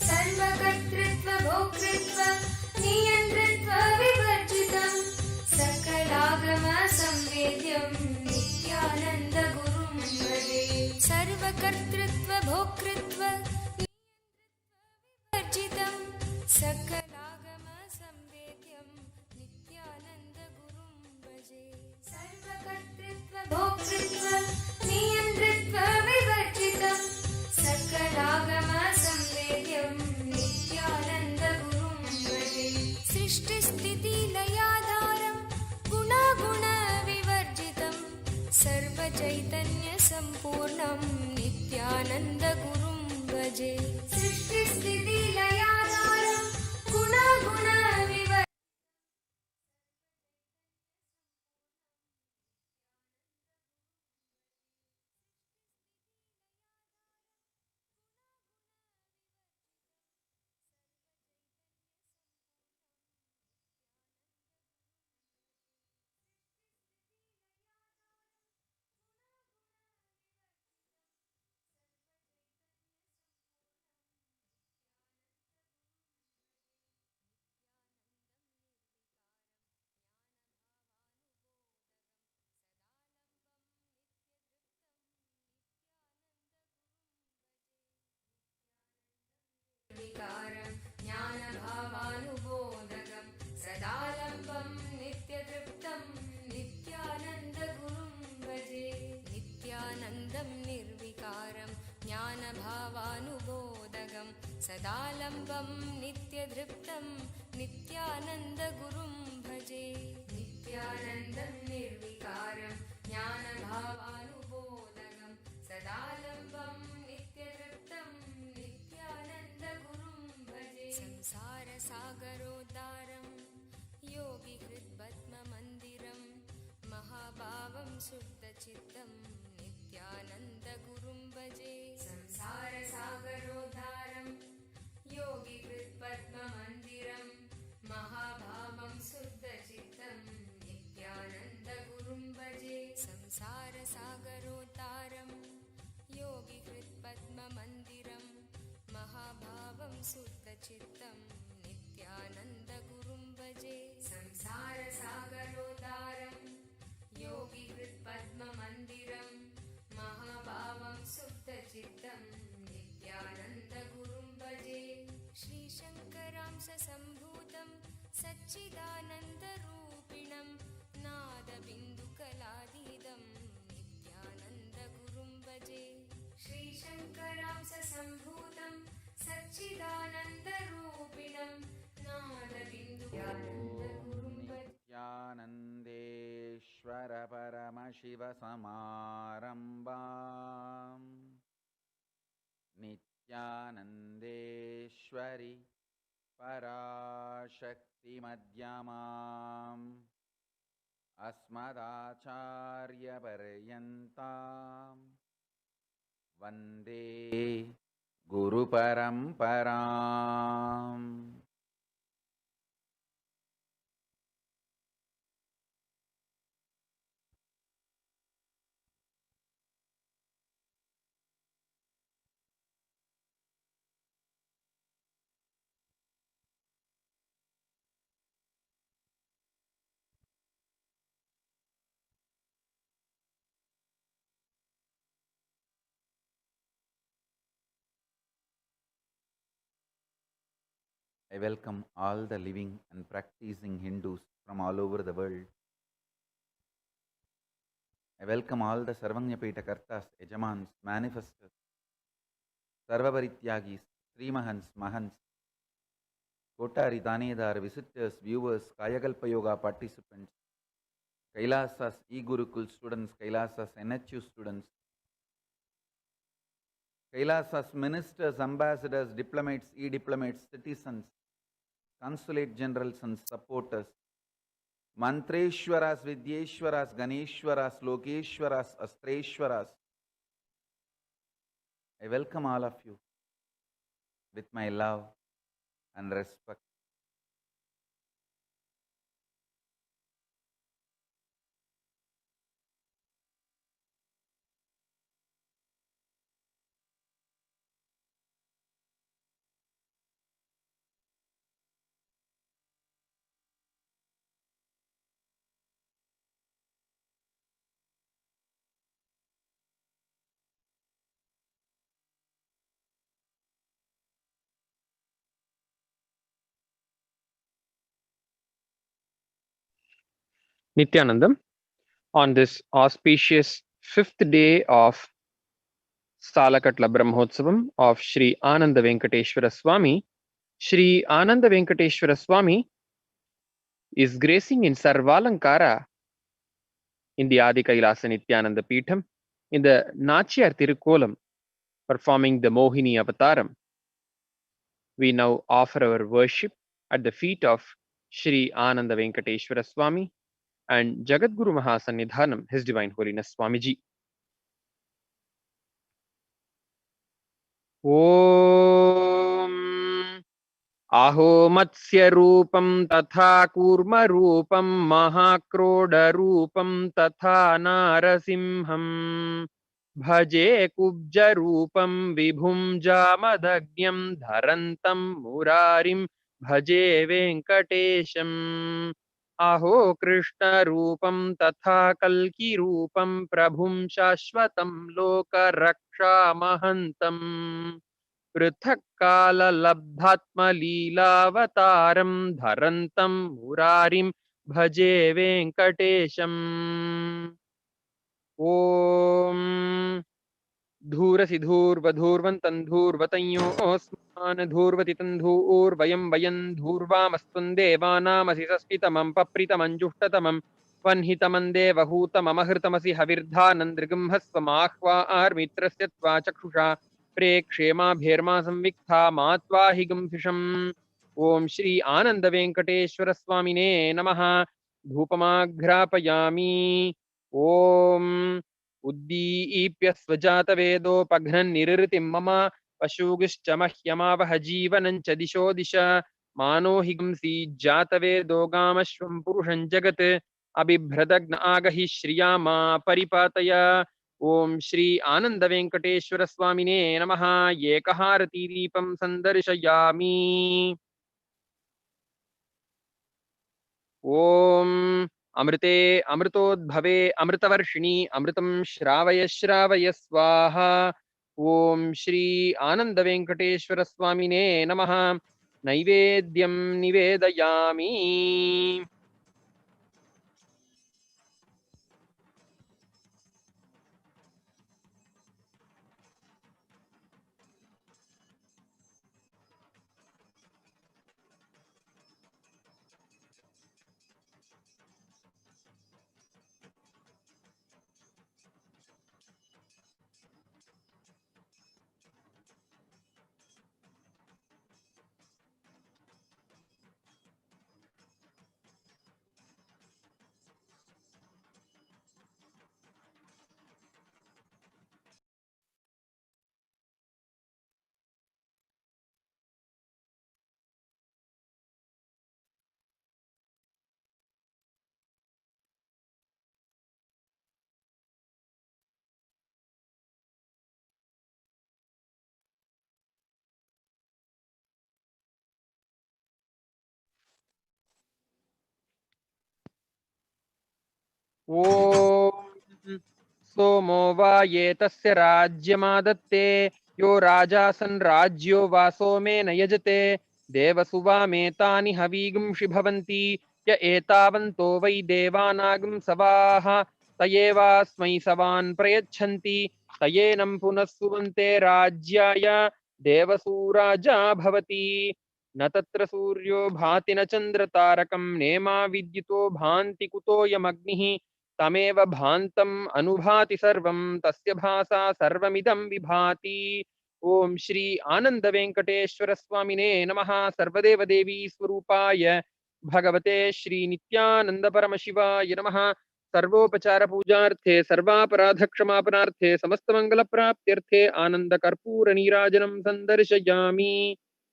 सर्वकर्तृत्व भोक्तृत्व नियंत्रित्व विवर्जितं सकलागम संवेद्यं नित्यानंद गुरुं भजे सर्वकर्तृत्व भोक्तृत्व विवर्जितं सकलागम संवेद्यं नित्यानंद गुरुं भजे सर्वकर्तृत्व भोक्तृत्व नियंत्रित्व विवर्जितं सकलागम संवेद्यं नित्यानंद गुरुं भजे सृष्टिस्थिति लयाधारं गुणागुण विवर्जितं सर्वचैतन्य संपूर्णं नित्यानंद गुरुं भजे सृष्टिस्थिति लयाधारं गुणागुण विवर्जितं ज्ञानभावानुबोधकं सदालम्बं नित्यतृप्तं नित्यानन्दगुरुं भजे नित्यानन्दं निर्विकारं ज्ञानभावानुबोधकं सदालम्बं नित्यदृप्तं नित्यानन्दगुरुं भजे नित्यानन्दं निर्विकारं ज्ञानभावानुबोधकं सदालम्बं नित्यदृप्तं नित्यानन्दगुरुं भजे संसारसागरोद्धारं योगिहृद्पद्ममन्दिरं महाभावं शुद्धचित्तं नित्यानन्दगुरुं भजे संसारसागरोद्धारं योगिहृत्पद्ममन्दिरं महाभावं शुद्धचित्तं नित्यानन्दगुरुं भजे संसारसागरोद्धारं योगिहृत्पद्ममन्दिरं महाभावं शुद्धचित्तं नित्यानन्दगुरुं भजे संसारसागरोद्धारं योगिहृत्पद्ममन्दिरं महाभावं शुद्धचित्तं नित्यानन्दगुरुं भजे श्रीशङ्करां ससम्भूतं सच्चिदानन्दरूपिणं नादबिन्दुकलातीतं नित्यानन्दगुरुं भजे श्रीशङ्करां ससम्भूतं सच्चिदानन्दरूपिणं नादबिन्दुकलातीतं नित्यानन्देश्वर परमशिव समारम्भाम् नित्यानन्देश्वरि पराशक्तिमध्यमाम् अस्मदाचार्यपर्यन्ताम् वन्दे गुरुपरम्पराम्. I welcome all the living and practicing Hindus from all over the world. I welcome all the Sarvanyapeta Kartas, Yajamans, Manifestors, Sarvaparityagis, Srimahans, Mahans, Kotari, Danedar, visitors, viewers, Kayakalpa Yoga participants, Kailasa's e-Gurukul students, Kailasa's NHU students, Kailasa's ministers, ambassadors, diplomats, e-diplomats, citizens, consulate generals and supporters, Mantreshwaras, Vidyeshwaras, Ganeshwaras, Lokeshwaras, Astreshwaras. I welcome all of you with my love and respect. Nithyanandam, on this auspicious 5th day of Salakatla Brahmotsavam of Sri Ananda Venkateshwara Swami, Sri Ananda Venkateshwara Swami is gracing in Sarvalankara in the Adi Kailasa Nithyananda Peetham in the Nachiyar Tirukolam, performing the Mohini Avataram. We now offer our worship at the feet of Sri Ananda Venkateshwara Swami and Jagadguru Mahasannidhanam, His Divine Holiness Swamiji. Om Aho Matsya Rupam Tatha Kurma Rupam Mahakroda Rupam Tatha Narasimham Bhaje Kubja Rupam Vibhum Jamadagnyam Dharantam Murarim Bhaje Venkatesham Aho Krishna Rupam Tatha Kalki Rupam Prabhum Shashvatam Loka Raksha Mahantam Prithak Kala Labdhatma Leelavataram Dharantam Murarim Bhaje Venkatesham. Om धूरसिधूर्वधूर्वन्तन्धूर्वतञ्योऽस्मान् धूर्वतितन्धूर्वयं वयं धूर्वामस्त्वं देवानामसि षष्टितमं पप्रितमञ्जुष्टतमं वह्नितमं देवहूतममहृतमसि हविर्धानन्दृगंहस्वमाह्वा आर्मित्रस्य त्वा चक्षुषा प्रेक्षेमा संविक्था मात्वा हि गुंसिषम् ॐ श्री आनन्दवेङ्कटेश्वर स्वामिने नमः धूपमाघ्रापयामि ॐ उद्दीप्य स्वजातवेदोपघ्नन्निरृतिं मम पशुगिश्च मह्यमावह जीवनं च दिशो दिश मानो हि गुंसि जातवेदो गामश्वं पुरुषं जगत् अबिभ्रदग्न आगहि श्रिया मा परिपातय ॐ श्री आनन्दवेङ्कटेश्वर स्वामिने नमः एकहारतीदीपं सन्दर्शयामि ॐ अमृते अमृतोद्भवे अमृतवर्षिणि अमृतं श्रावय श्रावय स्वाहा ॐ श्री आनन्दवेङ्कटेश्वर स्वामिने नमः नैवेद्यं निवेदयामि ॐ सोमो वा ये तस्य राज्यमादत्ते यो राजासन् राज्यो वा सोमेन यजते देवसुवामेतानि हवीगुंषि भवन्ति य एतावन्तो वै देवानागं सवाः तयेवास्मै सवान् प्रयच्छन्ति तयेनं पुनः सुवन्ते राज्याय देवसूराजा भवति न तत्र सूर्यो भाति न चन्द्रतारकं नेमा विद्युतो भान्ति कुतोऽयमग्निः तमेव भान्तम् अनुभाति सर्वं तस्य भासा सर्वमिदं विभाति ॐ श्री आनन्दवेङ्कटेश्वर स्वामिने नमः सर्वदेव देवी स्वरूपाय भगवते श्री नित्यानंद परमशिवाय नमः सर्वोपचार पूजार्थे सर्वापराधक्षमापनार्थे समस्तमङ्गलप्राप्त्यर्थे आनन्दकर्पूर नीराजनं सन्दर्शयामि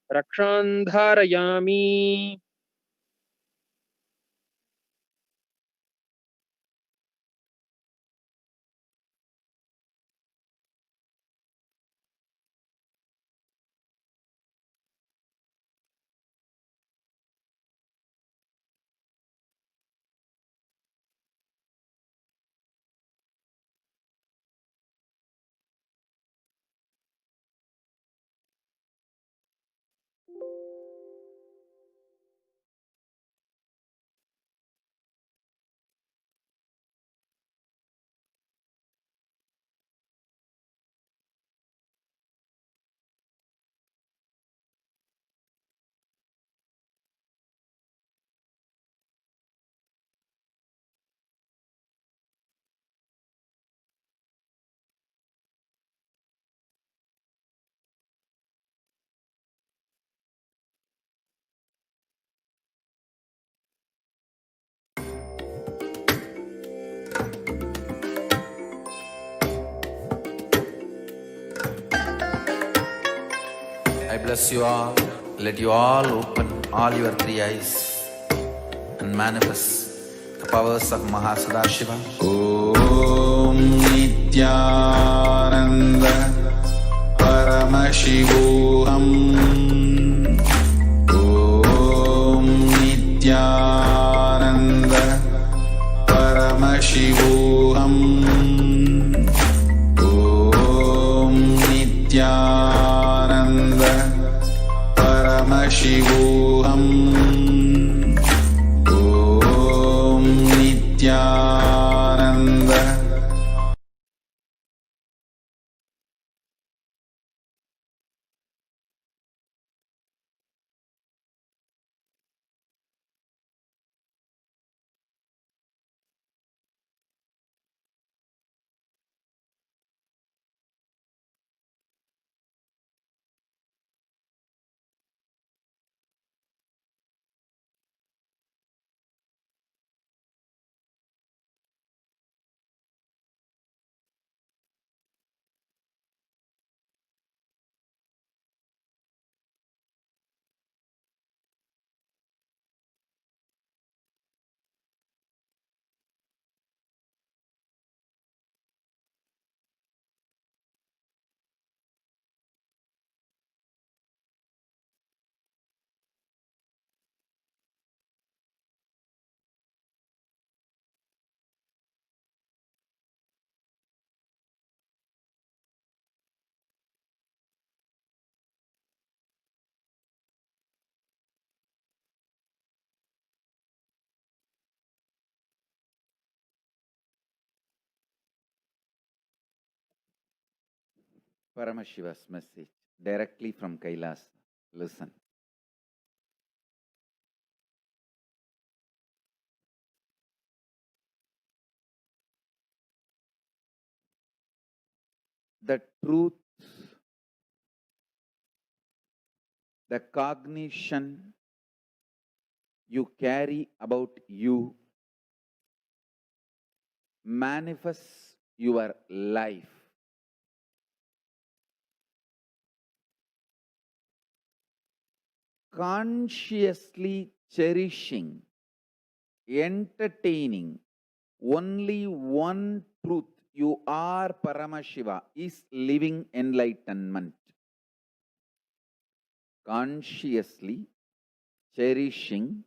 रक्षान् धारयामि I bless you all. Let you all open all your three eyes and manifest the powers of Mahasadashiva. Om Nithyananda Paramashivoham. Om Nithyananda Paramashivoham. Om Nithyananda Paramashivoham. Om Nithyananda Paramashiva's message directly from Kailaasa. Listen. The truth, the cognition you carry about you manifests your life. Consciously cherishing, entertaining only one truth, you are Paramashiva, is living enlightenment. Consciously cherishing,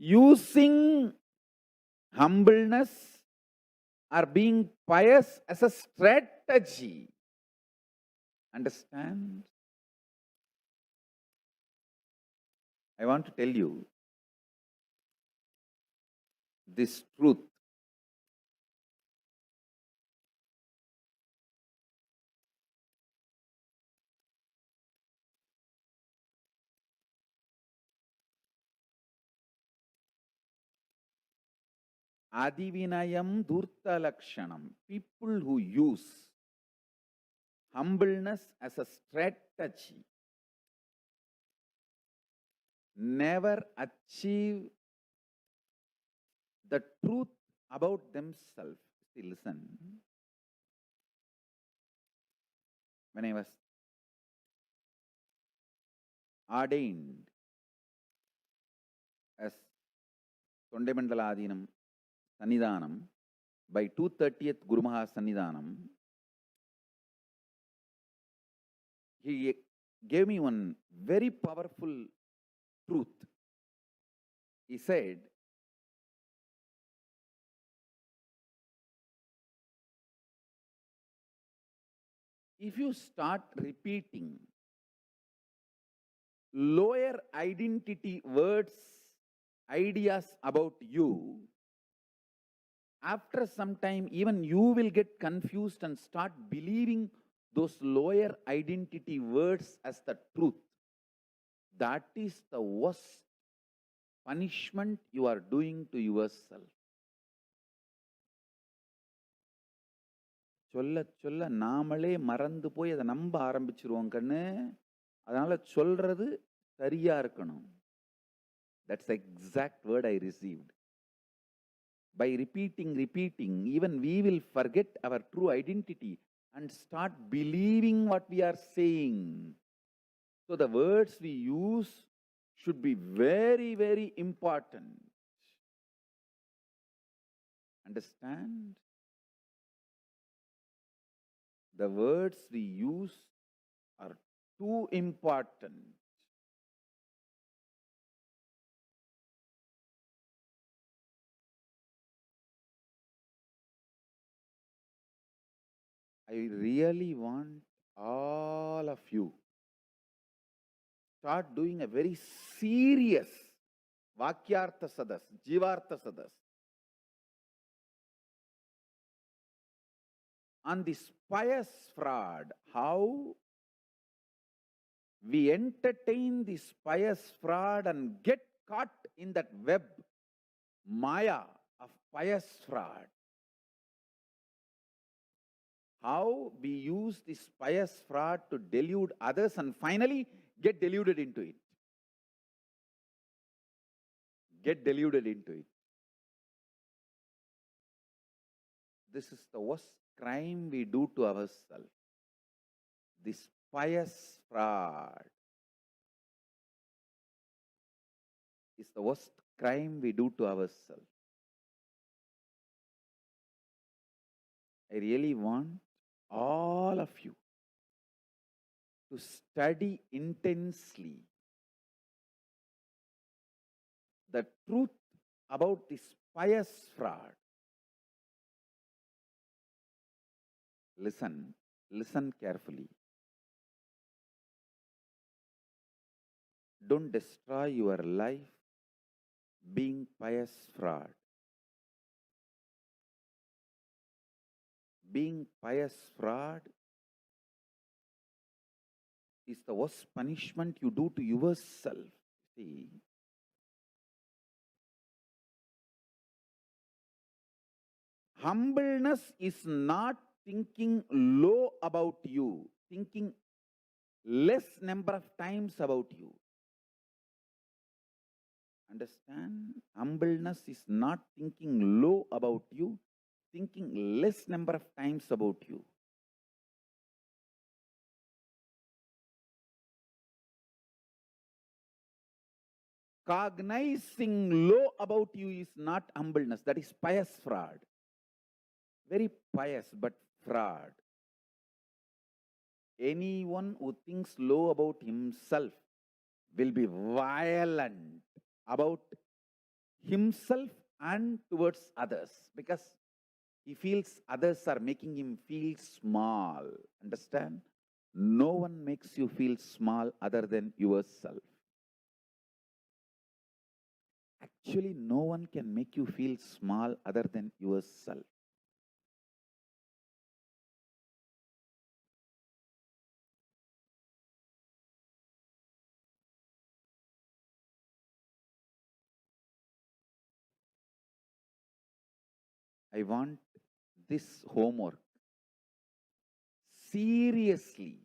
using humbleness or being pious as a strategy. Understand? I want to tell you this truth. Adivinayam Dhurta Lakshanam. People who use humbleness as a strategy never achieve the truth about themselves. See, listen. When I was ordained as Tondaimandaladinam Sannidhanam by 230th Guru Maha Sannidhanam, he gave me one very powerful truth. He said, if you start repeating lower identity words, ideas about you, after some time even you will get confused and start believing those lower identity words as the truth. That is the worst punishment you are doing to yourself. சொல்ல சொல்ல நாமளே மறந்து போய் அதை நம்ப ஆரம்பிச்சிருவோம் கண்ணு. அதனால சொல்றது சரியா இருக்கணும். That's the exact word I received. By repeating, even we will forget our true identity and start believing what we are saying. So the words we use should be very, very important. Understand? The words we use are too important. I really want all of you start doing a very serious Vakyartha Sadas, Jivartha Sadas on this pious fraud, how we entertain this pious fraud and get caught in that web, Maya of pious fraud. How we use this pious fraud to delude others and finally get deluded into it. Get deluded into it. This is the worst crime we do to ourselves. This pious fraud is the worst crime we do to ourselves. I really want all of you to study intensely the truth about this pious fraud. Listen carefully. Don't destroy your life being pious fraud. Being pious fraud is the worst punishment you do to yourself. See, humbleness is not thinking low about you, thinking less number of times about you. Understand? Humbleness is not thinking low about you, thinking less number of times about you. Cognizing low about you is not humbleness, that is pious fraud. Very pious but fraud. Anyone who thinks low about himself will be violent about himself and towards others because he feels others are making him feel small. Understand? No one makes you feel small other than yourself. Actually, no one can make you feel small other than yourself. I want this homework seriously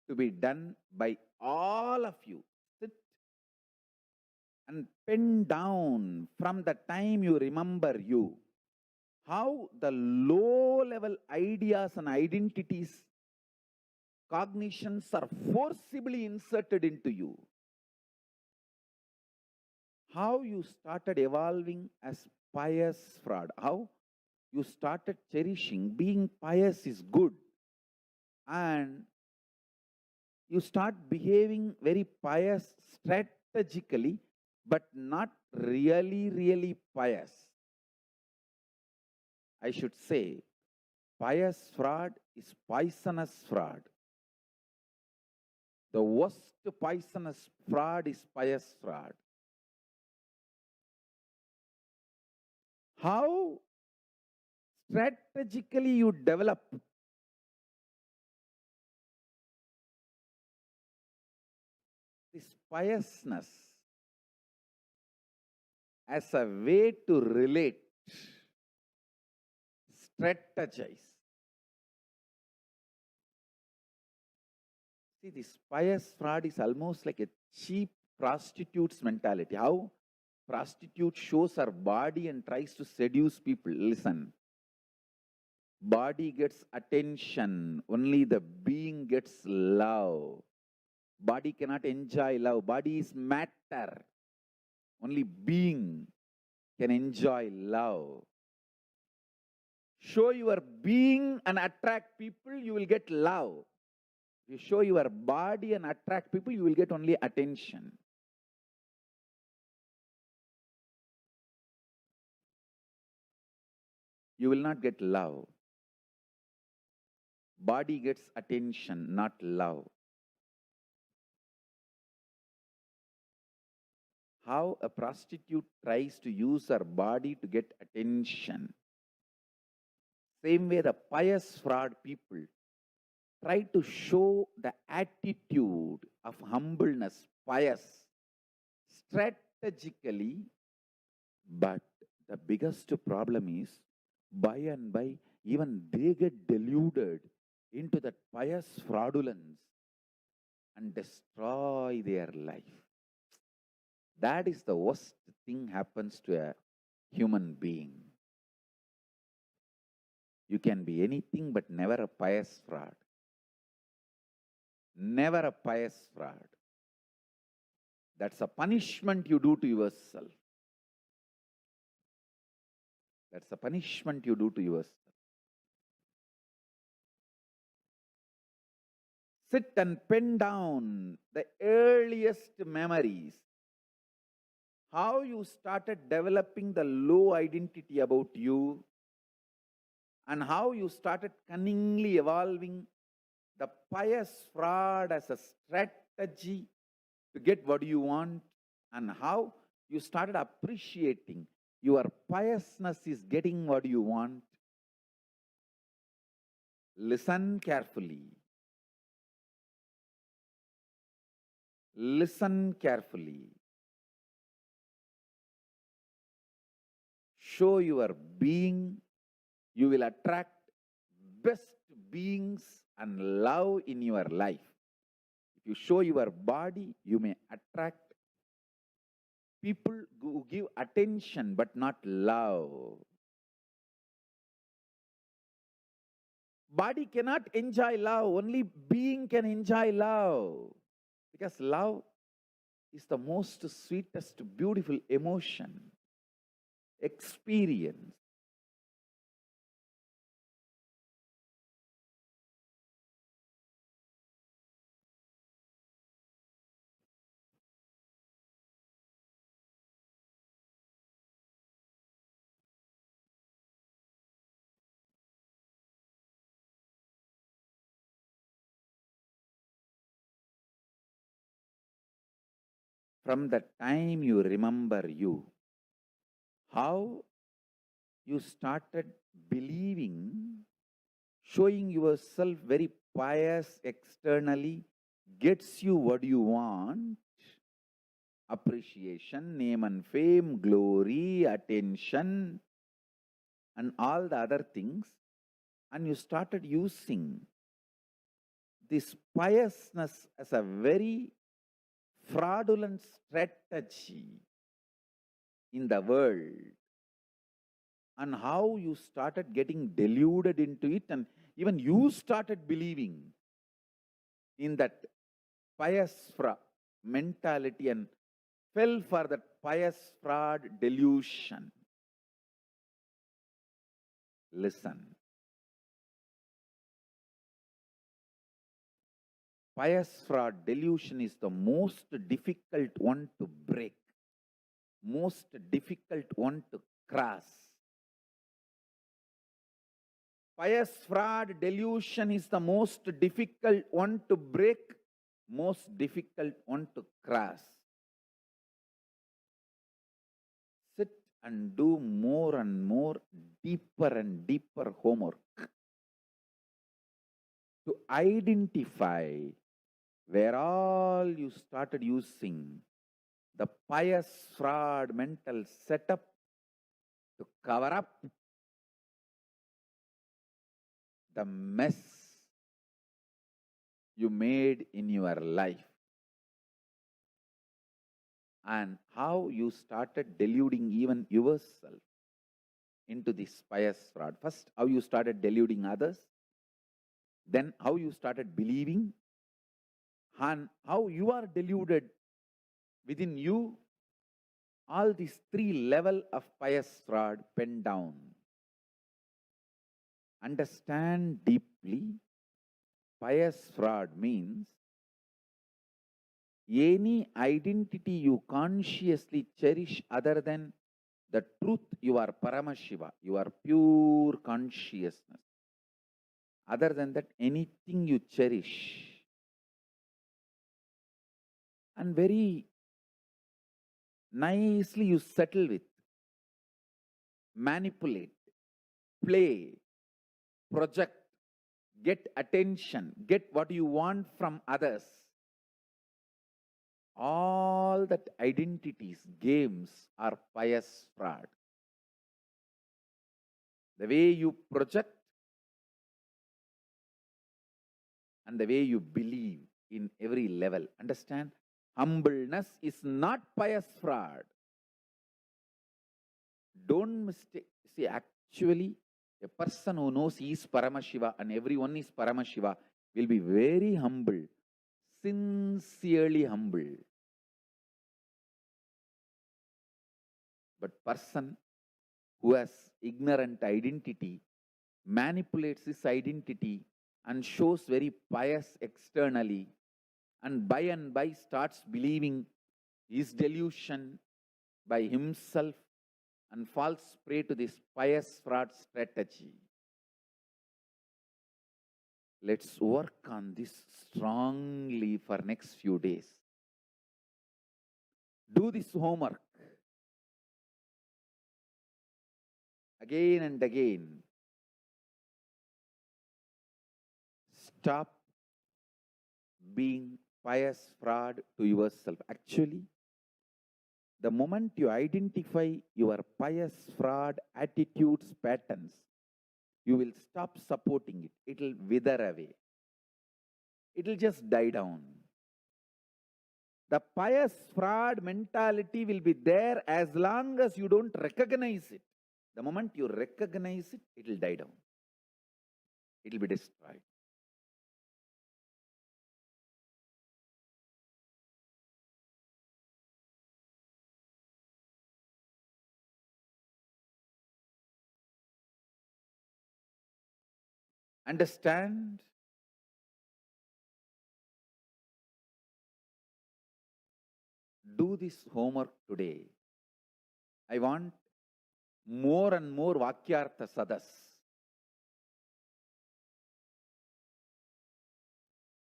to be done by all of you. Sit and pen down from the time you remember you how the low level ideas and identities, cognitions are forcibly inserted into you. How you started evolving as pious fraud. How you started cherishing being pious is good. And you start behaving very pious strategically, but not really pious. I should say, pious fraud is poisonous fraud. The worst poisonous fraud is pious fraud. How strategically you develop this piousness as a way to relate, strategize. See, this pious fraud is almost like a cheap prostitute's mentality. How prostitute shows her body and tries to seduce people. Listen, body gets attention, only the being gets love. Body cannot enjoy love. Body is matter. Only being can enjoy love. Show your being and attract people, you will get love. If you show your body and attract people, you will get only attention. You will not get love. Body gets attention, not love. How a prostitute tries to use her body to get attention. Same way the pious fraud people try to show the attitude of humbleness, pious, strategically, but the biggest problem is, by and by, even they get deluded into that pious fraudulence and destroy their life. That is the worst thing happens to a human being. You can be anything but never a pious fraud. Never a pious fraud. That's a punishment you do to yourself. That's a punishment you do to yourself. Sit and pen down the earliest memories. How you started developing the low identity about you, and how you started cunningly evolving the pious fraud as a strategy to get what you want, and how you started appreciating your piousness is getting what you want. Listen carefully. Listen carefully. Show your being. You will attract best beings and love in your life. If you show your body, you may attract people who give attention but not love. Body cannot enjoy love, only being can enjoy love. Because love is the most sweetest, beautiful emotion, experience. From the time you remember you, how you started believing, showing yourself very pious externally, gets you what you want, appreciation, name and fame, glory, attention, and all the other things, and you started using this piousness as a very fraudulent strategy in the world, and how you started getting deluded into it, and even you started believing in that pious mentality and fell for that pious fraud delusion. Listen. Pious fraud delusion is the most difficult one to break, most difficult one to cross. Pious fraud delusion is the most difficult one to break, most difficult one to cross. Sit and do more and more, deeper and deeper homework to identify where all you started using the pious fraud mental setup to cover up the mess you made in your life, and how you started deluding even yourself into this pious fraud. First, how you started deluding others, then how you started believing, and how you are deluded within you, All these three levels of pious fraud pen down. Understand deeply, pious fraud means any identity you consciously cherish other than the truth, you are Paramashiva, you are pure consciousness. Other than that, anything you cherish and very nicely you settle with, manipulate, play, project, get attention, get what you want from others. All that identities, games are pious fraud. The way you project and the way you believe in every level. Understand? Humbleness is not pious fraud. Don't mistake. See, actually, a person who knows he is Paramashiva and everyone is Paramashiva will be very humble, sincerely humble. But person who has ignorant identity manipulates his identity and shows very pious externally, and by starts believing his delusion by himself and falls prey to this pious fraud strategy. Let's work on this strongly for next few days. Do this homework again and again. Stop being pious fraud to yourself. Actually, the moment you identify your pious fraud attitudes, patterns, you will stop supporting it. It will wither away. It will just die down. The pious fraud mentality will be there as long as you don't recognize it. The moment you recognize it, it will die down. It will be destroyed. Understand? Do this homework today. I want more and more Vakyartha Sadas.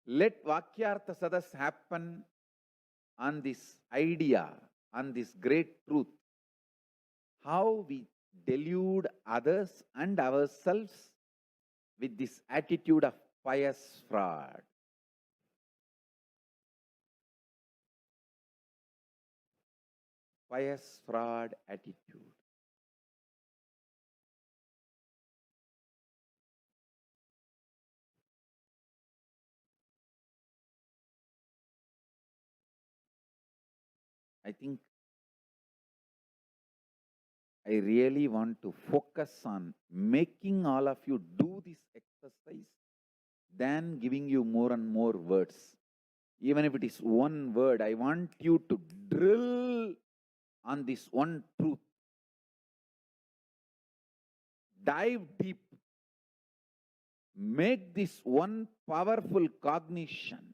Let Vakyartha Sadas happen on this idea, on this great truth. How we delude others and ourselves with this attitude of pious fraud. Pious fraud attitude. I think I really want to focus on making all of you do this exercise than giving you more and more words. Even if it is one word, I want you to drill on this one truth. Dive deep. Make this one powerful cognition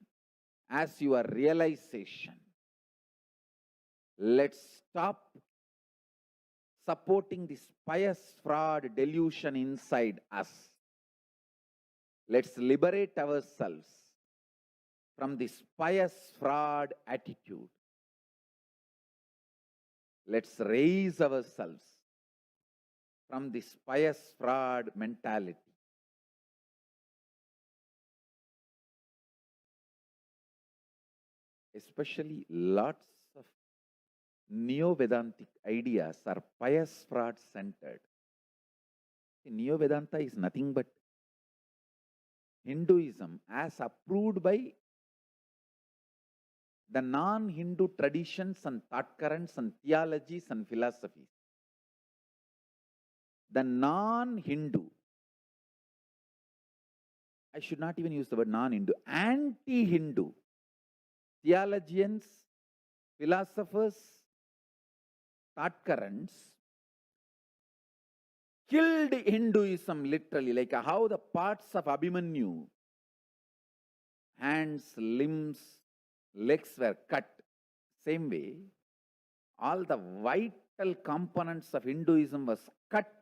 as your realization. Let's stop supporting this pious fraud delusion inside us. Let's liberate ourselves from this pious fraud attitude. Let's raise ourselves from this pious fraud mentality. Especially lots of Neo-Vedantic ideas are pious fraud centered. Neo-Vedanta is nothing but Hinduism as approved by the non-Hindu traditions and thought currents and theologies and philosophies. The non-Hindu, I should not even use the word non-Hindu, anti-Hindu theologians, philosophers, thought currents killed Hinduism literally, like how the parts of Abhimanyu, hands, limbs, legs were cut. Same way, all the vital components of Hinduism was cut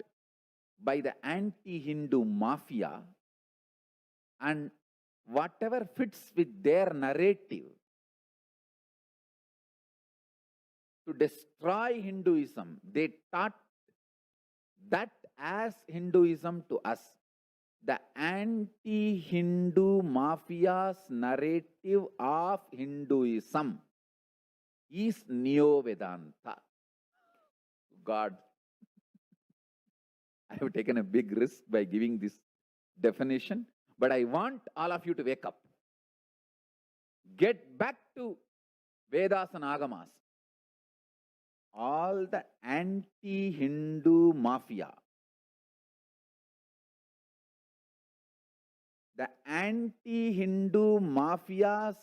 by the anti-Hindu mafia, and whatever fits with their narrative to destroy Hinduism, they taught that as Hinduism to us. The anti-Hindu mafia's narrative of Hinduism is Neo-Vedanta. God, I have taken a big risk by giving this definition, but I want all of you to wake up. Get back to Vedas and Agamas. All the anti-Hindu mafia, the anti-Hindu mafia's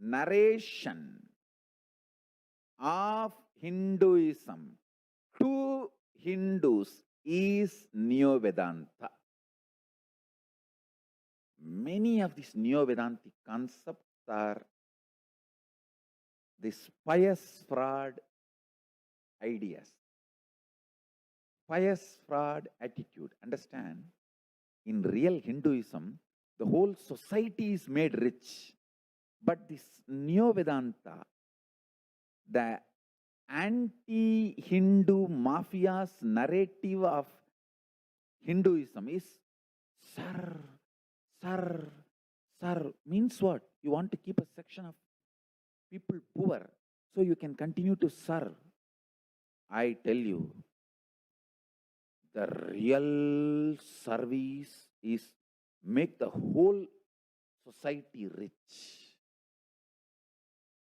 narration of Hinduism to Hindus is Neo-Vedanta. Many of these Neo-Vedantic concepts are this pious fraud ideas, pious fraud attitude. Understand, in real Hinduism, the whole society is made rich. But this Neo-Vedanta, the anti-Hindu mafia's narrative of Hinduism is sir, sir, sir. Means what? You want to keep a section of people poor so you can continue to serve. I tell you, the real service is make the whole society rich.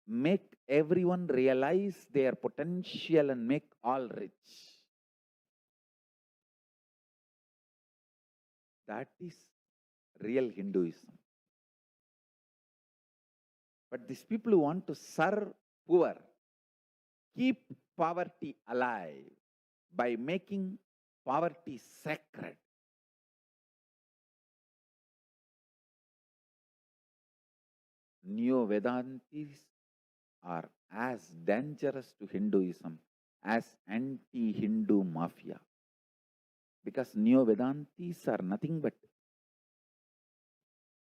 Make everyone realize their potential and make all rich. That is real Hinduism. But these people who want to serve poor, keep poverty alive by making poverty sacred. Neo-Vedantis are as dangerous to Hinduism as anti-Hindu mafia. Because Neo-Vedantis are nothing but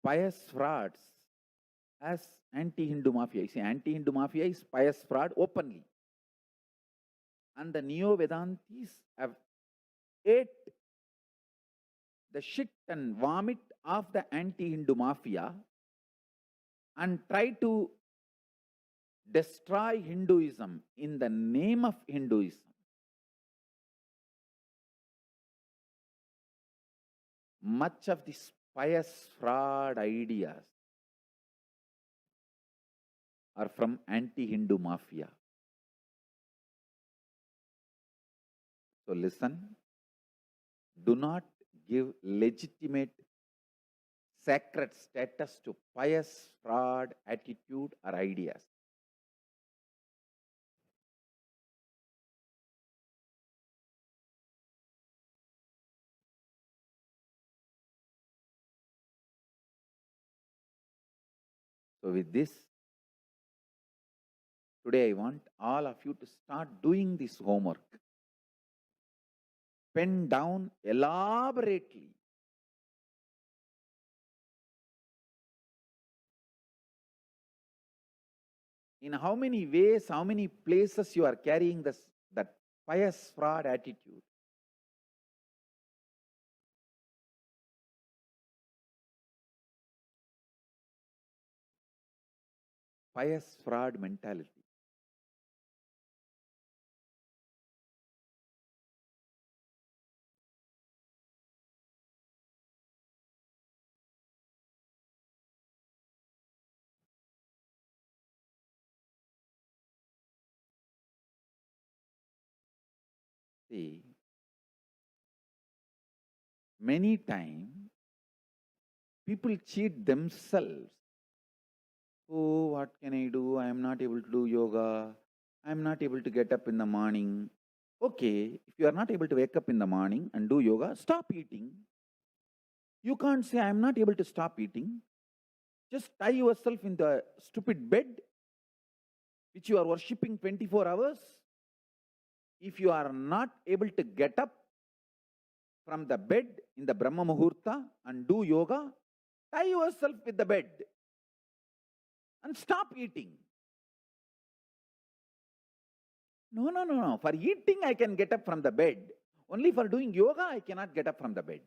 pious frauds as anti-Hindu mafia. You see, anti-Hindu mafia is pious fraud openly. And the Neo-Vedantis have ate the shit and vomit of the anti-Hindu mafia and try to destroy Hinduism in the name of Hinduism. Much of these pious fraud ideas are from anti-Hindu mafia. So listen, do not give legitimate sacred status to pious fraud attitude or ideas. So with this, today I want all of you to start doing this homework. Pen down elaborately in how many ways, how many places you are carrying that pious fraud attitude. Pious fraud mentality. See, many times people cheat themselves. Oh, what can I do? I am not able to do yoga. I'm not able to get up in the morning. Okay, if you are not able to wake up in the morning and do yoga, stop eating. You can't say, I'm not able to stop eating. Just tie yourself in the stupid bed, which you are worshipping 24 hours. If you are not able to get up from the bed in the Brahma Muhurta and do yoga, tie yourself with the bed and stop eating. No. For eating, I can get up from the bed. Only for doing yoga, I cannot get up from the bed.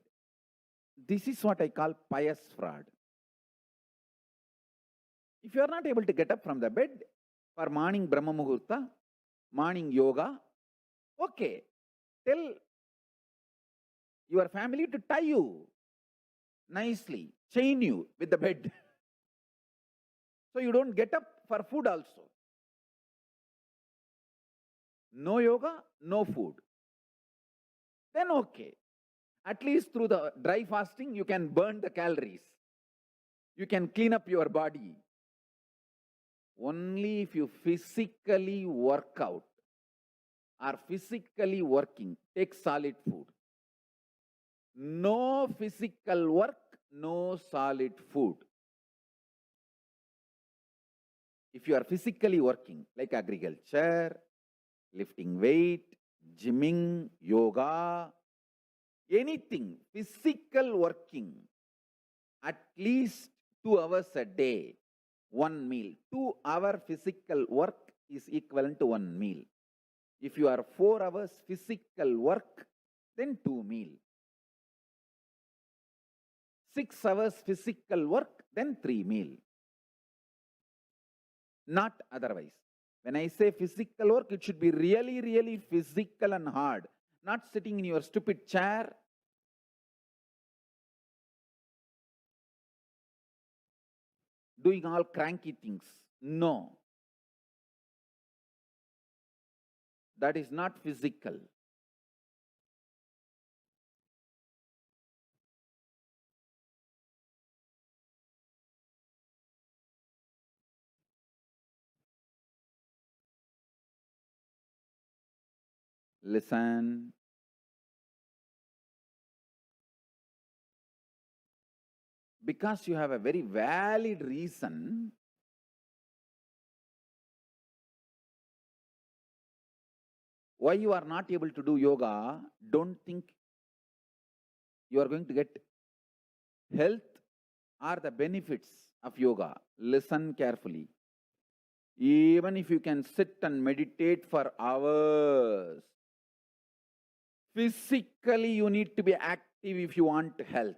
This is what I call pious fraud. If you are not able to get up from the bed for morning Brahma Muhurta, morning yoga, okay, tell your family to tie you nicely, chain you with the bed. So you don't get up for food also. No yoga, no food. Then okay. At least through the dry fasting, you can burn the calories. You can clean up your body. Only if you physically work out or physically working, take solid food. No physical work, no solid food. If you are physically working, like agriculture, lifting weight, gymming, yoga, anything, physical working, at least 2 hours a day, one meal. 2-hour physical work is equivalent to one meal. If you are 4 hours physical work, then 2 meals. 6 hours physical work, then 3 meals. Not otherwise. When I say physical work, it should be really, really physical and hard. Not sitting in your stupid chair. Doing all cranky things. No. That is not physical. Listen. Because you have a very valid reason, why you are not able to do yoga, don't think you are going to get health or the benefits of yoga. Listen carefully. Even if you can sit and meditate for hours, physically you need to be active if you want health.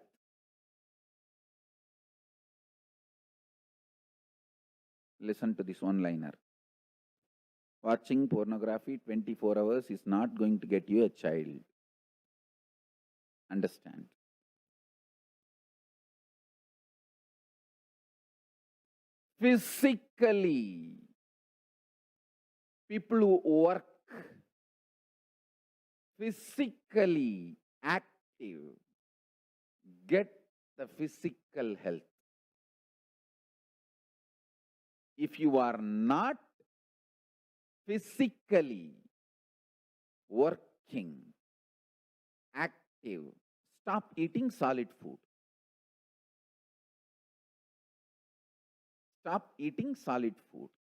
Listen to this one-liner. Watching pornography 24 hours is not going to get you a child. Understand? Physically, people who work physically active get the physical health. If you are not physically working, active, stop eating solid food. Stop eating solid food.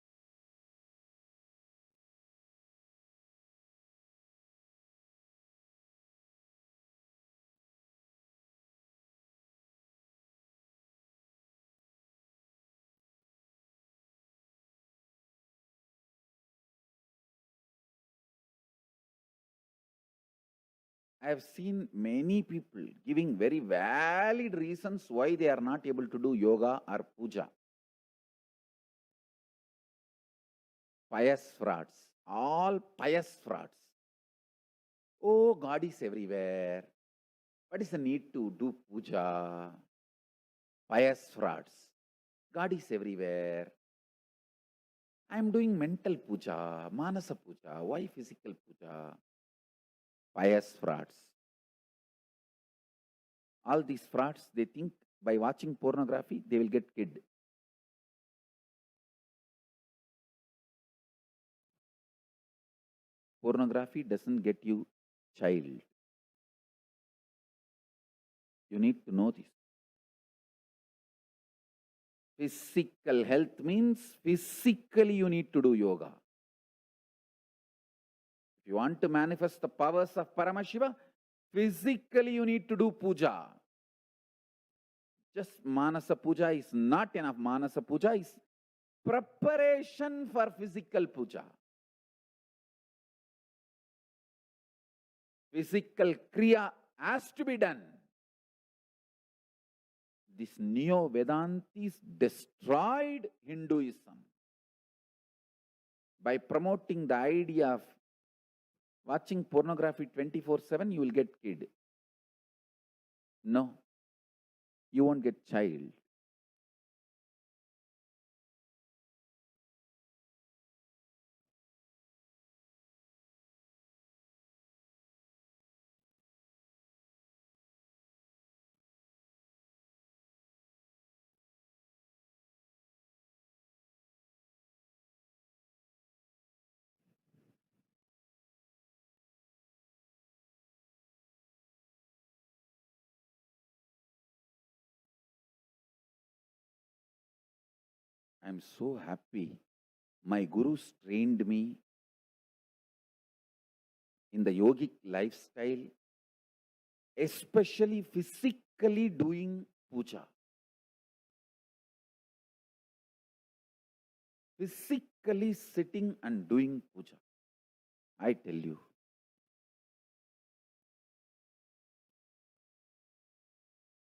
I have seen many people giving very valid reasons why they are not able to do yoga or puja. Pious frauds, all pious frauds. Oh, God is everywhere. What is the need to do puja? Pious frauds. God is everywhere. I am doing mental puja, manasa puja. Why physical puja? Pious frauds. All these frauds, they think by watching pornography, they will get kid. pornography doesn't get you child. You need to know this. Physical health means physically you need to do yoga. If you want to manifest the powers of Paramashiva, physically you need to do puja. Just Manasa puja is not enough. Manasa puja is preparation for physical puja. Physical kriya has to be done. This Neo-Vedantis destroyed Hinduism by promoting the idea of watching pornography 24/7, you will get kid. No, you won't get child. I am so happy. My gurus trained me in the yogic lifestyle, especially physically doing puja. Physically sitting and doing puja. I tell you,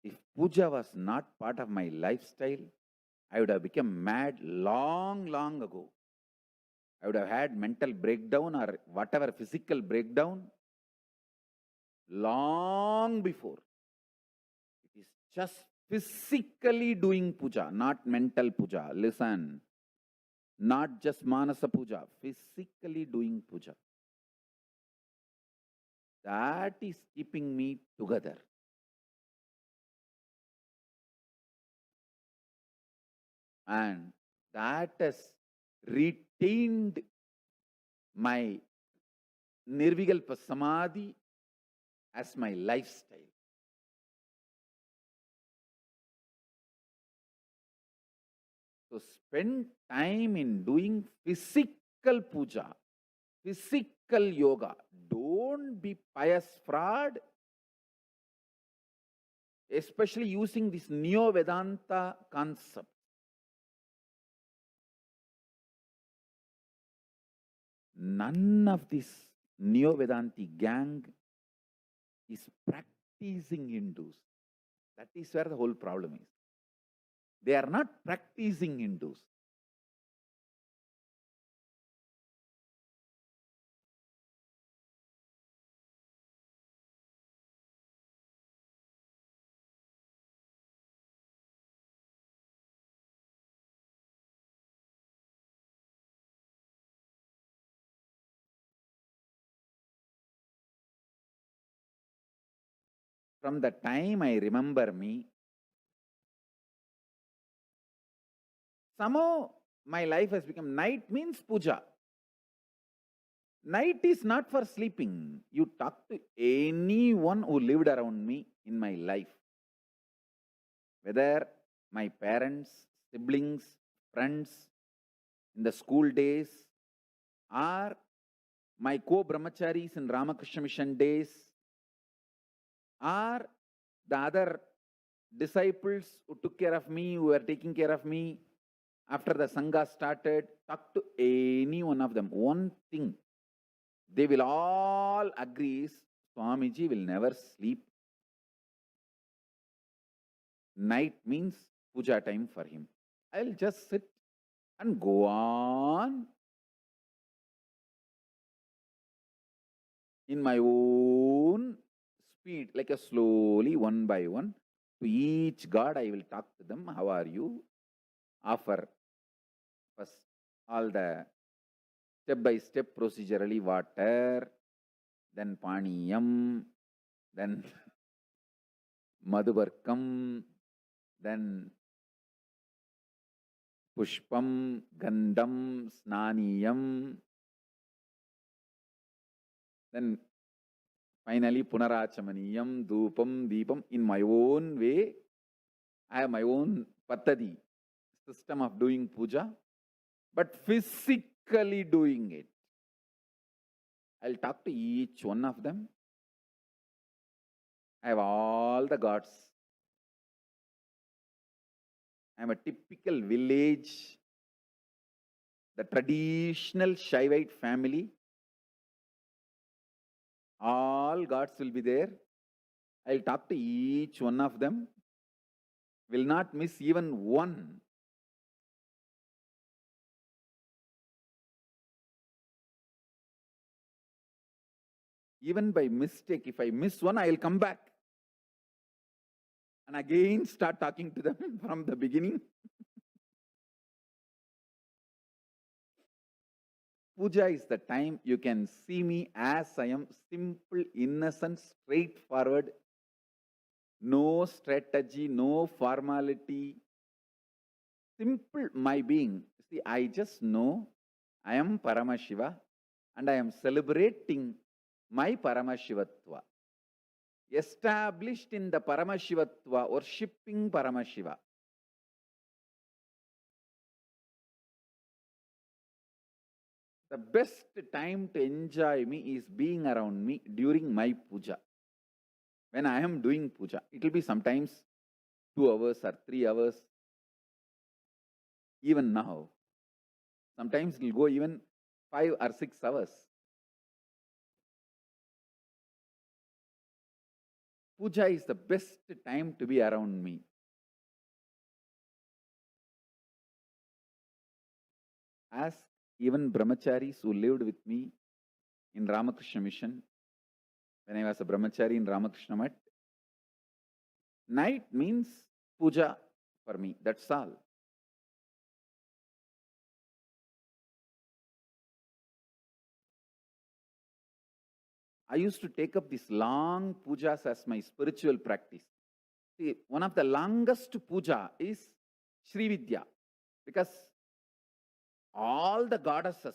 if puja was not part of my lifestyle, I would have become mad long ago. I would have had mental breakdown or whatever physical breakdown long before. It is just physically doing puja, not mental puja. Listen, not just Manasa puja, physically doing puja. That is keeping me together. And that has retained my Nirvikalpa Samadhi as my lifestyle. So spend time in doing physical puja, physical yoga. Don't be pious fraud, especially using this Neo-Vedanta concept. None of this Neo-Vedanti gang is practicing Hindus. That is where the whole problem is. They are not practicing Hindus. From the time I remember me, somehow my life has become night means puja. Night is not for sleeping. You talk to anyone who lived around me in my life, whether my parents, siblings, friends in the school days, or my co-brahmacharis in Ramakrishna Mission days, or the other disciples who took care of me, who were taking care of me after the Sangha started. Talk to any one of them. One thing they will all agree is Swamiji will never sleep. Night means puja time for him. I'll just sit and go on in my own speed, like a slowly, one by one. To each god I will talk to them. How are you? Offer first all the step-by-step procedurally water, then paniyam, then madhubarkam, then pushpam, gandham, snaniyam, Then finally, Punarachamaniyam, Dhupam, Deepam. In my own way, I have my own pattadi, system of doing puja, but physically doing it. I'll talk to each one of them. I have all the gods. I am a typical village, the traditional Shaivite family. All gods will be there. I'll talk to each one of them. Will not miss even one. Even by mistake, if I miss one, I'll come back and again start talking to them from the beginning. Puja is the time you can see me as I am, simple, innocent, straightforward, no strategy, no formality, simple my being. See, I just know I am Paramashiva and I am celebrating my Paramashivatva. Established in the Paramashivatva, worshipping Paramashiva. The best time to enjoy me is being around me during my puja. When I am doing puja, it will be sometimes 2 hours or 3 hours. Even now, sometimes it will go even 5 or 6 hours. Puja is the best time to be around me. Ask even brahmacharis who lived with me in Ramakrishna Mission, when I was a brahmachari in Ramakrishna Mat. Night means puja for me, that's all. I used to take up these long pujas as my spiritual practice. See, one of the longest puja is Sri Vidya, because all the goddesses,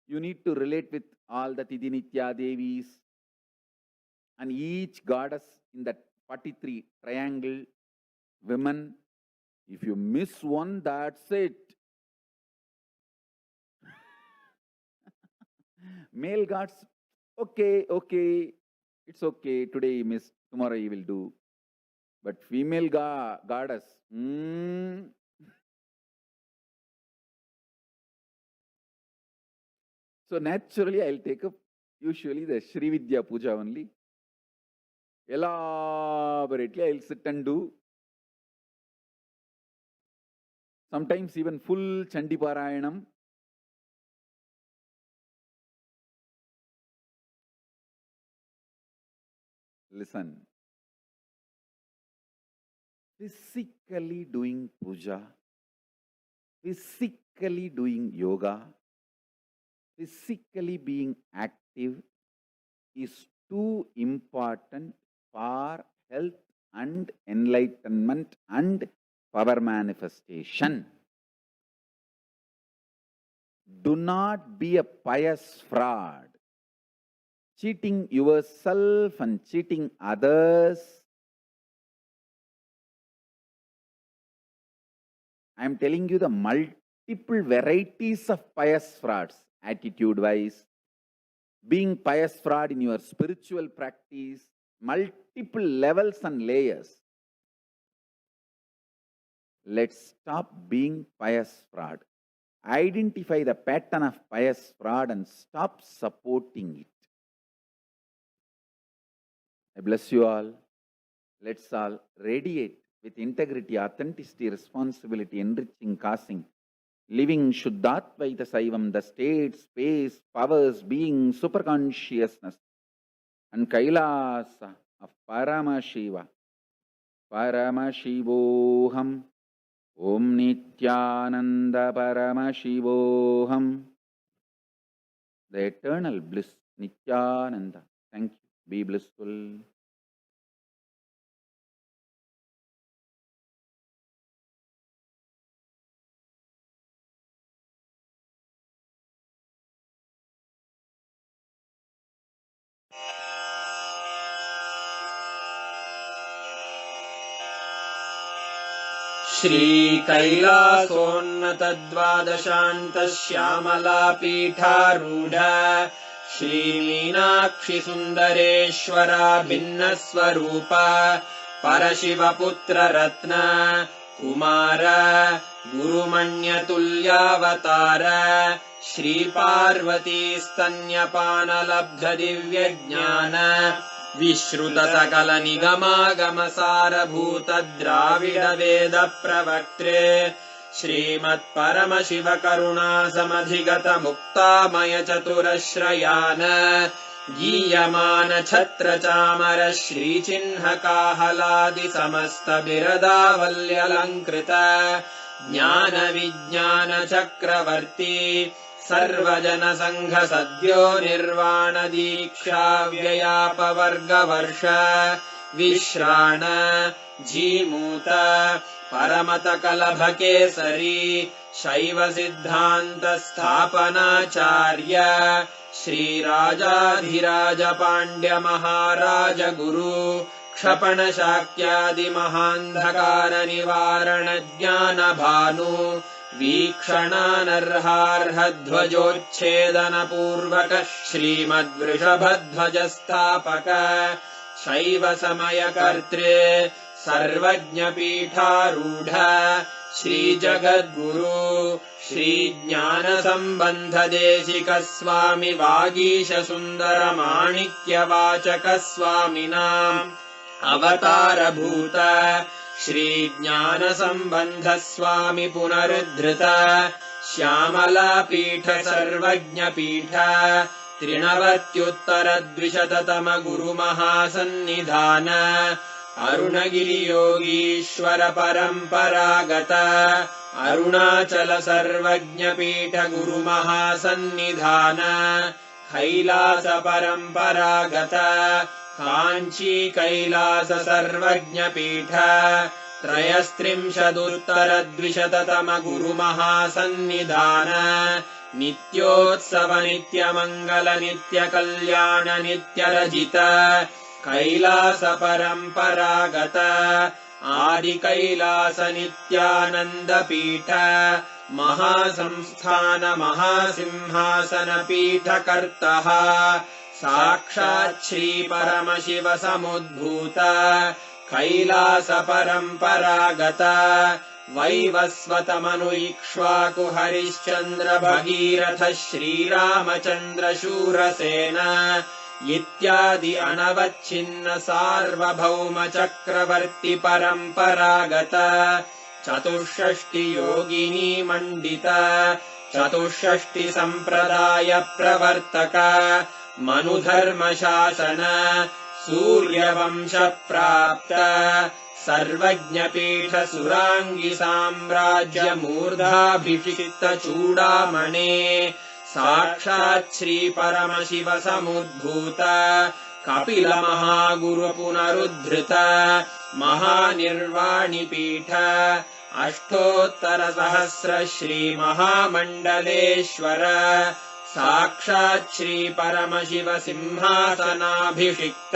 you need to relate with all the Tidhi Nithya Devis and each goddess in that 43 triangle, women. If you miss one, that's it. Male gods, okay, it's okay, today you missed, tomorrow you will do. But female goddess, So naturally, I'll take up usually the Sri Vidya Puja only. Elaborately, I'll sit and do. Sometimes even full Chandi Parayanam. Listen. Physically doing puja, physically doing yoga, physically being active is too important for health and enlightenment and power manifestation. Do not be a pious fraud, cheating yourself and cheating others. I am telling you the multiple varieties of pious frauds, attitude-wise, being pious fraud in your spiritual practice, multiple levels and layers. Let's stop being pious fraud. Identify the pattern of pious fraud and stop supporting it. I bless you all. Let's all radiate with integrity, authenticity, responsibility, enriching, causing, living Shuddhatvaita Saivam, the state, space, powers, being, superconsciousness, and Kailasa of Paramashiva. Paramashivoham. Om Nithyananda Paramashivoham. The eternal bliss, Nithyananda. Thank you. Be blissful. श्रीकैलासोन्नतद्वादशान्तश्यामलापीठारूढ श्रीमीनाक्षिसुन्दरेश्वरा भिन्नस्वरूप परशिवपुत्ररत्न Kumar गुरुमण्यतुल्यावतार श्रीपार्वतीस्तन्यपानलब्धदिव्यज्ञान विश्रुतसकलनिगमागमसारभूतद्राविडवेदप्रवक्त्रे श्रीमत्परमशिवकरुणासमधिगतमुक्तामयचतुरश्रयान् गीयमानछत्रचामर श्रीचिह्नकाहलादिसमस्तबिरदावल्यलङ्कृत ज्ञानविज्ञानचक्रवर्ती सर्वजनसङ्घसद्यो निर्वाणदीक्षाव्ययापवर्गवर्ष विश्राण Jimuta परमतकलभकेसरी शैवसिद्धान्तस्थापनाचार्य श्रीराजाधिराजपाण्ड्यमहाराज गुरु क्षपणशाक्यादिमहान्धकारनिवारणज्ञानभानु वीक्षणानर्हार्हध्वजोच्छेदनपूर्वक श्रीमद्वृषभध्वजस्थापक शैवसमयकर्त्रे सर्वज्ञपीठारूढ श्रीजगद्गुरु श्रीज्ञानसम्बन्धदेशिकस्वामि वागीशसुन्दरमाणिक्यवाचकस्वामिनाम् अवतारभूत श्रीज्ञानसम्बन्धस्वामि पुनरुद्धृत श्यामलापीठ सर्वज्ञपीठ त्रिनवत्युत्तरद्विशततम गुरुमहासन्निधान अरुणगिरियोगीश्वर परम्परागत अरुणाचल सर्वज्ञपीठ गुरुमहासन्निधान कैलास परम्परागत काञ्ची कैलास सर्वज्ञपीठ त्रयस्त्रिंशदुत्तरद्विशततम गुरुमहासन्निधान नित्योत्सव नित्यमङ्गल नित्यकल्याण नित्यरजित कैलास परम्परागत आदिकैलास नित्यानन्दपीठ महासंस्थान महासिंहासनपीठकर्तः साक्षात् श्रीपरमशिव समुद्भूत कैलास परम्परागत वैवस्वतमनु इक्ष्वाकु हरिश्चन्द्र भगीरथ श्रीरामचन्द्र शूरसेन इत्यादि अनवच्छिन्न सार्वभौम चक्रवर्ति परम्परागत चतुष्षष्टि योगिनी मण्डित चतुष्षष्टि सम्प्रदाय प्रवर्तक मनुधर्मशासन सूर्यवंश प्राप्त सर्वज्ञपीठ सुराङ्गी साम्राज्य मूर्धाभिषिक्त चूडामणे साक्षात् श्री परमशिव समुद्भूत कपिल महागुरु पुनरुद्धृत महानिर्वाणिपीठ अष्टोत्तर सहस्र श्री महामण्डलेश्वर साक्षात् श्री परमशिव सिंहासनाभिषिक्त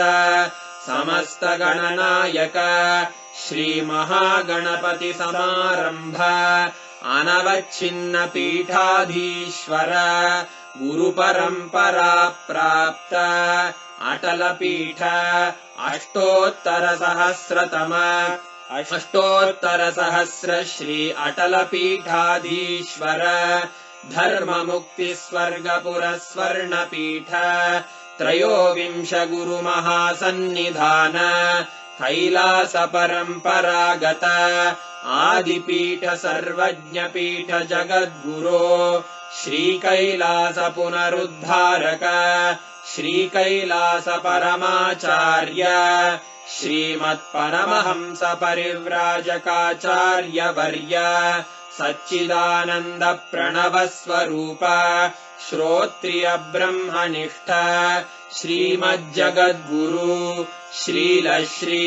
समस्त गणनायक श्री महागणपति समारंभ अनवच्छिन्न पीठाधीश्वर गुरु परंपरा प्राप्त अटल पीठ अष्टोत्तर सहस्र श्री अटल पीठाधीश्वर धर्म मुक्ति स्वर्गपुर स्वर्ण पीठ त्रयोविंश गुरु महासन्निधान कैलास परम्परागत आदिपीठ सर्वज्ञपीठ जगद्गुरो श्रीकैलास पुनरुद्धारक श्रीकैलास परमाचार्य श्रीमत्परमहंस परिव्राजकाचार्य वर्य सच्चिदानन्द प्रणव स्वरूप श्रोत्रिय ब्रह्मनिष्ठ श्रीमज्जगद्गुरु श्रील श्री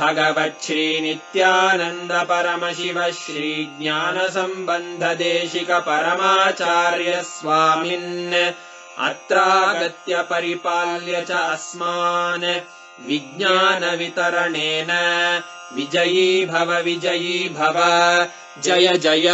भगवच्छ्री नित्यानंद परमशिव श्री ज्ञान संबंध देशिक परमाचार्य स्वामिन् अत्रागत्य परिपाल्य च अस्मान् विज्ञानवितरणेन विजयी भव जय जय।